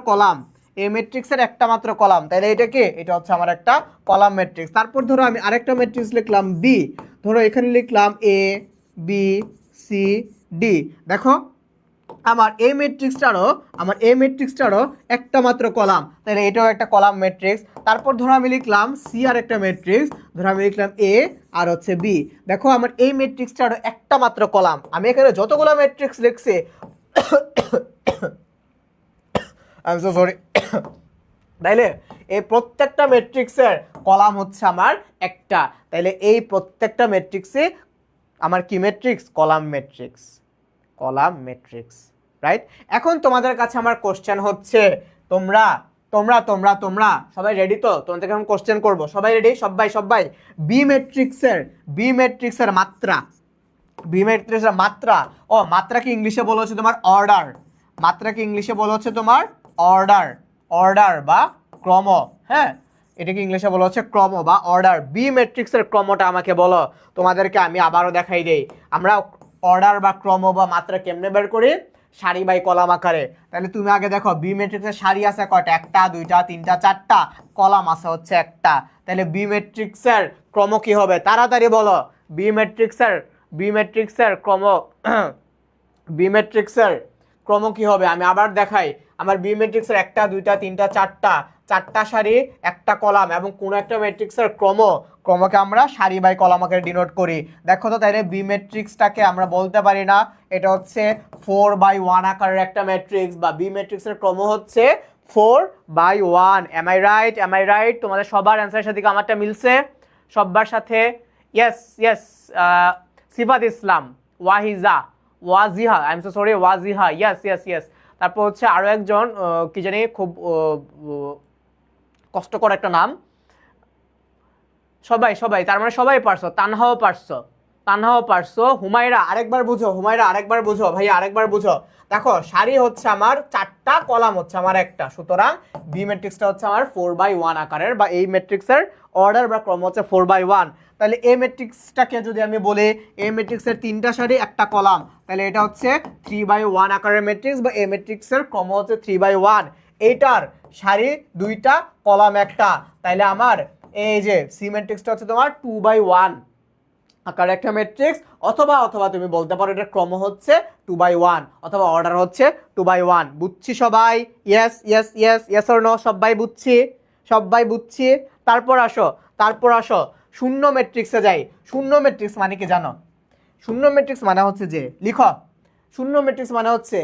কলাম, তাহলে এটা কি? এটা হচ্ছে আমার একটা কলাম ম্যাট্রিক্স। তারপর ধরো আমি আরেকটা ম্যাট্রিক্স লিখলাম বি, ধরো এখানে লিখলাম এ বি সি ডি। দেখো আমার এই ম্যাট্রিক্সটারও একটা মাত্র কলাম, তাহলে এটাও একটা কলাম ম্যাট্রিক্স। তারপর ধরো আমি লিখলাম সি আর একটা ম্যাট্রিক্স, ধরো আমি লিখলাম এ আর হচ্ছে বি। দেখো আমার এই ম্যাট্রিক্সটারও একটা মাত্র কলাম। আমি এখানে যতগুলো ম্যাট্রিক্স লিখছি আই এম সো সরি, তাইলে এই প্রত্যেকটা ম্যাট্রিক্সের কলাম হচ্ছে আমার একটা, তাইলে এই প্রত্যেকটা ম্যাট্রিক্সে আমার কি ম্যাট্রিক্স? Column matrix, right? এখন তোমাদের কাছে আমার কোশ্চেন হচ্ছে, তোমরা তোমরা তোমরা তোমরা সবাই রেডি তো? তোমাদেরকে এখন কোশ্চেন করব, সবাই রেডি? সবাই বি ম্যাট্রিক্সের মাত্রা, ও মাত্রা কি ইংলিশে বলা হচ্ছে তোমার অর্ডার, অর্ডার বা ক্রম, হ্যাঁ এটাকে ইংলিশে বলা হচ্ছে ক্রম বা অর্ডার। বি ম্যাট্রিক্সের ক্রমটা আমাকে বলো। তোমাদেরকে আমি আবারও দেখাই দেই, আমরা অর্ডার বা ক্রম বা মাত্রা কেমনে বের করি? সারি বাই কলাম আকারে। তাহলে তুমি আগে দেখো বি ম্যাট্রিক্সের সারি আছে কয়টা? একটা, দুইটা, তিনটা, চারটা। কলাম আছে হচ্ছে একটা। তাহলে বি ম্যাট্রিক্সের ক্রম কি হবে? তাড়াতাড়ি বলো। বি ম্যাট্রিক্সের ক্রম কি হবে? আমি আবার দেখাই। আমার বি ম্যাট্রিক্সের একটা, দুইটা, তিনটা, চারটা সারি, একটা কলাম, এবং কোনো একটা ম্যাট্রিক্সের ক্রমকে আমরা সারি বাই কলাম আকারে ডিনোট করি। দেখো তো, তাইলে বি ম্যাট্রিক্সটাকে আমরা বলতে পারি না এটা হচ্ছে 4/1 আকারের একটা ম্যাট্রিক্স, বা বি ম্যাট্রিক্সের ক্রম হচ্ছে 4/1। Am I right? তোমাদের সবার অ্যান্সারের সাথে আমারটা মিলছে? সবার সাথে yes. Sifat Islam, Wajiha, I am so sorry, Wajiha, yes. তারপর হচ্ছে আরো একজন কি জানি, খুব কষ্টকর একটা নাম। সবাই তার মানে সবাই পারছো। তানহাও পারছো। হুমায়রা আরেকবার বুঝো ভাইয়া, আরেকবার বুঝো। দেখো সারি হচ্ছে আমার চারটা, কলাম হচ্ছে আমার একটা, সুতরাং বি ম্যাট্রিক্সটা হচ্ছে আমার 4/1 আকারের, বা এই ম্যাট্রিক্সের অর্ডার বা ক্রম হচ্ছে 4/1। তাহলে এই ম্যাট্রিক্সটাকে যদি আমি বলি এই ম্যাট্রিক্সের তিনটা সারি, একটা কলাম, তাহলে এটা হচ্ছে 3/1 আকারের ম্যাট্রিক্স, বা এই ম্যাট্রিক্সের ক্রম হচ্ছে 3/1। এইটার সারি দুইটা, কলাম একটা, তাইলে আমার এই যে সি ম্যাট্রিক্সটা হচ্ছে তোমার 2/1 আকার একটা ম্যাট্রিক্স। অথবা তুমি বলতে পারো এটার ক্রম হচ্ছে 2/1, অথবা অর্ডার হচ্ছে 2/1। বুঝছি সবাই? Yes or no? সবাই বুঝছি। তারপর আসো শূন্য ম্যাট্রিক্সে যাই। শূন্য ম্যাট্রিক্স মানে কি জানো? শূন্য ম্যাট্রিক্স মানে হচ্ছে যে, লিখো, শূন্য ম্যাট্রিক্স মানে হচ্ছে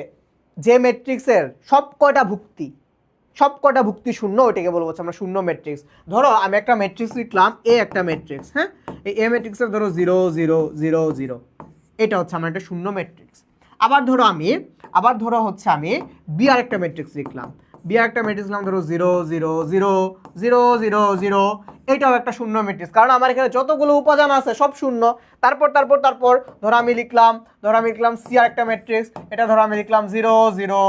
যে ম্যাট্রিক্সের সব কয়টা ভুক্তি শূন্য, ওইটাকে বলবো আমরা শূন্য ম্যাট্রিক্স। ধরো আমি একটা ম্যাট্রিক্স লিখলাম, এ একটা ম্যাট্রিক্স, হ্যাঁ, এই এ ম্যাট্রিক্সের ধরো 0 0 0 0, এটা হচ্ছে আমার একটা শূন্য ম্যাট্রিক্স। আবার ধরো হচ্ছে আমি বি আর একটা ম্যাট্রিক্স লিখলাম, ধরো 0 0 0 0 0 0, এটাও একটা শূন্য ম্যাট্রিক্স, কারণ আমার এখানে যতগুলো উপাদান আছে সব শূন্য। তারপর ধরো আমি লিখলাম সি আর একটা ম্যাট্রিক্স, এটা ধরো আমি লিখলাম 0 0,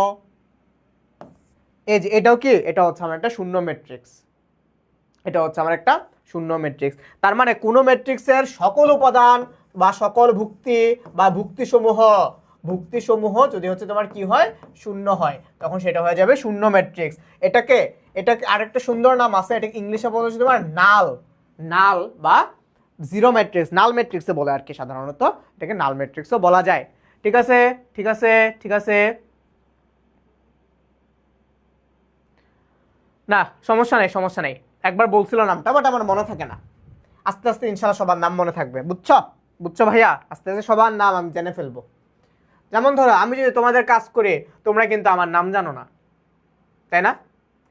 এই যে এটাও কি, এটা হচ্ছে আমার একটা শূন্য ম্যাট্রিক্স। তার মানে কোন ম্যাট্রিক্সের সকল উপাদান বা সকল ভুক্তি বা ভুক্তিসমূহ যদি হচ্ছে তোমার কি হয়, শূন্য হয়, তখন সেটা হয়ে যাবে শূন্য ম্যাট্রিক্স। এটাকে আরেকটা সুন্দর নাম আছে, এটা ইংলিশে বলা হচ্ছে তোমার নাল বা জিরো ম্যাট্রিক্স, নাল ম্যাট্রিক্সে বলে আর কি, সাধারণত এটাকে নাল ম্যাট্রিক্সও বলা যায়। ঠিক আছে। না সমস্যা নেই, একবার বলছিল নামটা, বাট আমার মনে থাকে না। আস্তে আস্তে ইনশাল্লাহ সবার নাম মনে থাকবে। বুঝছো ভাইয়া? আস্তে আস্তে সবার নাম আমি জেনে ফেলবো। যেমন ধরো আমি যদি তোমাদের কাজ করে, তোমরা কিন্তু আমার নাম জানো না, তাই না?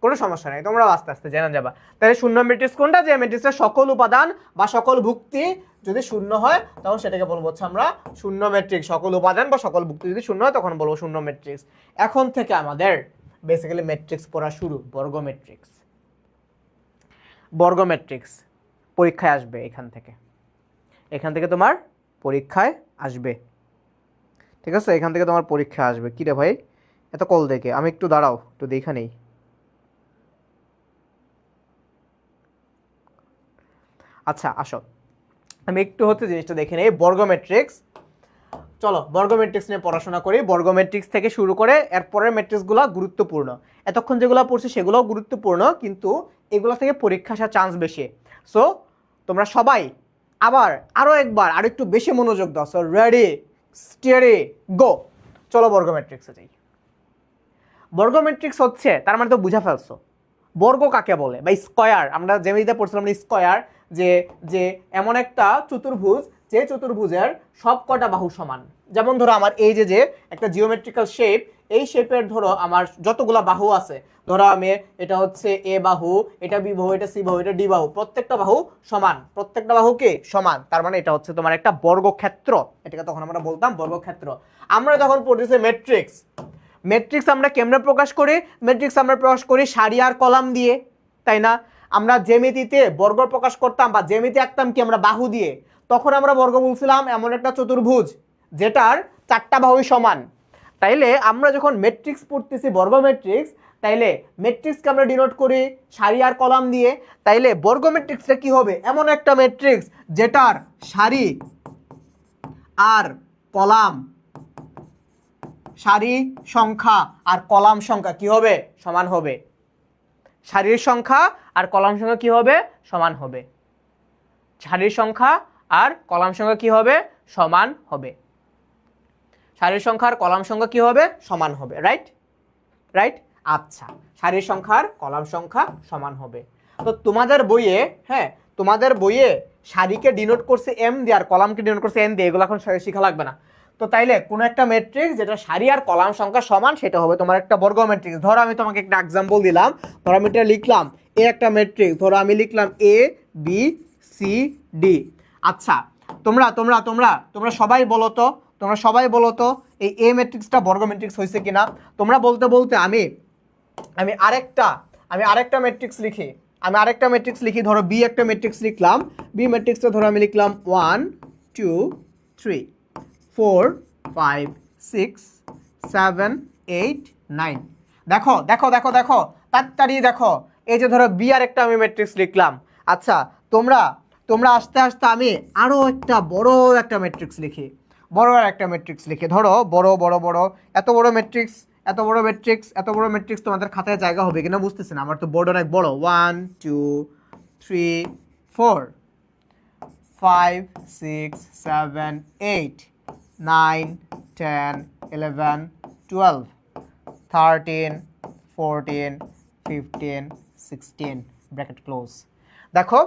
কোনো সমস্যা নেই, তোমরাও আস্তে আস্তে জেনে যাবা। তাহলে শূন্য ম্যাট্রিক্স কোনটা? যে ম্যাট্রিক্সের সকল উপাদান বা সকল ভুক্তি যদি শূন্য হয়, তখন সেটাকে বলবো হচ্ছে আমরা শূন্য ম্যাট্রিক্স। সকল উপাদান বা সকল ভুক্তি যদি শূন্য হয়, তখন বলবো শূন্য ম্যাট্রিক্স। এখন থেকে আমাদের বেসিক্যালি ম্যাট্রিক্স পড়া শুরু। বর্গ ম্যাট্রিক্স পরীক্ষায় আসবে, এখান থেকে তোমার পরীক্ষায় আসবে। ঠিক আছে, এখান থেকে তোমার পরীক্ষা আসবে। কি রে ভাই, এত কল দেখে, আমি একটু দাঁড়াও, একটু দেখা নেই। আচ্ছা আসো, আমি একটু হচ্ছে জিনিসটা দেখে নেই। বর্গ ম্যাট্রিক্স, চলো বর্গ ম্যাট্রিক্স নিয়ে পড়াশোনা করি। বর্গ ম্যাট্রিক্স থেকে শুরু করে এরপরের ম্যাট্রিক্সগুলো গুরুত্বপূর্ণ। এতক্ষণ যেগুলো পড়ছি সেগুলোও গুরুত্বপূর্ণ, কিন্তু এগুলো থেকে পরীক্ষা আসার চান্স বেশি। সো তোমরা সবাই আরো একটু বেশি মনোযোগ দাও। So ready? স্টেয়ারে গো। চলো বর্গ ম্যাট্রিক্সে যাই। বর্গ ম্যাট্রিক্স হচ্ছে, তার মানে তো বুঝা ফেলছো বর্গ কাকে বলে, বা স্কয়ার। আমরা যেমনিতে পড়ছিলাম স্কয়ার, যে যে এমন একটা চতুর্ভুজ যে চতুর্ভুজের সব কটা বাহু সমান। যেমন ধরো আমার এই যে যে একটা জিওমেট্রিক্যাল শেপ, এই শেপের ধরো আমার যতগুলা বাহু আছে, ধরো আমি এটা হচ্ছে এ বাহু, এটা বি বাহু, এটা সি বাহু, এটা ডি বাহু, প্রত্যেকটা বাহু সমান, প্রত্যেকটা বাহু কি সমান। তার মানে এটা হচ্ছে তোমার একটা বর্গক্ষেত্র। এটাকে তখন আমরা বলতাম বর্গক্ষেত্র। আমরা যখন পড়তেছি ম্যাট্রিক্স, ম্যাট্রিক্স আমরা কেমনে প্রকাশ করি? ম্যাট্রিক্স আমরা প্রকাশ করি সারি আর কলাম দিয়ে, তাই না? আমরা জ্যামিতিতে বর্গ প্রকাশ করতাম বা জ্যামিতি আঁকতাম কি আমরা বাহু দিয়ে। তখন আমরা বর্গ বলছিলাম এমন একটা চতুর্ভুজ যেটার চারটা বাহুই সমান। তাইলে আমরা যখন ম্যাট্রিক্স পড়তেছি বর্গ ম্যাট্রিক্স, তাইলে ম্যাট্রিক্সকে আমরা ডিনোট করি সারি আর কলাম দিয়ে। তাইলে বর্গ ম্যাট্রিক্সটা কি হবে? এমন একটা ম্যাট্রিক্স যেটার সারি আর কলাম, সারি সংখ্যা আর কলাম সংখ্যা কি হবে? সমান হবে। সারির সংখ্যা আর কলাম সংখ্যা কি হবে? সমান হবে। সারির সংখ্যা আর কলাম সংখ্যা কি হবে? সমান হবে। সারির সংখ্যা আর কলাম সংখ্যা কি হবে? সমান হবে। Right right. আচ্ছা, সারির সংখ্যা আর কলাম সংখ্যা সমান হবে। তো তোমাদের বইয়ে, হ্যাঁ তোমাদের বইয়ে সারিকে ডিনোট করছে এম দিয়ে আর কলামকে ডিনোট করছে এন দিয়ে, এগুলো এখন শেখা লাগবে না। তো তাইলে কোনো একটা ম্যাট্রিক্স যেটা সারি আর কলাম সংখ্যা সমান, সেটা হবে তোমার একটা বর্গ ম্যাট্রিক্স। ধরো আমি তোমাকে একটা এক্সাম্পল দিলাম, ধরো আমি এটা লিখলাম এ একটা ম্যাট্রিক্স, ধরো আমি লিখলাম এ বি সি ডি। আচ্ছা, তোমরা তোমরা তোমরা তোমরা সবাই বলো তো, তোমরা সবাই বলো তো এই এ ম্যাট্রিক্সটা বর্গ ম্যাট্রিক্স হয়েছে কিনা। তোমরা বলতে বলতে আমি আরেকটা ম্যাট্রিক্স লিখি, ধরো বি একটা ম্যাট্রিক্স লিখলাম। বি ম্যাট্রিক্সটা ধরো আমি লিখলাম 1 2 3 4 5 6 7 8 9। দেখো দেখো দেখো দেখো, তাড়াতাড়ি দেখো, এই যে ধরো বি আর একটা আমি ম্যাট্রিক্স লিখলাম। আচ্ছা, তোমরা তোমরা আস্তে আস্তে আমি আরো একটা বড় একটা ম্যাট্রিক্স লিখি, ধরো বড় বড় বড়, এত বড় ম্যাট্রিক্স, তোমাদের খাতায় জায়গা হবে কিনা বুঝতেছি না, আমার তো বোর্ড অনেক বড়। 1 2 3 4 5 6 7 8 9 10 11 12 13 14 15 16 ব্র্যাকেট ক্লোজ। দেখো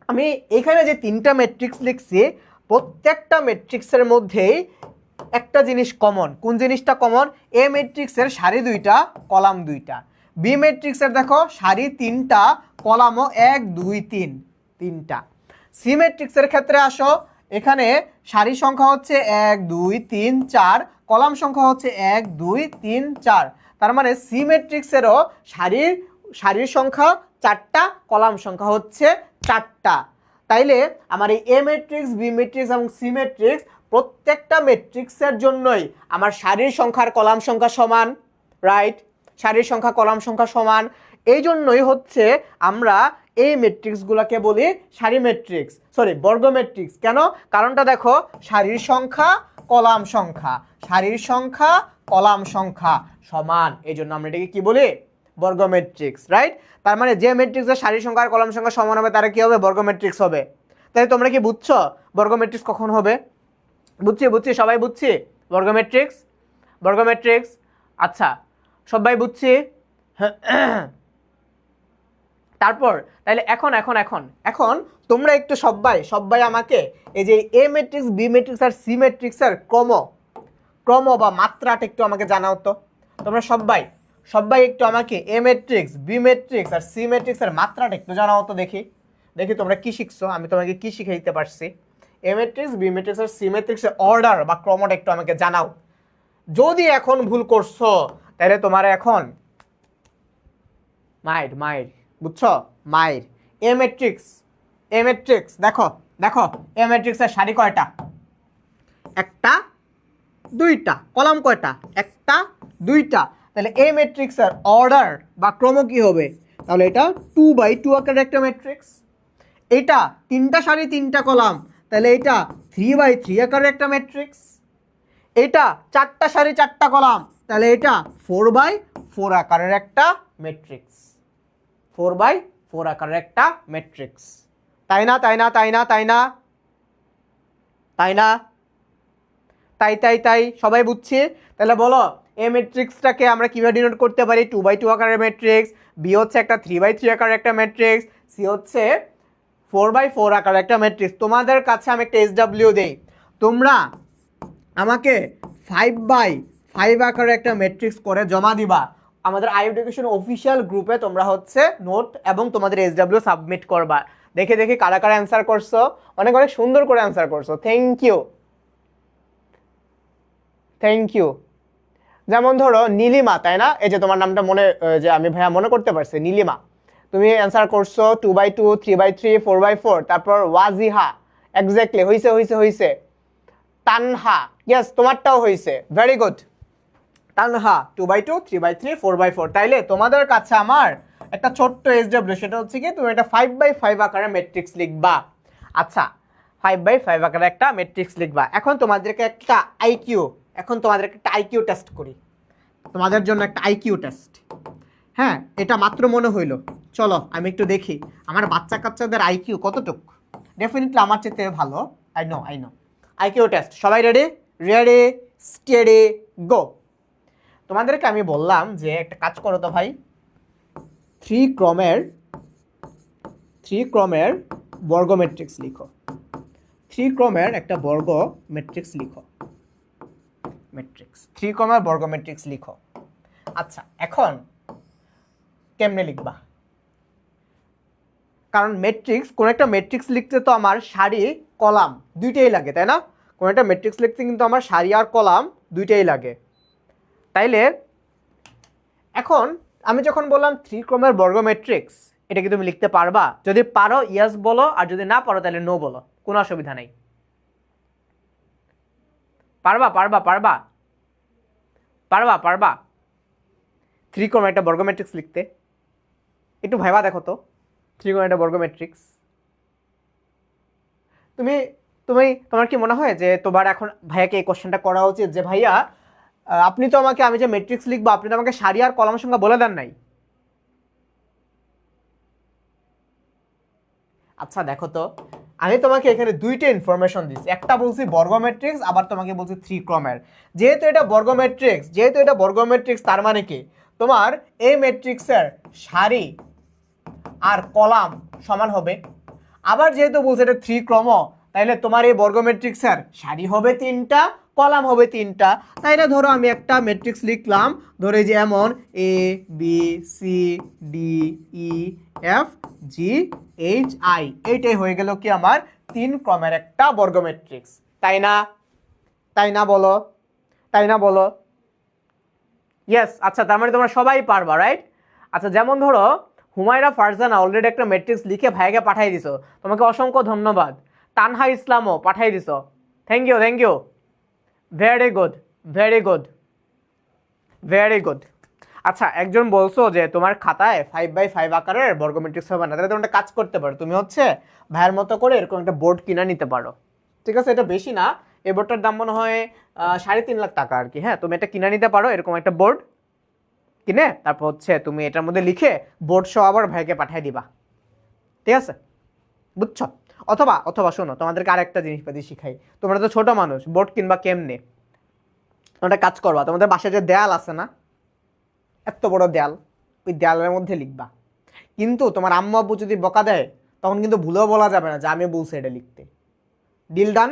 আমি এখানে যে তিনটা ম্যাট্রিক্স লিখছি, প্রত্যেকটা ম্যাট্রিক্সের মধ্যেই একটা জিনিস কমন। কোন জিনিসটা কমন? এ ম্যাট্রিক্সের সারি দুইটা, কলাম দুইটা। বি ম্যাট্রিক্সের দেখো সারি তিনটা, কলামও 1 2 3 তিনটা। সি ম্যাট্রিক্সের ক্ষেত্রে আসো, এখানে সারি সংখ্যা হচ্ছে 1 2 3 4, কলাম সংখ্যা হচ্ছে 1 2 3 4। তার মানে সি ম্যাট্রিক্সেরও সারির সংখ্যা 4টা, কলাম সংখ্যা হচ্ছে 4টা। তাইলে আমার এই এ ম্যাট্রিক্স, বি ম্যাট্রিক্স এবং সি ম্যাট্রিক্স প্রত্যেকটা ম্যাট্রিক্সের জন্যই আমার সারির সংখ্যা আর কলাম সংখ্যা সমান। রাইট, সারির সংখ্যা কলাম সংখ্যা সমান। এই জন্যই হচ্ছে আমরা এই ম্যাট্রিক্সগুলোকে বলি সারি ম্যাট্রিক্স, বর্গ ম্যাট্রিক্স। কেন? কারণটা দেখো, সারির সংখ্যা কলাম সংখ্যা, সমান, এই জন্য আমরা এটাকে কি বলি? বর্গ ম্যাট্রিক্স। রাইট, তার মানে যে ম্যাট্রিক্সের সারির সংখ্যা আর কলাম সংখ্যা সমান হবে তারা কি হবে? বর্গ ম্যাট্রিক্স হবে। তাই তোমরা কি বুঝছো বর্গ ম্যাট্রিক্স কখন হবে? বুঝছি সবাই বুঝছি বর্গ ম্যাট্রিক্স। আচ্ছা, সবাই বুঝছি। তারপর তাহলে এখন তোমরা একটু সবাই আমাকে এই যে এ ম্যাট্রিক্স, বি ম্যাট্রিক্স আর সি ম্যাট্রিক্সের ক্রম বা মাত্রাটা একটু আমাকে জানাও তো। তোমরা সবাই একটু আমাকে এ ম্যাট্রিক্স, বি ম্যাট্রিক্স আর সি ম্যাট্রিক্সের মাত্রাটা একটু জানাও তো, দেখি তোমরা কি শিখছো, আমি তোমাকে কি শিখে দিতে পারছি। এ ম্যাট্রিক্স, বি ম্যাট্রিক্স আর সি ম্যাট্রিক্সের অর্ডার বা ক্রমটা একটু আমাকে জানাও। যদি এখন ভুল করছো তাহলে তোমার এখন মাইর, বুঝছো? মাইর। এ ম্যাট্রিক্স দেখো এ ম্যাট্রিক্সের সারি কয়টা? একটা দুইটা। কলাম কয়টা? একটা দুইটা। তাহলে এ ম্যাট্রিক্সের অর্ডার বা ক্রম কি হবে? তাহলে এটা 2x2 আকারের একটা ম্যাট্রিক্স। এটা তিনটা সারি তিনটা কলাম, তাহলে এটা 3x3 আকারের একটা ম্যাট্রিক্স। এটা চারটা সারি চারটা কলাম, তাহলে এটা 4x4 আকারের একটা ম্যাট্রিক্স। 4x4 আকারের একটা ম্যাট্রিক্স। তাই না? তাই তাই তাই সবাই বুঝছি। তাহলে বলো এ ম্যাট্রিক্সটাকে আমরা কিভাবে ডিনোট করতে পারি? 2x2 আকারের ম্যাট্রিক্স, বি হচ্ছে একটা 3x3 আকারের একটা ম্যাট্রিক্স, সি হচ্ছে 4x4 আকারের একটা ম্যাট্রিক্স। তোমাদের কাছে আমি একটা SW দেই, তোমরা আমাকে 5x5 আকারের একটা ম্যাট্রিক্স করে জমা দিবা আমাদের আইএডুকেশন অফিসিয়াল গ্রুপে। তোমরা হচ্ছে নোট এবং তোমাদের SW সাবমিট করবা। দেখে দেখে কারা কারা অ্যান্সার করছো, অনেক অনেক সুন্দর করে অ্যান্সার করছো, থ্যাংক ইউ থ্যাংক ইউ। যেমন ধরো নীলিমা, তাই না? এই যে তোমার নামটা মনে, যে আমি ভাইয়া মনে করতে পারছি, নীলিমা, তুমি অ্যান্সার করছো 2x2, 3x3, 4x4। তারপর ওয়াজিহা, এক্স্যাক্টলি হইছে হইছে হইছে। তানহা, ইয়েস তোমারটাও হইছে, very good. Tanha 2x2, 3x3, 4x4। তাইলে তোমাদের কাছে আমার একটা ছোট্ট SW, সেটা হচ্ছে কি তুমি একটা 5x5 আকারের ম্যাট্রিক্স লিখবা। আচ্ছা 5x5 আকারে একটা ম্যাট্রিক্স লিখবা। এখন তোমাদেরকে একটা আইকিউ টেস্ট করি, তোমাদের জন্য একটা আইকিউ টেস্ট। হ্যাঁ, এটা মাত্র মনে হইলো, চলো আমি একটু দেখি আমার বাচ্চা কাচ্চাদের আইকিউ কতটুক। ডেফিনেটলি আমার চেয়ে ভালো, আই নো। আইকিউ টেস্ট, সবাই রেডি? Ready steady go. তোমাদেরকে আমি বললাম যে একটা কাজ করো তো ভাই, 3 ক্রমের বর্গ ম্যাট্রিক্স লিখো। 3 ক্রমের একটা বর্গ ম্যাট্রিক্স লিখো, 3 ক্রমের বর্গ ম্যাট্রিক্স লিখো। আচ্ছা এখন কেমনে লিখবা? কারণ ম্যাট্রিক্স, কোন একটা ম্যাট্রিক্স লিখতে তো আমার সারি কলাম দুইটাই লাগে, তাই না? কোন একটা ম্যাট্রিক্স লিখতে কিন্তু আমার সারি আর কলাম দুইটাই লাগে। তাইলে এখন আমি যখন বললাম 3 ক্রমের বর্গ ম্যাট্রিক্স, এটা কি তুমি লিখতে পারবা? যদি পারো ইয়েস বলো, আর যদি না পারো তাহলে নো বলো, কোনো অসুবিধা নেই। পারবা পারবা পারবা পারবা পারবা 3 ক্রমের একটা বর্গ ম্যাট্রিক্স লিখতে? একটু ভাইবা দেখো তো, 3 ক্রমের একটা বর্গ ম্যাট্রিক্স। তোমার কি মনে হয় যে তোমার এখন ভাইয়াকে এই কোশ্চেনটা করা উচিত যে ভাইয়া আপনি তো আমাকে, আমি যে ম্যাট্রিক্স লিখবো আপনি তো আমাকে সারি আর কলাম সংখ্যা বলে দেন নাই। আচ্ছা দেখো তো, আমি তোমাকে এখানে দুইটা ইনফরমেশন দিচ্ছি, একটা বলছি বর্গ ম্যাট্রিক্স, আবার তোমাকে বলছি 3 ক্রমের। যেহেতু এটা বর্গ ম্যাট্রিক্স, তার মানে কি তোমার এই ম্যাট্রিক্সের সারি আর কলাম সমান হবে। আবার যেহেতু বলছে এটা 3 ক্রম, তাইলে তোমার এই বর্গ ম্যাট্রিক্সের সারি হবে 3টা, কলাম হবে 3টা। তাইলে ধরো আমি একটা ম্যাট্রিক্স লিখলাম, ধরো এই যে এমন A B C D E F G H I, এইটাই হয়ে গেল কি আমার 3 ক্রমের একটা বর্গ ম্যাট্রিক্স, তাই না বলো? ইয়েস। আচ্ছা তার মানে তোমরা সবাই পারবা, রাইট? আচ্ছা যেমন ধরো হুমায়রা ফারজানা অলরেডি একটা ম্যাট্রিক্স লিখে ভাইকে পাঠিয়ে দিছো, তোমাকে অসংখ্য ধন্যবাদ। তানহা ইসলামও পাঠিয়ে দিছো, থ্যাংক ইউ। Very good. আচ্ছা একজন বলছো যে তোমার খাতায় 5x5 আকারের বর্গ ম্যাট্রিক্স হবে না, তাহলে তুমি একটা কাজ করতে পারো, তুমি হচ্ছে ভাইয়ের মতো করে এরকম একটা বোর্ড কিনে নিতে পারো। ঠিক আছে, এটা বেশি না, এই বোর্ডটার দাম মনে হয় 3.5 লাখ টাকা আর কি। হ্যাঁ, তুমি এটা কিনে নিতে পারো, এরকম একটা বোর্ড কিনে তারপর হচ্ছে তুমি এটার মধ্যে লিখে বোর্ড সহ আবার ভাইকে পাঠিয়ে দিবা, ঠিক আছে? বুঝছো? অথবা শোনো, তোমাদেরকে আরেকটা জিনিসপাতি শিখাই। তোমরা তো ছোট মানুষ, বোর্ড কিনবা কেমনে? তোমরা কাজ করবা, তোমাদের বাসায় যে দেয়াল আছে না, এত বড় দেয়াল, ওই দেয়ালের মধ্যে লিখবা। কিন্তু তোমার আম্মু আব্বু যদি বকা দেয় তখন কিন্তু ভুলেও বলা যাবে না যে আমি বলছি এটা লিখতে। Deal done?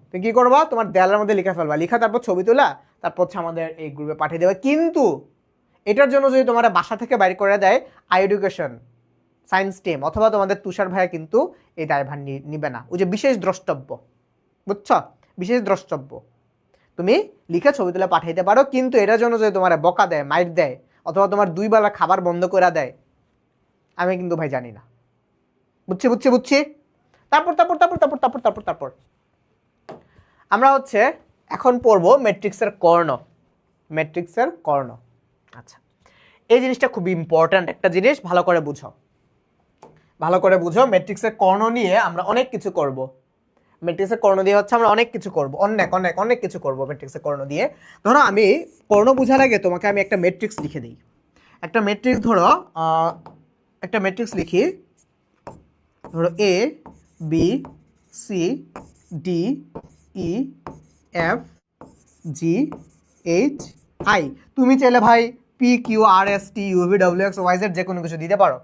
তুমি কি করবা, তোমার দেয়ালের মধ্যে লিখে ফেলবা, লিখা তারপর ছবি তোলা, তারপর হচ্ছে আমাদের এই গ্রুপে পাঠিয়ে দেবে। কিন্তু এটার জন্য যদি তোমার বাসা থেকে বাইরে করে দেয় এডুকেশন সায়েন্স টিম অথবা তোমাদের তুষার ভাইয়া, কিন্তু এই দায়ভার নিবে না। ওই যে বিশেষ দ্রষ্টব্য, বুঝছো? বিশেষ দ্রষ্টব্য, তুমি লিখে ছবি তুলে পাঠাইতে পারো, কিন্তু এটার জন্য যদি তোমার বকা দেয়, মাইর দেয়, অথবা তোমার 2 বেলা খাবার বন্ধ করে দেয়, আমি কিন্তু ভাই জানি না। বুঝছি। তারপর আমরা হচ্ছে এখন পড়বো ম্যাট্রিক্সের কর্ণ। আচ্ছা এই জিনিসটা খুব ইম্পর্ট্যান্ট একটা জিনিস, ভালো করে বুঝো। ম্যাট্রিক্সের কর্ণ নিয়ে আমরা অনেক কিছু করব। ম্যাট্রিক্সের কর্ণ দিয়ে হচ্ছে আমরা অনেক কিছু করব, অনেক কিছু করব ম্যাট্রিক্সের কর্ণ দিয়ে। ধরো আমি কর্ণ বোঝার আগে তোমাকে আমি একটা ম্যাট্রিক্স লিখে দিই। একটা ম্যাট্রিক্স ধরো, একটা ম্যাট্রিক্স লিখি, ধরো A B C D E F G H I. তুমি চাইলে ভাই P Q R S T U V W X Y Z যে কোনো কিছু দিতে পারো।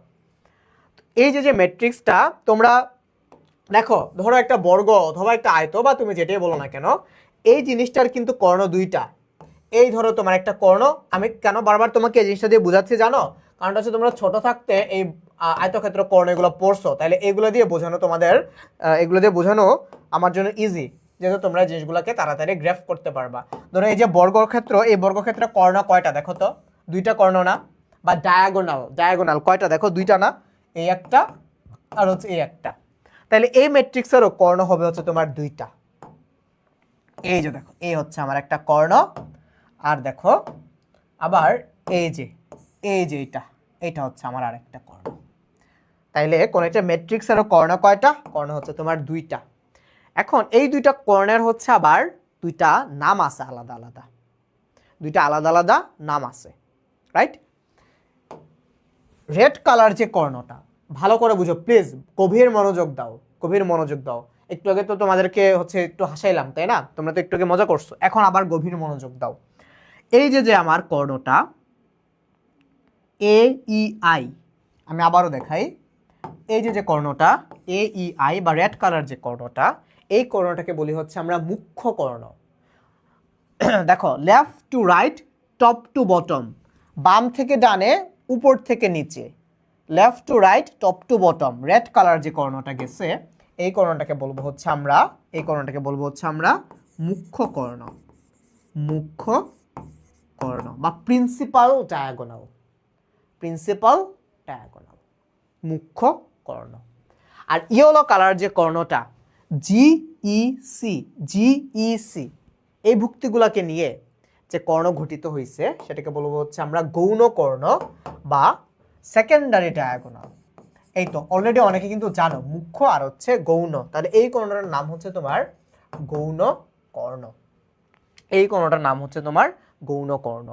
এই যে ম্যাট্রিক্সটা তোমরা দেখো, ধরো একটা বর্গ অথবা একটা আয়ত বা তুমি যেটাই বলো না কেন, এই জিনিসটার কিন্তু কর্ণ দুইটা। এই ধরো তোমার একটা কর্ণ, আমি কেন বারবার তোমাকে এই জিনিসটা দিয়ে বোঝাচ্ছি জানো? কারণটা হচ্ছে তোমরা ছোট থাকতে এই আয়তক্ষেত্র কর্ণ এগুলো পড়ছো, তাহলে এগুলো দিয়ে বোঝানো এগুলো দিয়ে বোঝানো আমার জন্য ইজি, যেহেতু তোমরা জিনিসগুলোকে তাড়াতাড়ি গ্রাফ করতে পারবা। ধরো এই যে বর্গক্ষেত্র, এই বর্গক্ষেত্রে কর্ণ কয়টা দেখো তো? দুইটা কর্ণ না? বা ডায়াগোনাল কয়টা দেখো? দুইটা না? এই একটা আর হচ্ছে এই একটা। তাহলে এই ম্যাট্রিক্সেরও কর্ণ হবে হচ্ছে তোমার দুইটা। এই যে দেখো, এই হচ্ছে আমার একটা কর্ণ, আর দেখো আবার এই যে এইটা হচ্ছে আমার আরেকটা কর্ণ। তাইলে কোন একটা ম্যাট্রিক্সেরও কর্ণ কয়টা? কর্ণ হচ্ছে তোমার দুইটা। এখন এই দুইটা কর্ণের হচ্ছে আবার দুইটা নাম আছে আলাদা আলাদা, দুইটা আলাদা আলাদা নাম আছে, রাইট? রেড কালার যে কর্ণটা, ভালো করে বুঝো প্লিজ, গভীর মনোযোগ দাও, গভীর মনোযোগ দাও। একটু আগে তো তোমাদেরকে হচ্ছে একটু হাসাইলাম, তাই না? তোমরা তো একটু আগে মজা করছো, এখন আবার গভীর মনোযোগ দাও। এই যে আমার কর্ণটা এ ই আই, আমি আবারও দেখাই, এই যে কর্ণটা এ ই আই বা রেড কালার যে কর্ণটা, এই কর্ণটাকে বলি হচ্ছে আমরা মুখ্য কর্ণ। দেখো, left to right, top to bottom, বাম থেকে ডানে, উপর থেকে নিচে, left to right, top to bottom, red colour যে কর্ণটা গেছে, এই কর্ণটাকে বলবো হচ্ছে আমরা মুখ্য কর্ণ। মুখ্য কর্ণ বা প্রিন্সিপাল ডায়াগোনাল, মুখ্য কর্ণ। আর ইয়েলো কালার যে কর্ণটা জিইসি, এই ভুক্তিগুলোকে নিয়ে যে কর্ণ গঠিত হয়েছে সেটাকে বলবো হচ্ছে আমরা গৌণ কর্ণ বা সেকেন্ডারি ডায়াগোনাল। এই তো অলরেডি অনেকে কিন্তু জানো মুখ্য আর হচ্ছে গৌণ, তাহলে এই কর্ণটার নাম হচ্ছে তোমার গৌণ কর্ণ। এই কর্ণটার নাম হচ্ছে তোমার গৌণ কর্ণ।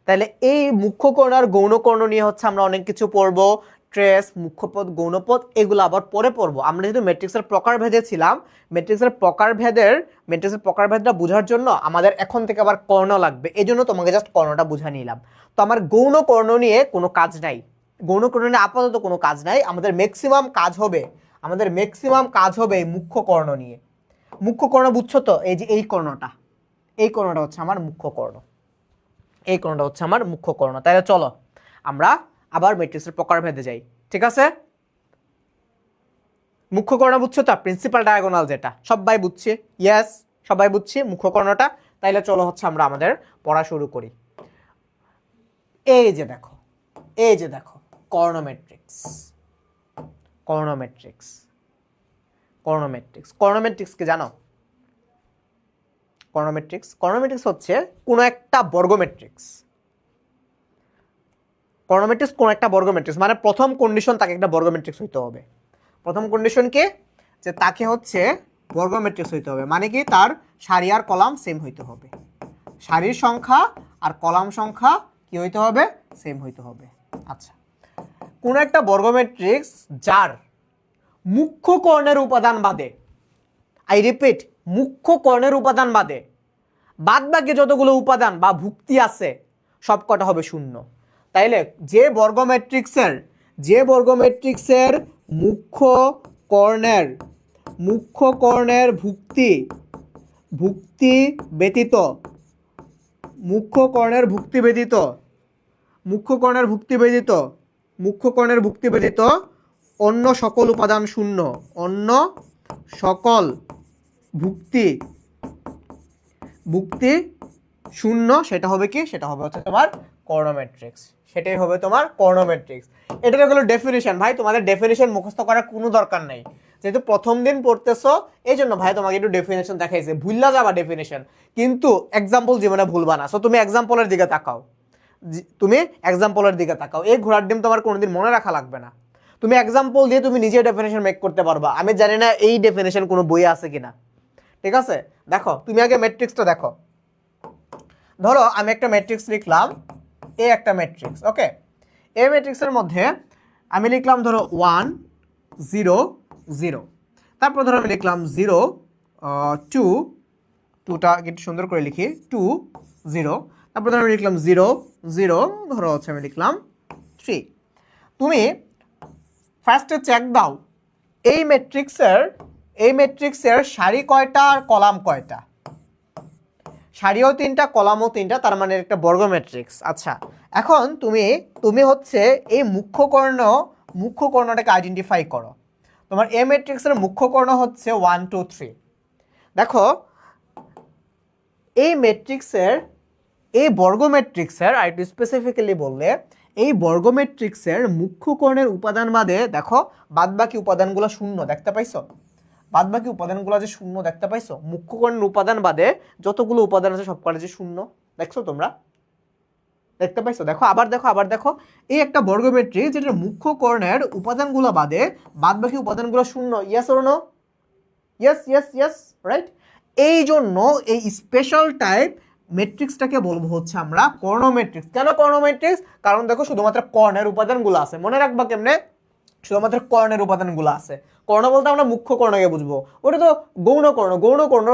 তাহলে এই মুখ্য কর্ণ আর গৌণ কর্ণ নিয়ে হচ্ছে আমরা অনেক কিছু পড়বো, ট্রেস, মুখ্যপদ, গৌণপদ, এগুলো আবার পরে পড়বো। আমরা যেহেতু ম্যাট্রিক্সের প্রকারভেদে ছিলাম, ম্যাট্রিক্সের প্রকারভেদটা বোঝার জন্য আমাদের এখন থেকে আবার কর্ণ লাগবে, এই জন্য তোমাকে জাস্ট কর্ণটা বুঝা নিলাম। তো আমার গৌণ কর্ণ নিয়ে কোনো কাজ নাই, গৌণ কর্ণ নিয়ে আপাতত কোনো কাজ নাই। আমাদের ম্যাক্সিমাম কাজ হবে এই মুখ্য কর্ণ নিয়ে। মুখ্য কর্ণ বুঝছো তো? এই যে এই কর্ণটা হচ্ছে আমার মুখ্য কর্ণ। তাহলে চলো আমরা আবার ম্যাট্রিক্সের প্রকারভেদে যাই, ঠিক আছে? মুখ্য কর্ণ বুঝছো তো? প্রিন্সিপাল ডায়াগোনাল যেটা সবাই বুঝছে, ইয়েস সবাই বুঝছি মুখ্য কর্ণটা। তাইলে চলো হচ্ছে আমরা আমাদের পড়া শুরু করি। এই যে দেখো কর্ণ ম্যাট্রিক্স কি জানো? কর্ণ ম্যাট্রিক্স হচ্ছে কোন একটা বর্গ ম্যাট্রিক্স। মানে প্রথম কন্ডিশন তাকে একটা বর্গ ম্যাট্রিক্স হইতে হবে। প্রথম কন্ডিশন কি? যে তাকে হচ্ছে বর্গ ম্যাট্রিক্স হইতে হবে, মানে কি তার সারি আর কলাম সেম হইতে হবে, সারির সংখ্যা আর কলাম সংখ্যা কি হইতে হবে? সেম হইতে হবে। আচ্ছা, কোন একটা বর্গ ম্যাট্রিক্স যার মুখ্য কর্ণের উপাদান বাদে, আই রিপিট, মুখ্য কর্ণের উপাদান বাদে বাদ বাকি যতগুলো উপাদান বা ভুক্তি আছে সব কটা হবে শূন্য। তাইলে যে বর্গ ম্যাট্রিক্সের মুখ্য কর্ণের ভুক্তি ব্যতীত অন্য সকল উপাদান শূন্য, অন্য সকল ভুক্তি শূন্য, সেটা হবে কি? সেটা হবে হচ্ছে তোমার কর্ণ ম্যাট্রিক্স। সেটাই হবে তোমার কর্ণ ম্যাট্রিক্স। এটার হলো ডেফিনিশন। ভাই তোমাদের ডেফিনিশন মুখস্থ করার কোনো দরকার নাই, যেহেতু প্রথম দিন পড়তেছো এই জন্য ভাই তোমাকে একটু ডেফিনেশন দেখাইছে, ভুললা যাবা ডেফিনেশন, কিন্তু এক্সাম্পল জীবনে ভুলবা না। সো তুমি এক্সাম্পলের দিকে তাকাও, এই ঘোড়ার ডিম তোমার কোনোদিন মনে রাখা লাগবে না। তুমি এক্সাম্পল দিয়ে তুমি নিজে ডেফিনেশন মেক করতে পারবা। আমি জানি না এই ডেফিনেশন কোনো বইয়ে আছে কিনা, ঠিক আছে? দেখো, তুমি আগে ম্যাট্রিক্সটা দেখো। ধরো আমি একটা ম্যাট্রিক্স লিখলাম, এ একটা ম্যাট্রিক্স, ওকে? এই ম্যাট্রিক্সের মধ্যে আমি লিখলাম ধরো 1 0 0, তারপর ধরো আমি লিখলাম 0 2 2 2টা একটু সুন্দর করে লিখি 2 0, তারপর ধরো আমি লিখলাম 0 0, ধরো হচ্ছে আমি লিখলাম 3। তুমি ফার্স্টে চেক দাও এই ম্যাট্রিক্সের সারি কয়টা আর কলাম কয়টা। সারিও 3টা, কলামও 3টা, তার মানে একটা বর্গ ম্যাট্রিক্স। আচ্ছা, এখন তুমি হচ্ছে এই মুখ্য কর্ণটাকে আইডেন্টিফাই করো। তোমার এ ম্যাট্রিক্সের মুখ্য কর্ণ হচ্ছে 1 2 3। দেখো এই বর্গ ম্যাট্রিক্সের আর একটু স্পেসিফিক্যালি বললে এই বর্গ ম্যাট্রিক্সের মুখ্য কর্ণের উপাদান বাদে দেখো বাদবাকি উপাদানগুলো শূন্য, দেখতে পাইছো? বাদবাকি উপাদানগুলো যে শূন্য দেখতে পাইছো, মুখ্য কর্ণের উপাদান বাদে যতগুলো উপাদান আছে সবকটা যে শূন্য, দেখছো তোমরা? দেখতে পাইছো? দেখো আবার দেখো এই একটা বর্গ ম্যাট্রিক্স যেটা মুখ্য কর্ণের উপাদানগুলো বাদে বাদবাকি উপাদানগুলো শূন্য। Yes or no? Yes, right. এই জন্য এই স্পেশাল টাইপ ম্যাট্রিক্সটাকে বলবো হচ্ছে আমরা কর্ণ ম্যাট্রিক্স। কেন কর্ণ ম্যাট্রিক্স? কারণ দেখো শুধুমাত্র কর্ণের উপাদানগুলো আছে, মনে রাখবা কেমনে? শুধুমাত্র কর্ণের উপাদানগুলো আছে। কর্ণ বলতে আমরা মুখ্য কর্ণকে বুঝবো, ওটা তো গৌণ কর্ণ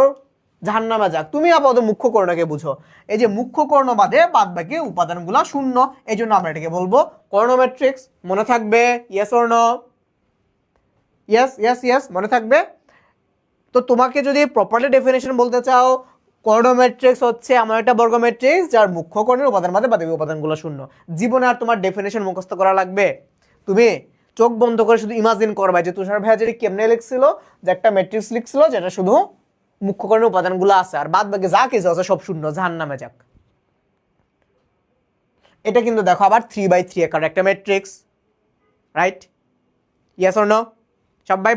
জাহান্নামে যাক, তুমি আপাতত মুখ্য কর্ণকে বুঝো। এই যে মুখ্য কর্ণ বাদে বাদ বাকি উপাদানগুলো শূন্য, এই জন্য আমরা এটাকে বলবো কর্ণ ম্যাট্রিক্স। মনে থাকবে? Yes or no? ইয়েস, মনে থাকবে। তো তোমাকে যদি প্রপারলি ডেফিনেশন বলতে চাও, কর্ণ ম্যাট্রিক্স হচ্ছে আমার একটা বর্গ ম্যাট্রিক্স যার মুখ্য কর্ণের উপাদান বাদে বাকি উপাদানগুলো শূন্য। জীবনে আর তোমার ডেফিনেশন মুখস্থ করা লাগবে? তুমি চোখ বন্ধ করে শুধু ইমাজিন করবা যে তুষার ভাইয়া যেটা কেমনে লিখছিল, যে একটা ম্যাট্রিক্স লিখছিল যেটা শুধু মুখ্য কর্ণের উপাদানগুলো আছে আর বাদ বাকি যা কিছু আছে সব শূন্য, জাহান্নামে যাক। এটা কিন্তু দেখো আবার 3/3 আকার একটা matrix, right? Yes or no? সবাই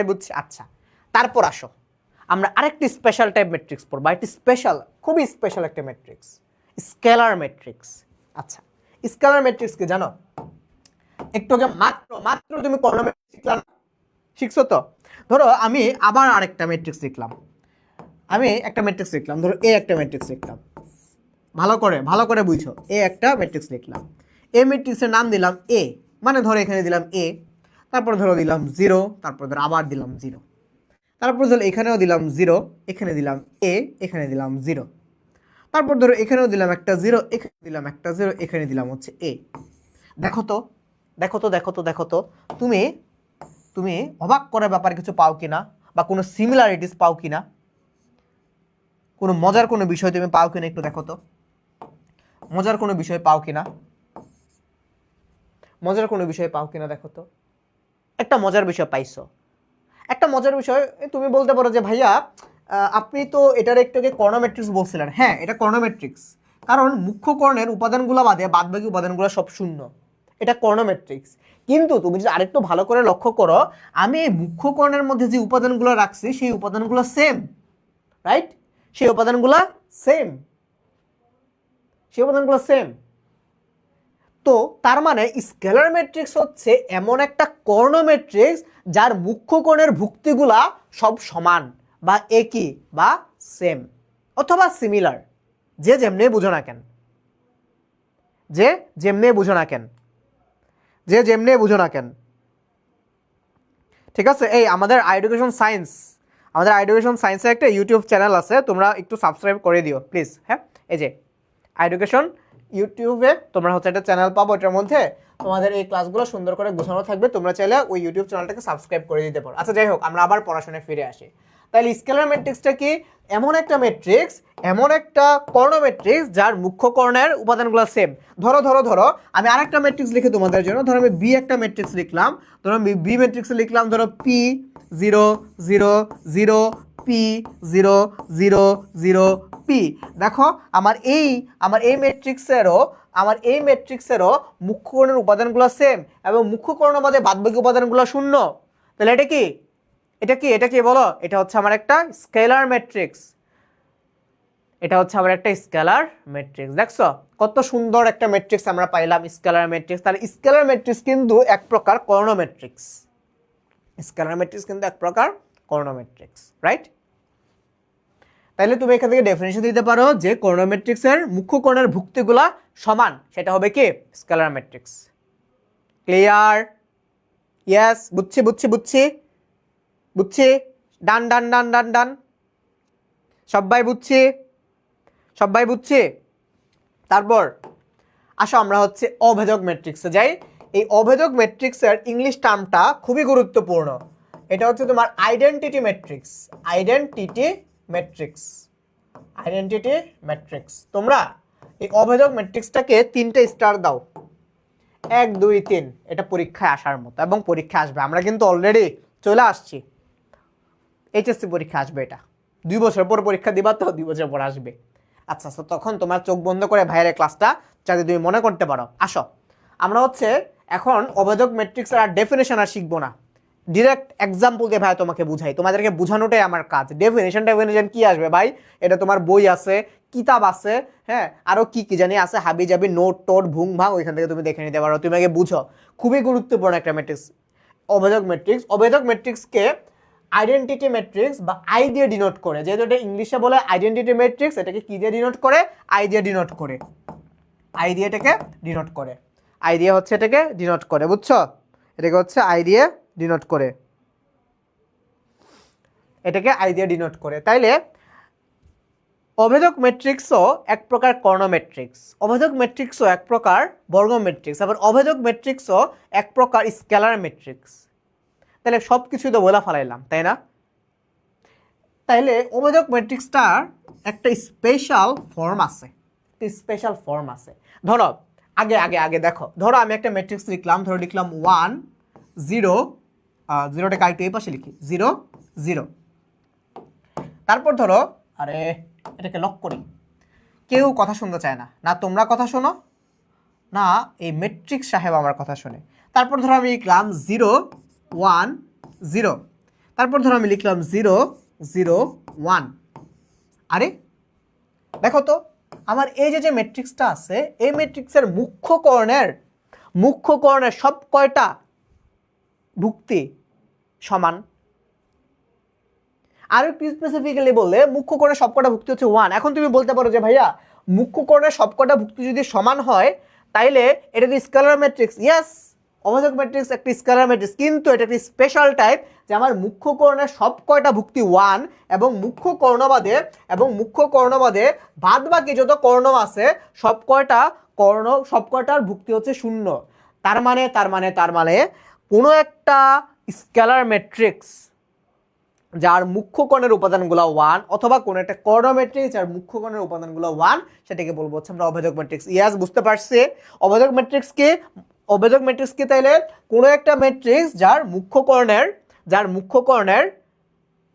বুঝছি। আচ্ছা, তারপর আসো আমরা আরেকটি স্পেশাল টাইপ ম্যাট্রিক্স পড়বো। একটি স্পেশাল, খুবই স্পেশাল একটা ম্যাট্রিক্স, স্কেলার ম্যাট্রিক্স। আচ্ছা, স্কেলার ম্যাট্রিক্স কি জানো? একটু আগে মাত্র তুমি কর্ণ ম্যাট্রিক্স শিখছো তো? ধরো আমি আবার আরেকটা ম্যাট্রিক্স লিখলাম, ধরো এ একটা ম্যাট্রিক্স লিখলাম, ভালো করে বুঝছো, এ একটা ম্যাট্রিক্স লিখলাম। এ ম্যাট্রিক্সের নাম দিলাম এ, মানে ধরো এখানে দিলাম এ, তারপর ধরো দিলাম 0, তারপর ধরো আবার দিলাম 0, তারপর ধরো এখানেও দিলাম 0, এখানে দিলাম এ, এখানে দিলাম 0, তারপর ধরো এখানেও দিলাম একটা 0, এখানে দিলাম একটা 0, এখানে দিলাম হচ্ছে এ। দেখো তো তুমি অবাক করার ব্যাপারে কিছু পাও কিনা, বা কোনো সিমিলারিটিস পাও কিনা, কোনো মজার কোনো বিষয় তুমি পাও কিনা, একটু দেখো তো। মজার কোনো বিষয় পাও কিনা দেখো তো। একটা মজার বিষয় পাইছো। একটা মজার বিষয় তুমি বলতে পারো যে ভাইয়া আপনি তো এটার একটুকে কর্ণ ম্যাট্রিক্স বলছিলেন। হ্যাঁ, এটা কর্ণ ম্যাট্রিক্স, কারণ মুখ্য কর্ণের উপাদানগুলো বাদে বাদবাকি উপাদানগুলো সব শূন্য, এটা কর্ণ ম্যাট্রিক্স। কিন্তু তুমি যদি আরেকটু ভালো করে লক্ষ্য করো, আমি এই মুখ্য কর্ণের মধ্যে যে উপাদানগুলো রাখছি সেই উপাদানগুলো সেম, রাইট? সেই উপাদানগুলো সেম। তো তার মানে স্কেলার ম্যাট্রিক্স হচ্ছে এমন একটা কর্ণ ম্যাট্রিক্স যার মুখ্য কর্ণের ভুক্তিগুলা সব সমান বা একই বা সেম অথবা সিমিলার, যে যেমনি বুঝো না কেন। ঠিক আছে? এই আমাদের এডুকেশন সায়েন্সের একটা ইউটিউব চ্যানেল আছে, তোমরা একটু সাবস্ক্রাইব করে দিও প্লিজ। হ্যাঁ, এই যে এডুকেশন ইউটিউবে তোমরা হচ্ছে একটা চ্যানেল পাবো, এটার মধ্যে তোমাদের এই ক্লাসগুলো সুন্দর করে গোছানো থাকবে, তোমরা চাইলে ওই ইউটিউব চ্যানেলটাকে সাবস্ক্রাইব করে দিতে পারো। আচ্ছা, যাই হোক, আমরা আবার পড়াশোনায় ফিরে আসি। তাহলে স্কেলার ম্যাট্রিক্সটা কি? এমন একটা কর্ণ ম্যাট্রিক্স যার মুখ্য কর্ণের উপাদানগুলো সেম। ধরো আমি আরেকটা ম্যাট্রিক্স লিখে তোমাদের জন্য, ধরো আমি বি একটা ম্যাট্রিক্স লিখলাম, ধরো আমি বি ম্যাট্রিক্সে লিখলাম ধরো পি 0 0 0 পি 0 0 0 পি। দেখো আমার এই ম্যাট্রিক্সেরও মুখ্য কর্ণের উপাদানগুলো সেম এবং মুখ্য কর্ণ বাদে বাদবাকি উপাদানগুলো শূন্য। তাহলে এটা কি বলো? এটা হচ্ছে আমার একটা স্কেলার ম্যাট্রিক্স। দেখছো কত সুন্দর একটা ম্যাট্রিক্স আমরা পাইলাম, স্কেলার ম্যাট্রিক্স। তাহলে স্কেলার ম্যাট্রিক্স কিন্তু এক প্রকার কর্ণ ম্যাট্রিক্স, রাইট? তাহলে তুমি এখান থেকে ডেফিনিশন দিতে পারো যে কর্ণ ম্যাট্রিক্সের মুখ্য কর্ণের ভুক্তিগুলা সমান, সেটা হবে কি? Scalar matrix. ক্লিয়ার? ইয়েস, বুঝছি। ডান। সবাই বুঝছি? সবাই বুঝছি? তারপর আসো আমরা হচ্ছে অভেদক ম্যাট্রিক্সে যাই। এই অভেদক ম্যাট্রিক্সের ইংলিশ টার্মটা খুবই গুরুত্বপূর্ণ। এটা হচ্ছে তোমার identity matrix. Identity matrix. Identity matrix. তোমরা এই অভেদক ম্যাট্রিক্সটাকে 3টে স্টার দাও, 1 2 3। এটা পরীক্ষায় আসার মতো এবং পরীক্ষায় আসবে। আমরা কিন্তু অলরেডি চলে আসছি, এইচএসসি পরীক্ষা আসবে। এটা 2 বছর পর পরীক্ষা দিবা, তো 2 বছর পর আসবে। আচ্ছা আচ্ছা, তখন তোমার চোখ বন্ধ করে ভাইয়ের ক্লাসটা যাতে তুমি মনে করতে পারো। আসো আমরা হচ্ছে এখন অভেদক ম্যাট্রিক্সের আর ডেফিনেশন আর শিখবো না, ডিরেক্ট এক্সাম্পল দিয়ে ভাই তোমাকে বুঝাই। তোমাদেরকে বোঝানোটাই আমার কাজ। ডেফিনেশন কি আসবে ভাই? এটা তোমার বই আছে, কিতাব আছে, হ্যাঁ, আরও কি কি জানি আছে, হাবি জাবি নোট টোট ভুং ভাং, ওইখান থেকে তুমি দেখে নিতে পারো। তুমি আগে বুঝো, খুবই গুরুত্বপূর্ণ একটা ম্যাট্রিক্স অভেদক ম্যাট্রিক্স। অভেদক ম্যাট্রিক্সকে আইডেন্টিটি ম্যাট্রিক্স বা আই দিয়ে ডিনোট করে। যেহেতু এটা ইংলিশে বলে আইডেন্টিটি ম্যাট্রিক্স, এটাকে কি দিয়ে ডিনোট করে? আই দিয়ে ডিনোট করে। আই দিয়ে এটাকে ডিনোট করে। আই দিয়ে হচ্ছে এটাকে ডিনোট করে, বুঝছো? এটাকে হচ্ছে আই দিয়ে ডিনোট করে। এটাকে আই দিয়ে ডিনোট করে। তাইলে অভেদক ম্যাট্রিক্সও এক প্রকার কর্ণ ম্যাট্রিক্স, অভেদক ম্যাট্রিক্সও এক প্রকার বর্গ ম্যাট্রিক্স, আবার অভেদক ম্যাট্রিক্সও এক প্রকার স্কেলার ম্যাট্রিক্স। তাহলে সব কিছুই তো বলা ফেলাইলাম, তাই না? তাইলে অভেদক ম্যাট্রিক্সটার একটা স্পেশাল ফর্ম আছে, একটা স্পেশাল ফর্ম আছে। ধরো আগে আগে আগে দেখো, ধরো আমি একটা ম্যাট্রিক্স লিখলাম, ধরো লিখলাম 1 0, 0টাকে আরেকটু এই পাশে লিখি, 0 0। তারপর ধরো, আরে এটাকে লক করি, কেউ কথা শুনতে চায় না, না তোমরা কথা শোনো, না এই ম্যাট্রিক্স সাহেব আমার কথা শোনে। তারপর ধরো আমি লিখলাম 0 1 0। তারপর ধরো আমি লিখলাম 0 0 1। আরে দেখো তো, আমার এই যে ম্যাট্রিক্সটা আছে, এই ম্যাট্রিক্সের মুখ্য কর্ণের সব কয়টা ভুক্তি সমান। আর একটু স্পেসিফিক্যালি বললে মুখ্য কর্ণের সবকটা ভুক্তি হচ্ছে 1। এখন তুমি বলতে পারো যে ভাইয়া মুখ্য কর্ণের সবকটা ভুক্তি যদি সমান হয় তাইলে এটা কি স্কেলার ম্যাট্রিক্স? ইয়েস, অভেদক ম্যাট্রিক্স একটা স্কেলার ম্যাট্রিক্স, কিন্তু এটা একটা স্পেশাল টাইপ যে আমার মুখ্য কর্ণের সব কয়টা ভুক্তি 1 এবং মুখ্য কর্ণবাদে বাদ বাকি যত কর্ণ আছে সব কয়টার ভুক্তি হচ্ছে 0। তার মানে কোনো একটা স্কেলার ম্যাট্রিক্স যার মুখ্য কর্ণের উপাদানগুলো 1, অথবা কোন একটা কর্ণ ম্যাট্রিক্স যার মুখ্য কর্ণের উপাদানগুলো 1, সেটাকে বলবো হচ্ছে আমরা অভেদক ম্যাট্রিক্স। ইয়াস, বুঝতে পারছি। অভেদক ম্যাট্রিক্স কি তাইলে কোনো একটা ম্যাট্রিক্স যার মুখ্য কর্ণের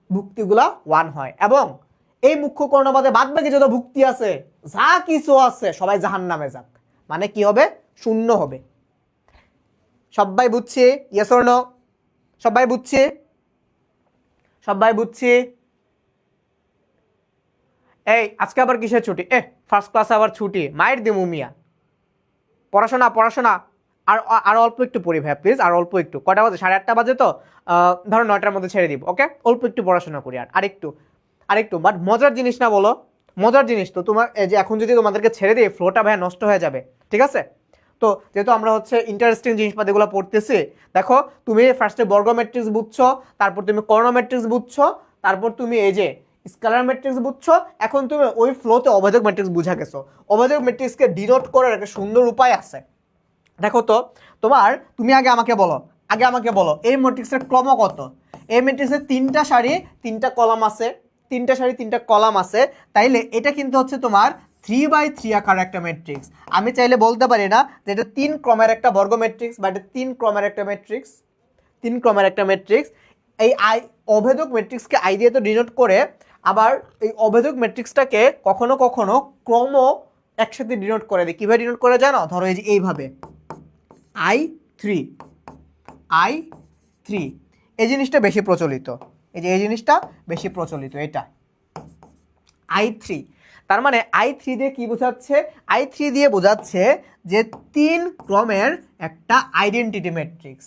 ভুক্তিগুলা 1 হয় এবং এই মুখ্য কর্ণ বাদে বাদ বাকি যত ভুক্তি আছে যা কিছু আছে সবাই জাহান্নামে যাক, মানে কি হবে? 0 হবে। সবাই বুঝছি? Yes or no? সবাই বুঝছি? এই আজকে আবার কিসের ছুটি? ফার্স্ট ক্লাসে আবার ছুটি, মায়ের দিমু মিয়া। পড়াশোনা আর অল্প একটু পড়ি ভাই প্লিজ, আর অল্প একটু। কটা বাজে? 8:30 বাজে তো, ধরো 9টার মধ্যে ছেড়ে দিব। ওকে, অল্প একটু পড়াশোনা করি, আরেকটু বাট মজার জিনিস না বলো? মজার জিনিস তো। তোমার এই যে এখন যদি তোমাদেরকে ছেড়ে দিই ফ্লোটা ভাই নষ্ট হয়ে যাবে, ঠিক আছে? তো যেহেতু আমরা হচ্ছে ইন্টারেস্টিং জিনিসপাতিগুলো পড়তেছি, দেখো তুমি ফার্স্টে বর্গ ম্যাট্রিক্স বুঝছো, তারপর তুমি কর্ণ ম্যাট্রিক্স বুঝছো, তারপর তুমি এই যে স্কেলার ম্যাট্রিক্স বুঝছো, এখন তুমি ওই ফ্লোতে অভেদক ম্যাট্রিক্স বুঝা গেছো। অভেদক ম্যাট্রিক্সকে ডিনোট করার একটা সুন্দর উপায় আছে। দেখো তো, তুমি আগে আমাকে বলো এই ম্যাট্রিক্সের ক্রম কত? এই ম্যাট্রিক্সের 3টা সারি 3টা কলাম আছে, তাইলে এটা কিন্তু হচ্ছে তোমার 3/3 আকার একটা ম্যাট্রিক্স। আমি চাইলে বলতে পারি না যে এটা 3 ক্রমের একটা বর্গ ম্যাট্রিক্স, বা এটা 3 ক্রমের একটা ম্যাট্রিক্স। এই অভেদক ম্যাট্রিক্সকে আই দিয়ে তো ডিনোট করে, আবার এই অভেদক ম্যাট্রিক্সটাকে কখনো কখনো ক্রম একসাথে ডিনোট করে দেয়। কীভাবে ডিনোট করে জানো? ধরো এই যে এইভাবে I3, এই জিনিসটা বেশি প্রচলিত, এটা I3। তার মানে I3 দিয়ে কি বোঝাচ্ছে? I3 দিয়ে বোঝাচ্ছে যে 3 ক্রমের একটা আইডেন্টিটি ম্যাট্রিক্স।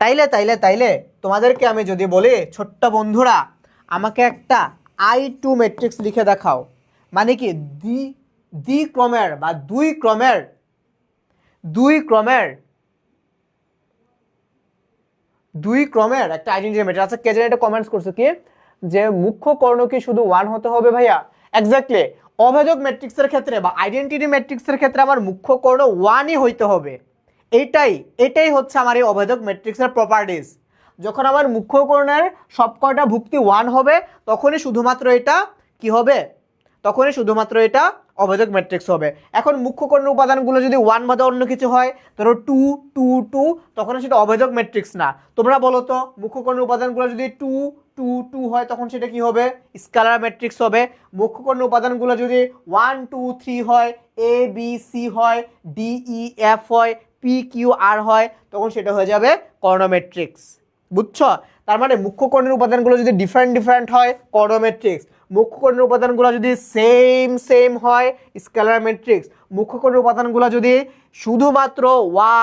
তাইলে তোমাদেরকে আমি যদি বলি ছোট্ট বন্ধুরা আমাকে একটা I2 ম্যাট্রিক্স লিখে দেখাও, মানে কি দ্বি ক্রমের বা দুই ক্রমের দুই ক্রমের একটা আইডেন্টিটি ম্যাট্রিক্স। আচ্ছা কে জানি এটা কমেন্টস করছে কি যে মুখ্য কর্ণ কি শুধু 1 হতে হবে ভাইয়া? এক্স্যাক্টলি, অভেদক ম্যাট্রিক্সের ক্ষেত্রে বা আইডেন্টিটি ম্যাট্রিক্সের ক্ষেত্রে আমার মুখ্য কর্ণ 1ই হইতে হবে। এটাই হচ্ছে আমার এই অভেদক ম্যাট্রিক্সের প্রপার্টিজ। যখন আমার মুখ্য কর্ণের সবকটা ভুক্তি 1 হবে তখনই শুধুমাত্র এটা কি হবে? তখনই শুধুমাত্র এটা অভেদক ম্যাট্রিক্স হবে। এখন মুখ্য কর্ণের উপাদানগুলো যদি 1 বাদে অন্য কিছু হয়, ধরো 2 2 2, তখন সেটা অভেদক ম্যাট্রিক্স না। তোমরা বলো তো মুখ্য কর্ণের উপাদানগুলো যদি 2 2 2 হয় তখন সেটা কি হবে? স্কেলার ম্যাট্রিক্স হবে। মুখ্য কর্ণের উপাদানগুলো যদি 1 2 3 হয়, এ বি সি হয়, ডি ই এফ হয়, পি কিউ আর হয়, তখন সেটা হয়ে যাবে কর্ণ ম্যাট্রিক্স। বুঝছো? তার মানে মুখ্য কর্ণের উপাদানগুলো যদি ডিফারেন্ট হয় কর্ণ ম্যাট্রিক্স, মুখ্য কর্ণের উপাদানগুলো যদি সেম হয় স্কেলার ম্যাট্রিক্স, মুখ্য কর্ণের উপাদানগুলো যদি শুধুমাত্র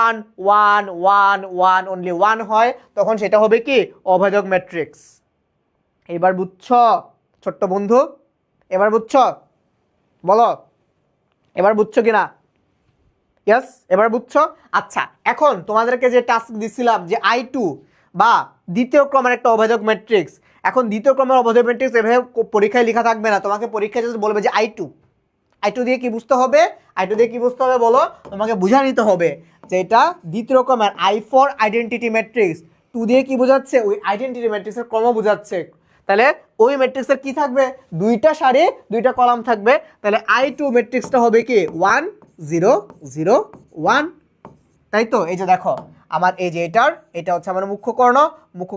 1 1 1 1 অনলি 1 হয় তখন সেটা হবে কি? অভেদক ম্যাট্রিক্স। এবার বুঝছো ছোট্ট বন্ধু? এবার বুঝছো? বলো এবার বুঝছো কিনা? ইয়েস, এবার বুঝছো? আচ্ছা, এখন তোমাদেরকে যে টাস্ক দিছিলাম যে I2 বা দ্বিতীয় ক্রমের একটা অভেদক ম্যাট্রিক্স, এখন দ্বিতীয় ক্রমের অভেদক ম্যাট্রিক্স এভাবে পরীক্ষায় লেখা থাকবে না। তোমাকে পরীক্ষায় just বলবে যে I2 দিয়ে কি বুঝতে হবে? I2 দিয়ে কি বুঝতে হবে বলো? তোমাকে বুঝা নিতে হবে যে এটা দ্বিতীয় ক্রমের I4 আইডেন্টিটি ম্যাট্রিক্স। 2 দিয়ে কি বোঝাচ্ছে? ওই আইডেন্টিটি ম্যাট্রিক্সের ক্রম বোঝাচ্ছে। তাহলে ওই ম্যাট্রিক্সের কি থাকবে? দুইটা সারি, দুইটা কলাম থাকবে। তাহলে I2 ম্যাট্রিক্সটা হবে কি? 1 0 0 1। তাই তো? এই যে দেখো আমার এই যে এটা হচ্ছে আমার মুখ্য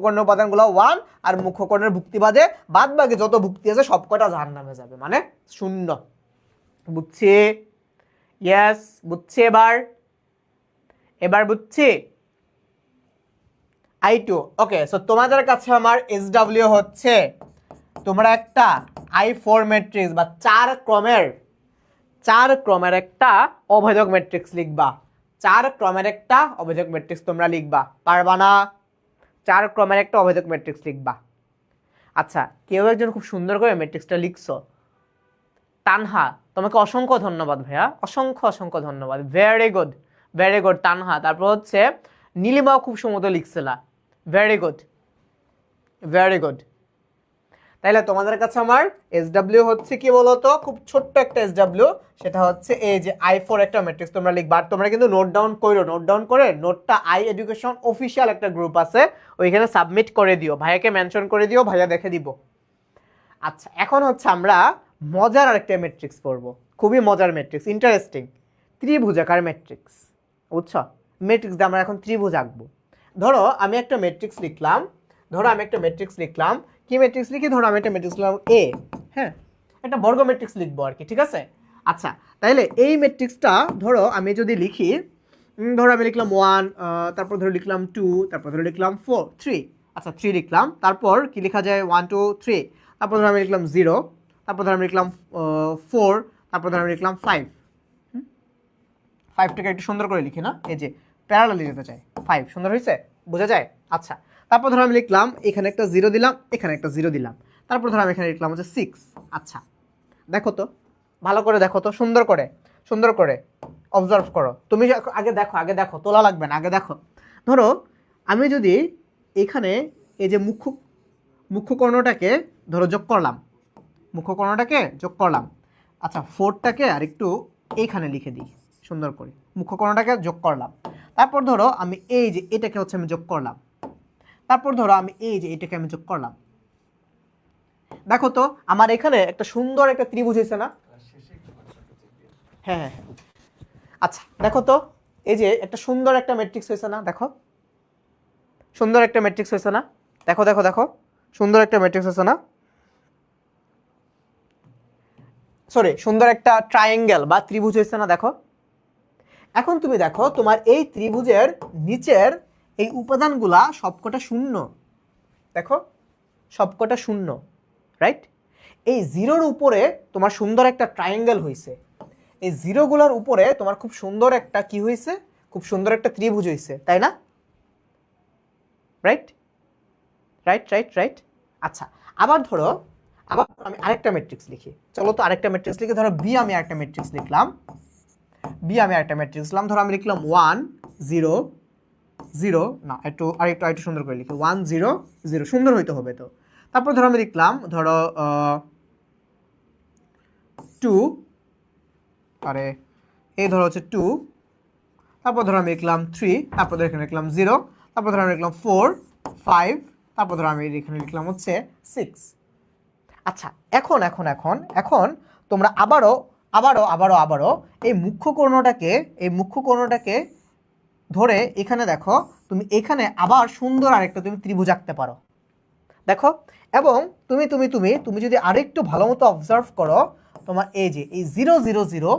কর্ণের উপাদানগুলো 1, আর মুখ্য কর্ণের ভুক্তি বাদে বাদ বাকি যত ভুক্তি আছে সবকটা জাহান্নামে যাবে, মানে 0। বুঝছি? ইয়েস, বুঝছি। এবার বুঝছি। I2 ওকে। সো তোমাদের কাছে আমার SW হচ্ছে তোমরা একটা I4 ম্যাট্রিক্স বা 4 ক্রমের একটা অভেদক ম্যাট্রিক্স লিখবা। 4 ক্রমের একটা অভেদক ম্যাট্রিক্স তোমরা লিখবা, পারবা না? 4 ক্রমের একটা অভেদক ম্যাট্রিক্স লিখবা। আচ্ছা, কেউ একজন খুব সুন্দর করে ম্যাট্রিক্সটা লিখছো। তানহা, তোমাকে অসংখ্য ধন্যবাদ ভাইয়া, অসংখ্য ধন্যবাদ। Very good Tanha. তারপর হচ্ছে নীলিমাও খুব সুন্দর লিখছিলা। Very good. তাইলে তোমাদের কাছে আমার SW হচ্ছে কি বলতো? খুব ছোট্ট একটা SW, সেটা হচ্ছে এই যে I4 একটা ম্যাট্রিক্স তোমরা লিখবা। আর তোমরা কিন্তু নোট ডাউন করে নোটটা আই এডুকেশন অফিসিয়াল একটা গ্রুপ আছে, ওইখানে সাবমিট করে দিও, ভাইয়াকে মেনশন করে দিও, ভাইয়া দেখে দিব। আচ্ছা, এখন হচ্ছে আমরা মজার আরেকটা ম্যাট্রিক্স পড়বো, খুবই মজার ম্যাট্রিক্স, ইন্টারেস্টিং, ত্রিভুজাকার ম্যাট্রিক্স। বুঝছো? ম্যাট্রিক্স দিয়ে আমরা এখন ত্রিভুজ আঁকবো। ধরো আমি একটা ম্যাট্রিক্স লিখলাম, কি ম্যাট্রিক্স লিখি? ধরো আমি একটা ম্যাট্রিক্স লিখলাম A, হ্যাঁ, একটা বর্গ ম্যাট্রিক্স লিখবো আর কি, ঠিক আছে? আচ্ছা, তাইলে এই ম্যাট্রিক্সটা ধরো আমি যদি লিখি, ধরো আমি লিখলাম 1, তারপর ধরো লিখলাম 2, তারপর ধরো লিখলাম 4 3। আচ্ছা, 3 লিখলাম, তারপর কি লেখা যায়? 1 2 3, তারপর ধরো আমি লিখলাম 0, তারপর ধরো আমি লিখলাম 4, তারপর ধরো আমি লিখলাম 5। 5টাকে একটু সুন্দর করে লিখি না, এই যে প্যারালালি যেতে চাই। 5 সুন্দর হয়েছে, বোঝা যায়? আচ্ছা, তারপর ধরো আমি লিখলাম এখানে একটা 0 দিলাম, এখানে একটা 0 দিলাম, তারপর ধরো আমি এখানে লিখলাম হচ্ছে 6। আচ্ছা, দেখো তো, ভালো করে দেখো তো, সুন্দর করে অবজার্ভ করো। তুমি আগে দেখো, তোলা লাগবে না, আগে দেখো। ধরো আমি যদি এখানে এই যে মুখ্য কর্ণটাকে ধরো যোগ করলাম, আচ্ছা 4টাকে আর একটু এইখানে লিখে দিই সুন্দর করে, মুখ্য কর্ণটাকে যোগ করলাম। তারপর ধরো আমি এই যে এটাকে হচ্ছে আমি যোগ করলাম, তারপর ধরো আমি এই যে এটাকে আমি যোগ করলাম। দেখো তো আমার এখানে একটা সুন্দর একটা ত্রিভুজ হয়েছে না? হ্যাঁ। আচ্ছা, দেখো তো এই যে একটা সুন্দর একটা ম্যাট্রিক্স হয়েছে না? দেখো সুন্দর একটা ম্যাট্রিক্স হয়েছে না? দেখো সুন্দর একটা ম্যাট্রিক্স হয়েছে না? সরি, সুন্দর একটা ট্রায়াঙ্গেল বা ত্রিভুজ হয়েছে না? দেখো, এখন তুমি দেখো তোমার এই ত্রিভুজের নিচের এই উপাদানগুলা সবকটা শূন্য। দেখো সবকটা শূন্য, রাইট? এই 0-র উপরে তোমার সুন্দর একটা ট্রায়াঙ্গেল হয়েছে, এই 0গুলোর উপরে তোমার খুব সুন্দর একটা কি হয়েছে? খুব সুন্দর একটা ত্রিভুজ হয়েছে, তাই না? রাইট। আচ্ছা, আবার আমি আরেকটা ম্যাট্রিক্স লিখি। চলো তো আরেকটা ম্যাট্রিক্স লিখি। ধরো আমি আরেকটা ম্যাট্রিক্স লিখলাম। ধরো আমি লিখলাম 1 0 0 না, আরেকটু সুন্দর করে লিখি, 1 0 0, সুন্দর হইতে হবে তো। তারপর ধরো আমি লিখলাম, ধরো 2, আরে এই ধরো হচ্ছে 2, তারপর ধরো আমি লিখলাম 3, তারপর ধরো এখানে লিখলাম 0, তারপর ধরো আমি লিখলাম 4 5, তারপর ধরো আমি এখানে লিখলাম হচ্ছে 6। আচ্ছা, এখন তোমরা আবারও এই মুখ্য কর্ণটাকে ধরে এখানে দেখো, তুমি এখানে আবার সুন্দর আরেকটা তুমি ত্রিভুজ আঁকতে পারো। দেখো, এবং তুমি যদি আরেকটু ভালো মতো অবজার্ভ করো, তোমার এই যে এই 0 0 0,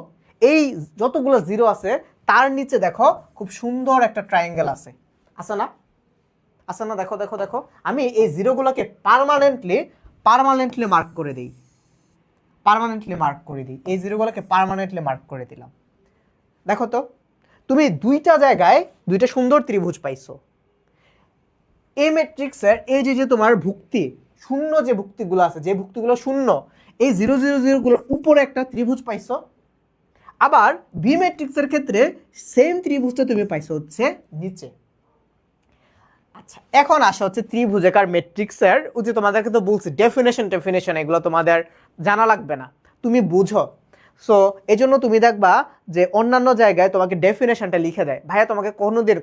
এই যতগুলো 0 আছে তার নিচে দেখো খুব সুন্দর একটা ট্রায়াঙ্গেল আছে না? দেখো দেখো দেখো, আমি এই জিরোগুলোকে পার্মানেন্টলি মার্ক করে দিই, এই জিরোগুলোকে পার্মানেন্টলি মার্ক করে দিলাম। দেখো তো, তুমি দুইটা জায়গায় দুইটা সুন্দর ত্রিভুজ পাইছো। এই ম্যাট্রিক্সের এই যে তোমার ভুক্তি শূন্য, যে ভুক্তিগুলো আছে, যে ভুক্তিগুলো শূন্য, এই 0 0 0 গুলোর উপরে একটা ত্রিভুজ পাইছো। আবার বি ম্যাট্রিক্সের ক্ষেত্রে সেম ত্রিভুজটা তুমি পাইছো হচ্ছে নিচে। আচ্ছা, এখন আসা হচ্ছে ত্রিভুজাকার ম্যাট্রিক্সের, যে তোমাদেরকে তো বলছি ডেফিনেশন, এগুলো তোমাদের জানা লাগবে না, তুমি বুঝো। সো এই জন্য তুমি দেখবা যে অন্যান্য জায়গায় তোমাকে ডেফিনেশনটা লিখে দেয়, ভাইয়া তোমাকে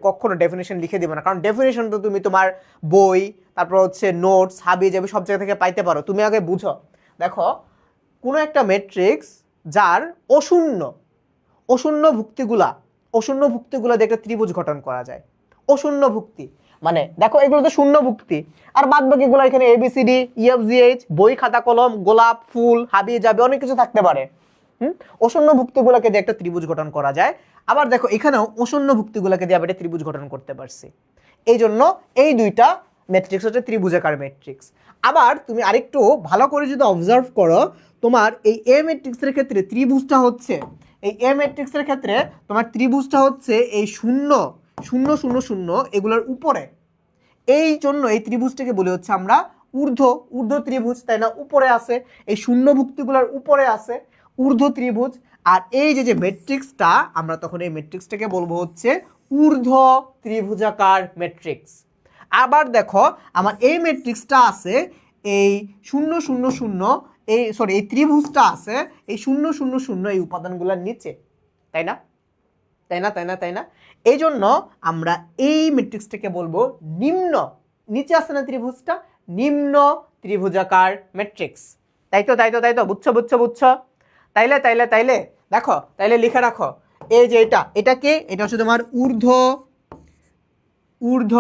কখনো ডেফিনেশন লিখে দিবে না, কারণ ডেফিনেশন তো তুমি তোমার বই, তারপর হচ্ছে নোটস, হাবি যাবে সব জায়গা থেকে পাইতে পারো। তুমি আগে বুঝো। দেখো, কোনো একটা ম্যাট্রিক্স যার অশূন্য ভুক্তিগুলা দিয়ে একটা ত্রিভুজ গঠন করা যায়। অশূন্য ভুক্তি মানে দেখো, এগুলো তো শূন্য ভুক্তি, আর বাদ বাকিগুলো এখানে ABCD EFGH, বই খাতা কলম, গোলাপ ফুল, হাবি যাবে, অনেক কিছু থাকতে পারে। অশূন্য ভুক্তিগুলোকে দিয়ে একটা ত্রিভুজ গঠন করা যায়। আবার দেখো, এখানেও অশূন্য ভুক্তিগুলোকে দিয়ে আবার একটা ত্রিভুজ গঠন করতে পারছি। এই জন্য এই দুইটা ম্যাট্রিক্স হচ্ছে ত্রিভুজাকার ম্যাট্রিক্স। আবার তুমি আরেকটু ভালো করে যদি অবজার্ভ করো, তোমার এই এ ম্যাট্রিক্সের ক্ষেত্রে ত্রিভুজটা হচ্ছে, এই 0 0 0 0 এগুলোর উপরে। এই জন্য এই ত্রিভুজটাকে বলি হচ্ছে আমরা ঊর্ধ্ব ত্রিভুজ, তাই না? উপরে আছে, এই শূন্য ভুক্তিগুলোর উপরে আছে ঊর্ধ্ব ত্রিভুজ। আর এই যে ম্যাট্রিক্সটা, আমরা তখন এই ম্যাট্রিক্সটাকে বলবো হচ্ছে ঊর্ধ্ব ত্রিভুজাকার ম্যাট্রিক্স। আবার দেখো, আমার এই ম্যাট্রিক্সটা আছে এই 0 0 0, এই ত্রিভুজটা আছে এই 0 0 0 এই উপাদানগুলোর নিচে, তাই না? এই জন্য আমরা এই ম্যাট্রিক্সটাকে বলবো নিচে আছে না ত্রিভুজটা, নিম্ন ত্রিভুজাকার ম্যাট্রিক্স। তাই তো বুঝছো? তাইলে দেখো, তাইলে লিখে রাখো, এই যে এটা হচ্ছে তোমার ঊর্ধ্ব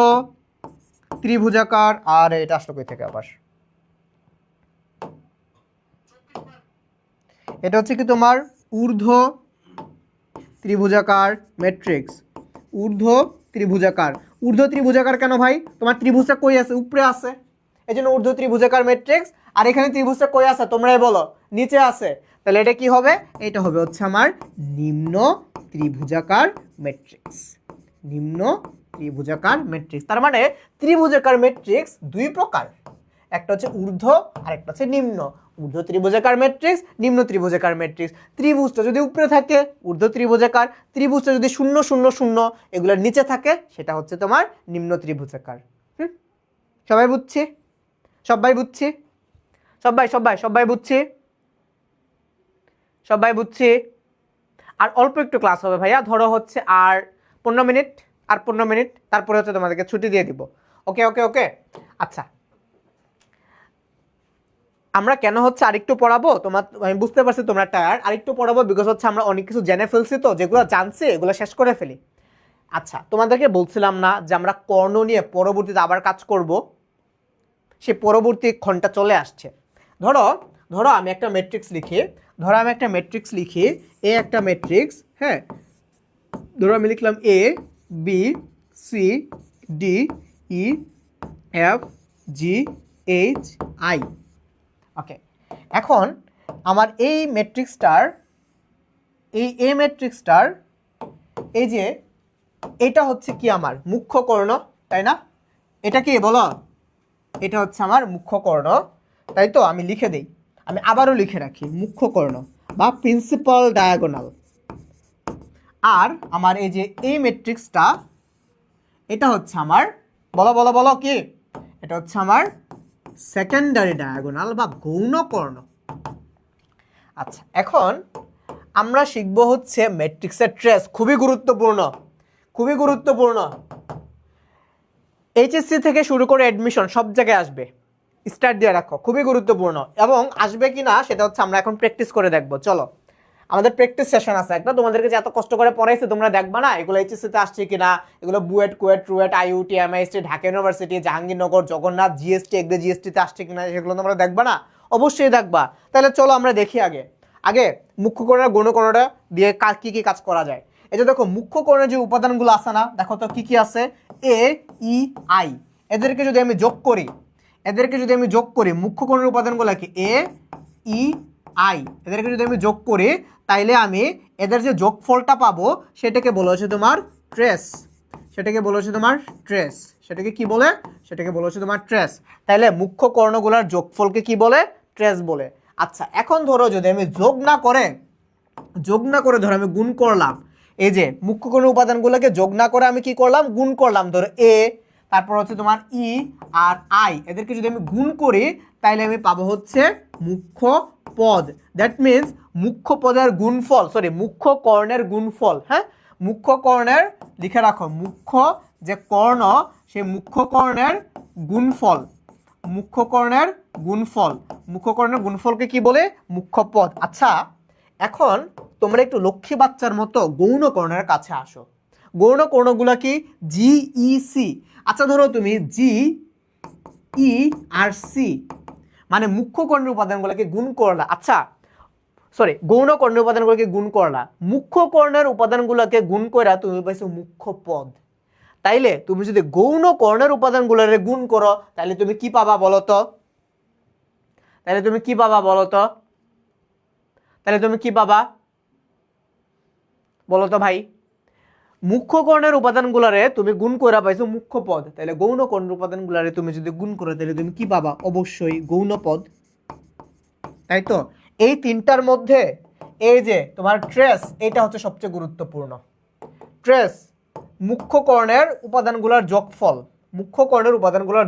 ত্রিভুজাকার। আর এটা আসলে কই থেকে আবার, এটা হচ্ছে কি তোমার ঊর্ধ্ব ত্রিভুজাকার ম্যাট্রিক্স। ঊর্ধ্ব ত্রিভুজাকার কেন ভাই? তোমার ত্রিভুজটা কই আছে? উপরে আছে, এই জন্য ঊর্ধ্ব ত্রিভুজাকার ম্যাট্রিক্স। আর এখানে ত্রিভুজটা কই আছে তোমরাই বলো? নিচে আছে। তাহলে এটা কি হবে? এটা হবে হচ্ছে আমার নিম্ন ত্রিভুজাকার ম্যাট্রিক্স। তার মানে ত্রিভুজাকার ম্যাট্রিক্স দুই প্রকার, একটা হচ্ছে ঊর্ধ্ব আর একটা হচ্ছে নিম্ন। ঊর্ধ্ব ত্রিভুজাকার ম্যাট্রিক্স, নিম্ন ত্রিভুজাকার ম্যাট্রিক্স। ত্রিভুজটা যদি উপরে থাকে ঊর্ধ্ব ত্রিভুজাকার, ত্রিভুজটা যদি 0 0 0 এগুলোর নিচে থাকে সেটা হচ্ছে তোমার নিম্ন ত্রিভুজাকার। সবাই বুঝছি? আর অল্প একটু ক্লাস হবে ভাইয়া, ধরো হচ্ছে আর 15 মিনিট, তারপরে হচ্ছে তোমাদেরকে ছুটি দিয়ে দিব। ওকে। আচ্ছা, আমরা কেন হচ্ছে আরেকটু পড়াবো, আমি বুঝতে পারছি তোমরা টায়ার্ড, আরেকটু পড়াবো বিকজ হচ্ছে আমরা অনেক কিছু জেনে ফেলছি, তো যেগুলো জানছি এগুলো শেষ করে ফেলি। আচ্ছা, তোমাদেরকে বলছিলাম না যে আমরা কর্ণ নিয়ে পরবর্তীতে আবার কাজ করব, সে পরবর্তী ক্ষণটা চলে আসছে। ধরো আমি একটা ম্যাট্রিক্স লিখি, এ একটা ম্যাট্রিক্স, হ্যাঁ, ধরো আমি লিখলাম A B C D E F G H I। ওকে, এখন আমার এই ম্যাট্রিক্সটার এই যে এটা হচ্ছে কি আমার মুখ্য কর্ণ, তাই না? এটা কি বলো? এটা হচ্ছে আমার মুখ্য কর্ণ, তাই তো? আমি লিখে দেই, আমি আবারও লিখে রাখি মুখ্য কর্ণ বা প্রিন্সিপাল ডায়াগোনাল। আর আমার এই যে এই ম্যাট্রিক্সটা এটা হচ্ছে আমার, বলো বলো বলো কি, এটা হচ্ছে আমার সেকেন্ডারি ডায়াগোনাল বা গৌণ কর্ণ। আচ্ছা, এখন আমরা শিখবো হচ্ছে ম্যাট্রিক্সের ট্রেস। খুবই গুরুত্বপূর্ণ, খুবই গুরুত্বপূর্ণ। এইচএসসি থেকে শুরু করে অ্যাডমিশন সব জায়গায় আসবে, স্টার্ট দিয়ে রাখো, খুবই গুরুত্বপূর্ণ। এবং আসবে কি না সেটা হচ্ছে আমরা এখন প্র্যাকটিস করে দেখবো। চলো, আমাদের প্র্যাকটিস সেশন আছে একটা, তোমাদেরকে যে এত কষ্ট করে পড়াইছে তোমরা দেখবা না এগুলো এইচএসসিতে আসছে কিনা, এগুলো BUET, KUET, RUET, IUT, MIST, Dhaka university, Jahangirnagar, Jagannath, GST, agri জিএসটিতে আসছে কিনা সেগুলো তোমরা দেখবা না? অবশ্যই দেখবা। তাহলে চলো আমরা দেখি আগে আগে মুখ্য কর্ণের গৌণ কর্ণটা দিয়ে কি কি কাজ করা যায়। এই যে দেখো মুখ্য কর্ণের যে উপাদানগুলো আছে না, দেখো তো কি কি আছে, এ, ই, আই। এদেরকে যদি আমি যোগ করি, মুখ্য কর্ণের উপাদানগুলো কি, এ, ই, আই, এদেরকে যদি আমি যোগ করি তাইলে আমি এদের যে যোগফলটা পাবো সেটাকে বলা হচ্ছে তোমার ট্রেস। সেটাকে বলা হচ্ছে তোমার ট্রেস। সেটাকে কি বলে? সেটাকে বলা হচ্ছে তোমার ট্রেস। তাইলে মুখ্য কর্ণগুলোর যোগফলকে কি বলে? ট্রেস বলে। আচ্ছা, এখন ধরো যদি আমি যোগ না করে ধরো আমি গুণ করলাম, এই যে মুখ্য কর্ণ উপাদানগুলোকে যোগ না করে আমি কি করলাম? গুণ করলাম। ধরো এ, তারপর হচ্ছে তোমার ই আর আই, এদেরকে যদি আমি গুণ করি তাইলে আমি পাবো হচ্ছে মুখ্য পদ। দ্যাট মিনস মুখ্য পদের গুণফল, মুখ্য কর্ণের গুণফল। হ্যাঁ, মুখ্য কর্ণের, লিখে রাখো, মুখ্য যে কর্ণ সেই মুখ্য কর্ণের গুণফল। মুখ্য কর্ণের গুণফলকে কি বলে? মুখ্য পদ। আচ্ছা, এখন তোমরা একটু লক্ষ্মী বাচ্চার মতো গৌণ কর্ণের কাছে আসো। গৌণ কর্ণগুলো কি? জি, ই, সি। আচ্ছা, ধরো তুমি জি, ই আর সি মানে মুখ্য কর্ণের উপাদানগুলোকে গুণ করলা। আচ্ছা, গৌণ কর্ণের উপাদানগুলোকে গুণ করলা, মুখ্য কর্ণের উপাদানগুলোকে গুণ করে তুমি পাইছো মুখ্য পদ। তাইলে তুমি যদি গৌণ কর্ণের উপাদানগুলোরে গুণ করো তাহলে তুমি কি পাবা বলো তো? তাহলে তুমি কি পাবা বলো তো ভাই? মুখ্য কর্ণের উপাদানগুলারে তুমি গুণ করে পাইছো মুখ্য পদ, তাহলে গৌণ কর্ণের উপাদানগুলারে তুমি যদি গুণ করো তাহলে তুমি কি পাবা? অবশ্যই গৌণ পদ, তাই তো? এই তিনটার মধ্যে এই যে তোমার ট্রেস, এটা হচ্ছে সবচেয়ে গুরুত্বপূর্ণ। ট্রেস, মুখ্য কর্ণের উপাদানগুলোর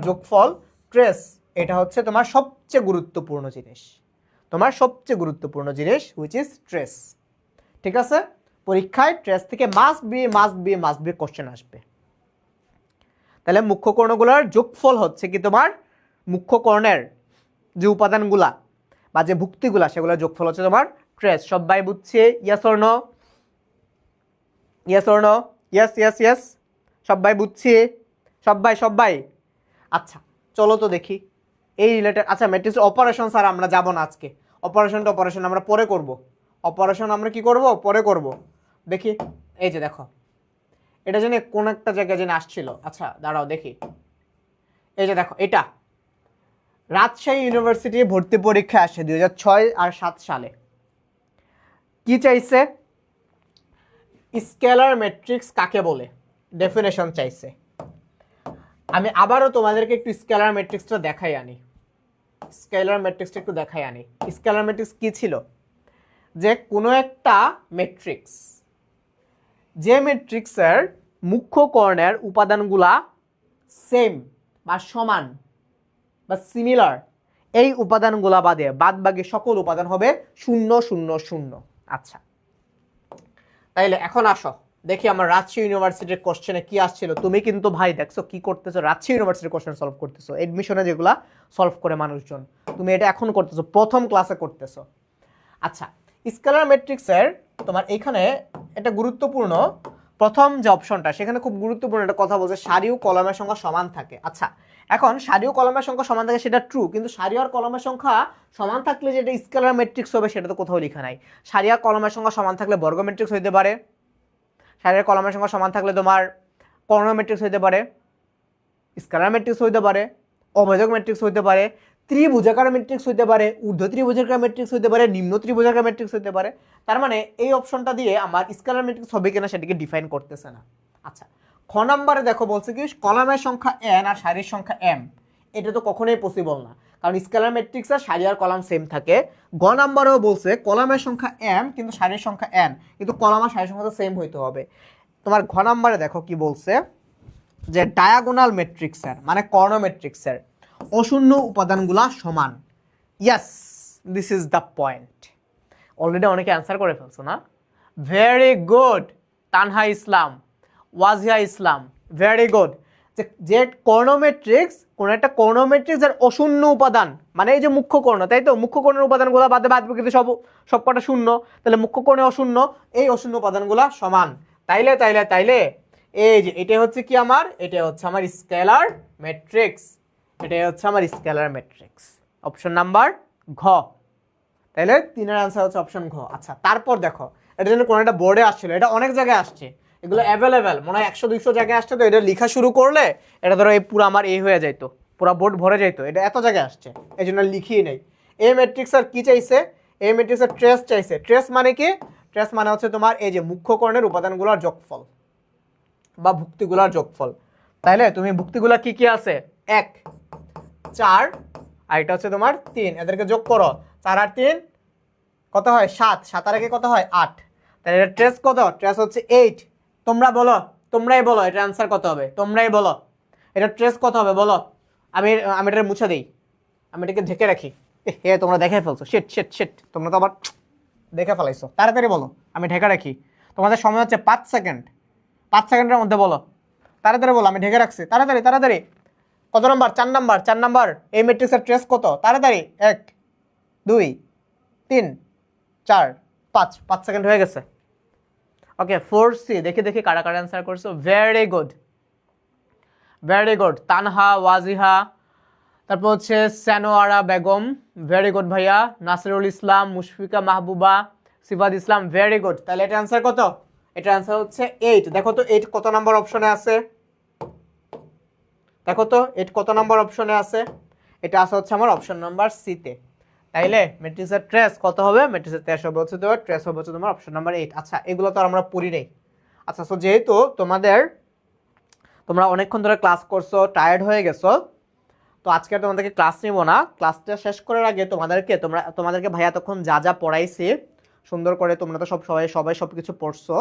যোগফল, ট্রেস, এটা হচ্ছে তোমার সবচেয়ে গুরুত্বপূর্ণ জিনিস, হুইচ ইজ ট্রেস। ঠিক আছে? পরীক্ষায় ট্রেস থেকে মাস্ট বি কোশ্চেন আসবে। তাহলে মুখ্য কর্ণগুলোর যোগফল হচ্ছে কি তোমার মুখ্য কর্ণের যে উপাদানগুলা বা যে ভুক্তিগুলা সেগুলোর যোগফল হচ্ছে তোমার ট্রেস। সবাই বুঝছে? Yes or no? ইয়েস। সবাই বুঝছি? সবাই। আচ্ছা, চলো তো দেখি এই রিলেটেড। আচ্ছা, ম্যাট্রিক্স অপারেশন স্যার আমরা যাব না আজকে, অপারেশন আমরা পরে করব। আমরা কি করব? পরে করব। দেখি, এই যে দেখো, এটা জানি কোন একটা জায়গায় জানি আসছিল। আচ্ছা দাঁড়াও দেখি, এই যে দেখো, এটা রাজশাহী ইউনিভার্সিটি ভর্তি পরীক্ষা আসে 2006 আর 7 সালে। কি চাইছে? স্কেলার ম্যাট্রিক্স কাকে বলে ডেফিনেশন চাইছে। আমি আবারও তোমাদেরকে একটু স্কেলার ম্যাট্রিক্সটা দেখাই আনি। স্কেলার ম্যাট্রিক্স কি ছিল? যে কোনো একটা ম্যাট্রিক্স, যে ম্যাট্রিক্সের মুখ্য কর্ণের উপাদানগুলা সেম বা সমান বা সিমিলার, এই উপাদানগুলা বাদ বাকি সকল উপাদান হবে 0 0 0। আচ্ছা, তাইলে এখন আসো দেখি আমার রাজশাহী ইউনিভার্সিটির কোশ্চেনে কি আসছিল। তুমি কিন্তু ভাই দেখছো কি করতেছো, রাজশাহী ইউনিভার্সিটির কোশ্চেন সলভ করতেছো, এডমিশনে যেগুলা সলভ করে মানুষজন, তুমি এটা এখন করতেছো, প্রথম ক্লাসে করতেছো। আচ্ছা, স্কেলার ম্যাট্রিক্সের তোমার এখানে এটা গুরুত্বপূর্ণ, প্রথম যে অপশনটা সেখানে খুব গুরুত্বপূর্ণ একটা কথা বলছে, সারি ও কলামের সংখ্যা সমান থাকে। আচ্ছা, এখন সারি ও কলামের সংখ্যা সমান থাকে সেটা ট্রু, কিন্তু সারি আর কলামের সংখ্যা সমান থাকলে যেটা স্কেলার ম্যাট্রিক্স হবে সেটা তো কোথাও লেখা নাই। সারি আর কলামের সংখ্যা সমান থাকলে বর্গ ম্যাট্রিক্স হইতে পারে, সারি আর কলামের সংখ্যা সমান থাকলে তোমার কর্ণ ম্যাট্রিক্স হইতে পারে, স্কেলার ম্যাট্রিক্স হইতে পারে, অভেদক ম্যাট্রিক্স হইতে পারে, ত্রিভুজাকার ম্যাট্রিক্স হইতে পারে, ঊর্ধ্ব ত্রিভুজাকার ম্যাট্রিক্স হইতে পারে, নিম্ন ত্রিভুজাকার ম্যাট্রিক্স হইতে পারে। তার মানে এই অপশনটা দিয়ে আমার স্কেলার ম্যাট্রিক্স হবে কিনা সেটাকে ডিফাইন করতেছে না। আচ্ছা, খ নাম্বারে দেখো বলছে কি কলামের সংখ্যা n আর সারির সংখ্যা m। এটা তো কখনোই পসিবল না, কারণ স্কেলার ম্যাট্রিক্স আর সারি আর কলাম সেম থাকে। গ নাম্বারেও বলছে কলামের সংখ্যা m কিন্তু সারির সংখ্যা n, কিন্তু কলাম আর সারির সংখ্যা তো সেম হইতে হবে। তোমার ঘ নাম্বারে দেখো কি বলছে, যে ডায়াগোনাল ম্যাট্রিক্সের মানে কর্ণ ম্যাট্রিক্সের অশূন্য উপাদানগুলা সমান। Yes, this is the point. Already অনেকে অ্যান্সার করে ফেলছো না? ভেরি গুড তানহা ইসলাম, ওয়াজিয়া ইসলাম, ভেরি গুড। যে কর্ণমেট্রিক্স, কোন একটা কর্ণমেট্রিক্স এর অশূন্য উপাদান মানে এই যে মুখ্য কর্ণ, তাই তো? মুখ্য কর্ণের উপাদানগুলো বাদে বাদ কিন্তু সবকটা শূন্য, তাহলে মুখ্য কর্ণে অশূন্য, এই অশূন্য উপাদানগুলো সমান। তাইলে তাইলে তাইলে এই যে এটা হচ্ছে কি আমার, এটা হচ্ছে আমার স্কেলার ম্যাট্রিক্স, এটাই হচ্ছে আমার স্কেলার ম্যাট্রিক্স। অপশন নাম্বার ঘ। তাইলে 3-এর আনসার হচ্ছে অপশন ঘ। আচ্ছা, তারপর দেখো, এটা জন্য কোন একটা বোর্ডে আসছিল, এটা অনেক জায়গায় আসছে, এগুলো অ্যাভেলেবেল, মনে হয় 100-200 জায়গায় আসছে। তো এটা লেখা শুরু করলে এটা ধরো এই পুরো আমার এই হয়ে যাইতো, পুরো বোর্ড ভরে যাইতো, এটা এত জায়গায় আসছে এই জন্য লিখিয়ে নেই। এই ম্যাট্রিক্স আর কি চাইছে? এই ম্যাট্রিক্সের ট্রেস চাইছে। ট্রেস মানে কি? ট্রেস মানে হচ্ছে তোমার এই যে মুখ্য কর্ণের উপাদানগুলোর যোগফল বা ভুক্তিগুলোর যোগফল। তাইলে তুমি ভুক্তিগুলা কি কি আছে? 1, 4 আর এটা হচ্ছে তোমার 3, এদেরকে যোগ করো। 4 আর 3 কত হয়? 7, 7 আর একে কত হয়? 8। তাহলে এটা ট্রেস কত? ট্রেস হচ্ছে 8। তোমরা বলো, তোমরাই বলো এটা অ্যান্সার কত হবে, তোমরাই বলো এটা ট্রেস কত হবে বলো। আমি আমি এটা মুছে দিই, আমি এটাকে ঢেকে রাখি। হে তোমরা দেখে ফেলছো, শিট শিট শিট, তোমরা তো আবার দেখে ফেলাইছো। তাড়াতাড়ি বলো, আমি ঢেকে রাখি। তোমাদের সময় হচ্ছে 5 সেকেন্ড, 5 সেকেন্ডের মধ্যে বলো, তাড়াতাড়ি বলো, আমি ঢেকে রাখছি। তাড়াতাড়ি তাড়াতাড়ি। কত নাম্বার? 4 number, 4 number. এই ম্যাট্রিক্সের ট্রেস কত? তাড়াতাড়ি। 1, 2, 3, 4, 5 সেকেন্ড হয়ে গেছে। ওকে, 4C। দেখি দেখি কারা কারা অ্যান্সার করছো। Very good, very good. Tanha, Wajiha, তারপর হচ্ছে সানোয়ারা বেগম, ভেরি গুড ভাইয়া। নাসিরুল ইসলাম, মুশফিকা মাহবুবা, সিফাত ইসলাম, ভেরি গুড। তাহলে এটা অ্যান্সার কত? এটা অ্যান্সার হচ্ছে 8। দেখো তো 8 কত নাম্বার অপশনে আছে? দেখো তো 8 কত নাম্বার অপশনে আছে? এটা আছে হচ্ছে আমার অপশন নাম্বার সিতে। তাইলে ম্যাট্রিক্সের ট্রেস কত হবে? ম্যাট্রিক্সের ট্রেস হবে হচ্ছে তোমার, ট্রেস হবে হচ্ছে তোমার অপশন নাম্বার 8। আচ্ছা, এগুলো তো আর আমরা পড়ি নাই। আচ্ছা, সো যেহেতু তোমরা অনেকক্ষণ ধরে ক্লাস করছো, টায়ার্ড হয়ে গেছো, তো আজকে আর তোমাদেরকে ক্লাস নিব না। ক্লাসটা শেষ করার আগে তোমাদেরকে ভাইয়া তখন যা যা পড়াইছি সুন্দর করে, তোমরা তো সবাই সব কিছু পড়ছো,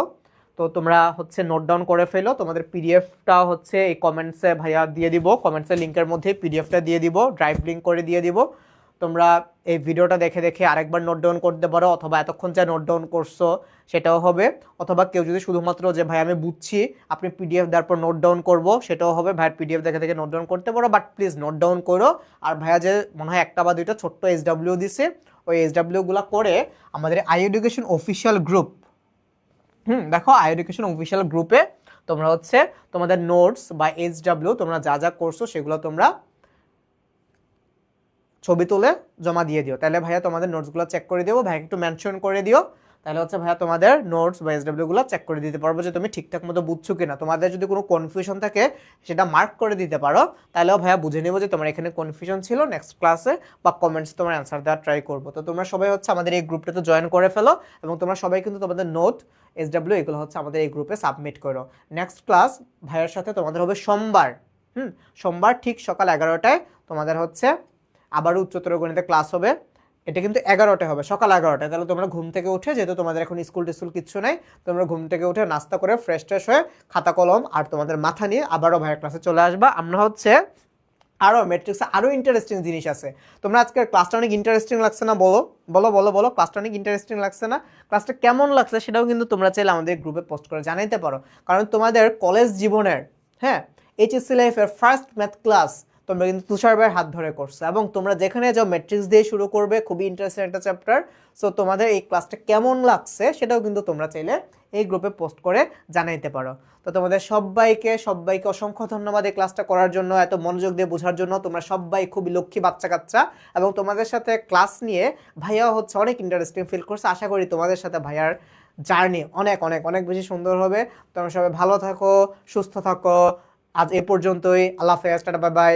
তো তোমরা হচ্ছে নোট ডাউন করে ফেলো। তোমাদের পিডিএফটা হচ্ছে এই কমেন্টসে ভাইয়া দিয়ে দিব, কমেন্টসের লিঙ্কের মধ্যে পিডিএফটা দিয়ে দিব, ড্রাইভ লিঙ্ক করে দিয়ে দিব। তোমরা এই ভিডিওটা দেখে দেখে আরেকবার নোট ডাউন করতে পারো, অথবা এতক্ষণ যা নোট ডাউন করছো সেটাও হবে, অথবা কেউ যদি শুধুমাত্র যে ভাই আমি বুঝছি আপনি পিডিএফ দেওয়ার পর নোট ডাউন করবো সেটাও হবে, ভাইয়ের পিডিএফ দেখে দেখে নোট ডাউন করতে পারো। বাট প্লিজ নোট ডাউন করো। আর ভাইয়া যে মনে হয় 1টা বা 2টা ছোট্ট SW দিছে, ওই SWগুলো করে আমাদের আই এডুকেশন অফিসিয়াল গ্রুপ, দেখো আই এডুকেশন অফিসিয়াল গ্রুপে তোমরা হচ্ছে তোমাদের নোটস বা SW তোমরা যা যা করছো সেগুলো তোমরা ছবি তুলে জমা দিয়ে দিও। তাহলে ভাইয়া তোমাদের নোটসগুলো চেক করে দিও, ভাইয়া একটু মেনশন করে দিও, তাহলে হচ্ছে ভাইয়া তোমাদের নোটস বা SWগুলো চেক করে দিতে পারবো যে তুমি ঠিকঠাক মতো বুঝছো কিনা। তোমাদের যদি কোনো কনফিউশন থাকে সেটা মার্ক করে দিতে পারো, তাহলেও ভাইয়া বুঝে নেবো যে তোমার এখানে কনফিউশন ছিল। নেক্সট ক্লাসে বা কমেন্টসে তোমার অ্যান্সার দেওয়ার ট্রাই করবো। তো তোমরা সবাই হচ্ছে আমাদের এই গ্রুপটাতে জয়েন করে ফেলো, এবং তোমরা সবাই কিন্তু তোমাদের নোট SW এগুলো হচ্ছে আমাদের এই গ্রুপে সাবমিট করো। নেক্সট ক্লাস ভাইয়ার সাথে তোমাদের হবে সোমবার, সোমবার ঠিক সকাল 11টায় তোমাদের হচ্ছে আবারও উচ্চতর গণিতে ক্লাস হবে। এটা কিন্তু 11টায় হবে, সকাল 11টায়। তাহলে তোমরা ঘুম থেকে উঠে, যেহেতু তোমাদের এখন স্কুল টিস্কুল কিচ্ছু নেই, তোমরা ঘুম থেকে উঠে নাস্তা করে ফ্রেশ ট্রেশ হয়ে খাতা কলম আর তোমাদের মাথা নিয়ে আবারও ভাইয়ের ক্লাসে চলে আসবা। আমরা হচ্ছে আরও ম্যাট্রিক্সে আরও ইন্টারেস্টিং জিনিস আছে। তোমরা আজকে ক্লাসটা অনেক ইন্টারেস্টিং লাগছে না? বলো বলো বলো বলো, ক্লাসটা অনেক ইন্টারেস্টিং লাগছে না? ক্লাসটা কেমন লাগছে সেটাও কিন্তু তোমরা চাইলে আমাদের গ্রুপে পোস্ট করে জানাইতে পারো। কারণ তোমাদের কলেজ জীবনের HSC লাইফের ফার্স্ট ম্যাথ ক্লাস তোমরা কিন্তু তুষার ভাইয়ের হাত ধরে করছো, এবং তোমরা যেখানে যাও ম্যাট্রিক্স দিয়ে শুরু করবে, খুবই ইন্টারেস্টিং একটা চ্যাপ্টার। সো তোমাদের এই ক্লাসটা কেমন লাগছে সেটাও কিন্তু তোমরা চাইলে এই গ্রুপে পোস্ট করে জানাইতে পারো। তো তোমাদের সবাইকে অসংখ্য ধন্যবাদ এই ক্লাসটা করার জন্য, এত মনোযোগ দিয়ে বোঝার জন্য। তোমরা সবাই খুবই লক্ষ্মী বাচ্চা কাচ্চা, এবং তোমাদের সাথে ক্লাস নিয়ে ভাইয়া হচ্ছে অনেক ইন্টারেস্টিং ফিল করছে। আশা করি তোমাদের সাথে ভাইয়ার জার্নি অনেক অনেক অনেক বেশি সুন্দর হবে। তোমরা সবাই ভালো থাকো, সুস্থ থাকো। আজ এ পর্যন্তই। আল্লাহ হাফেজ, টাটা, বাই বাই।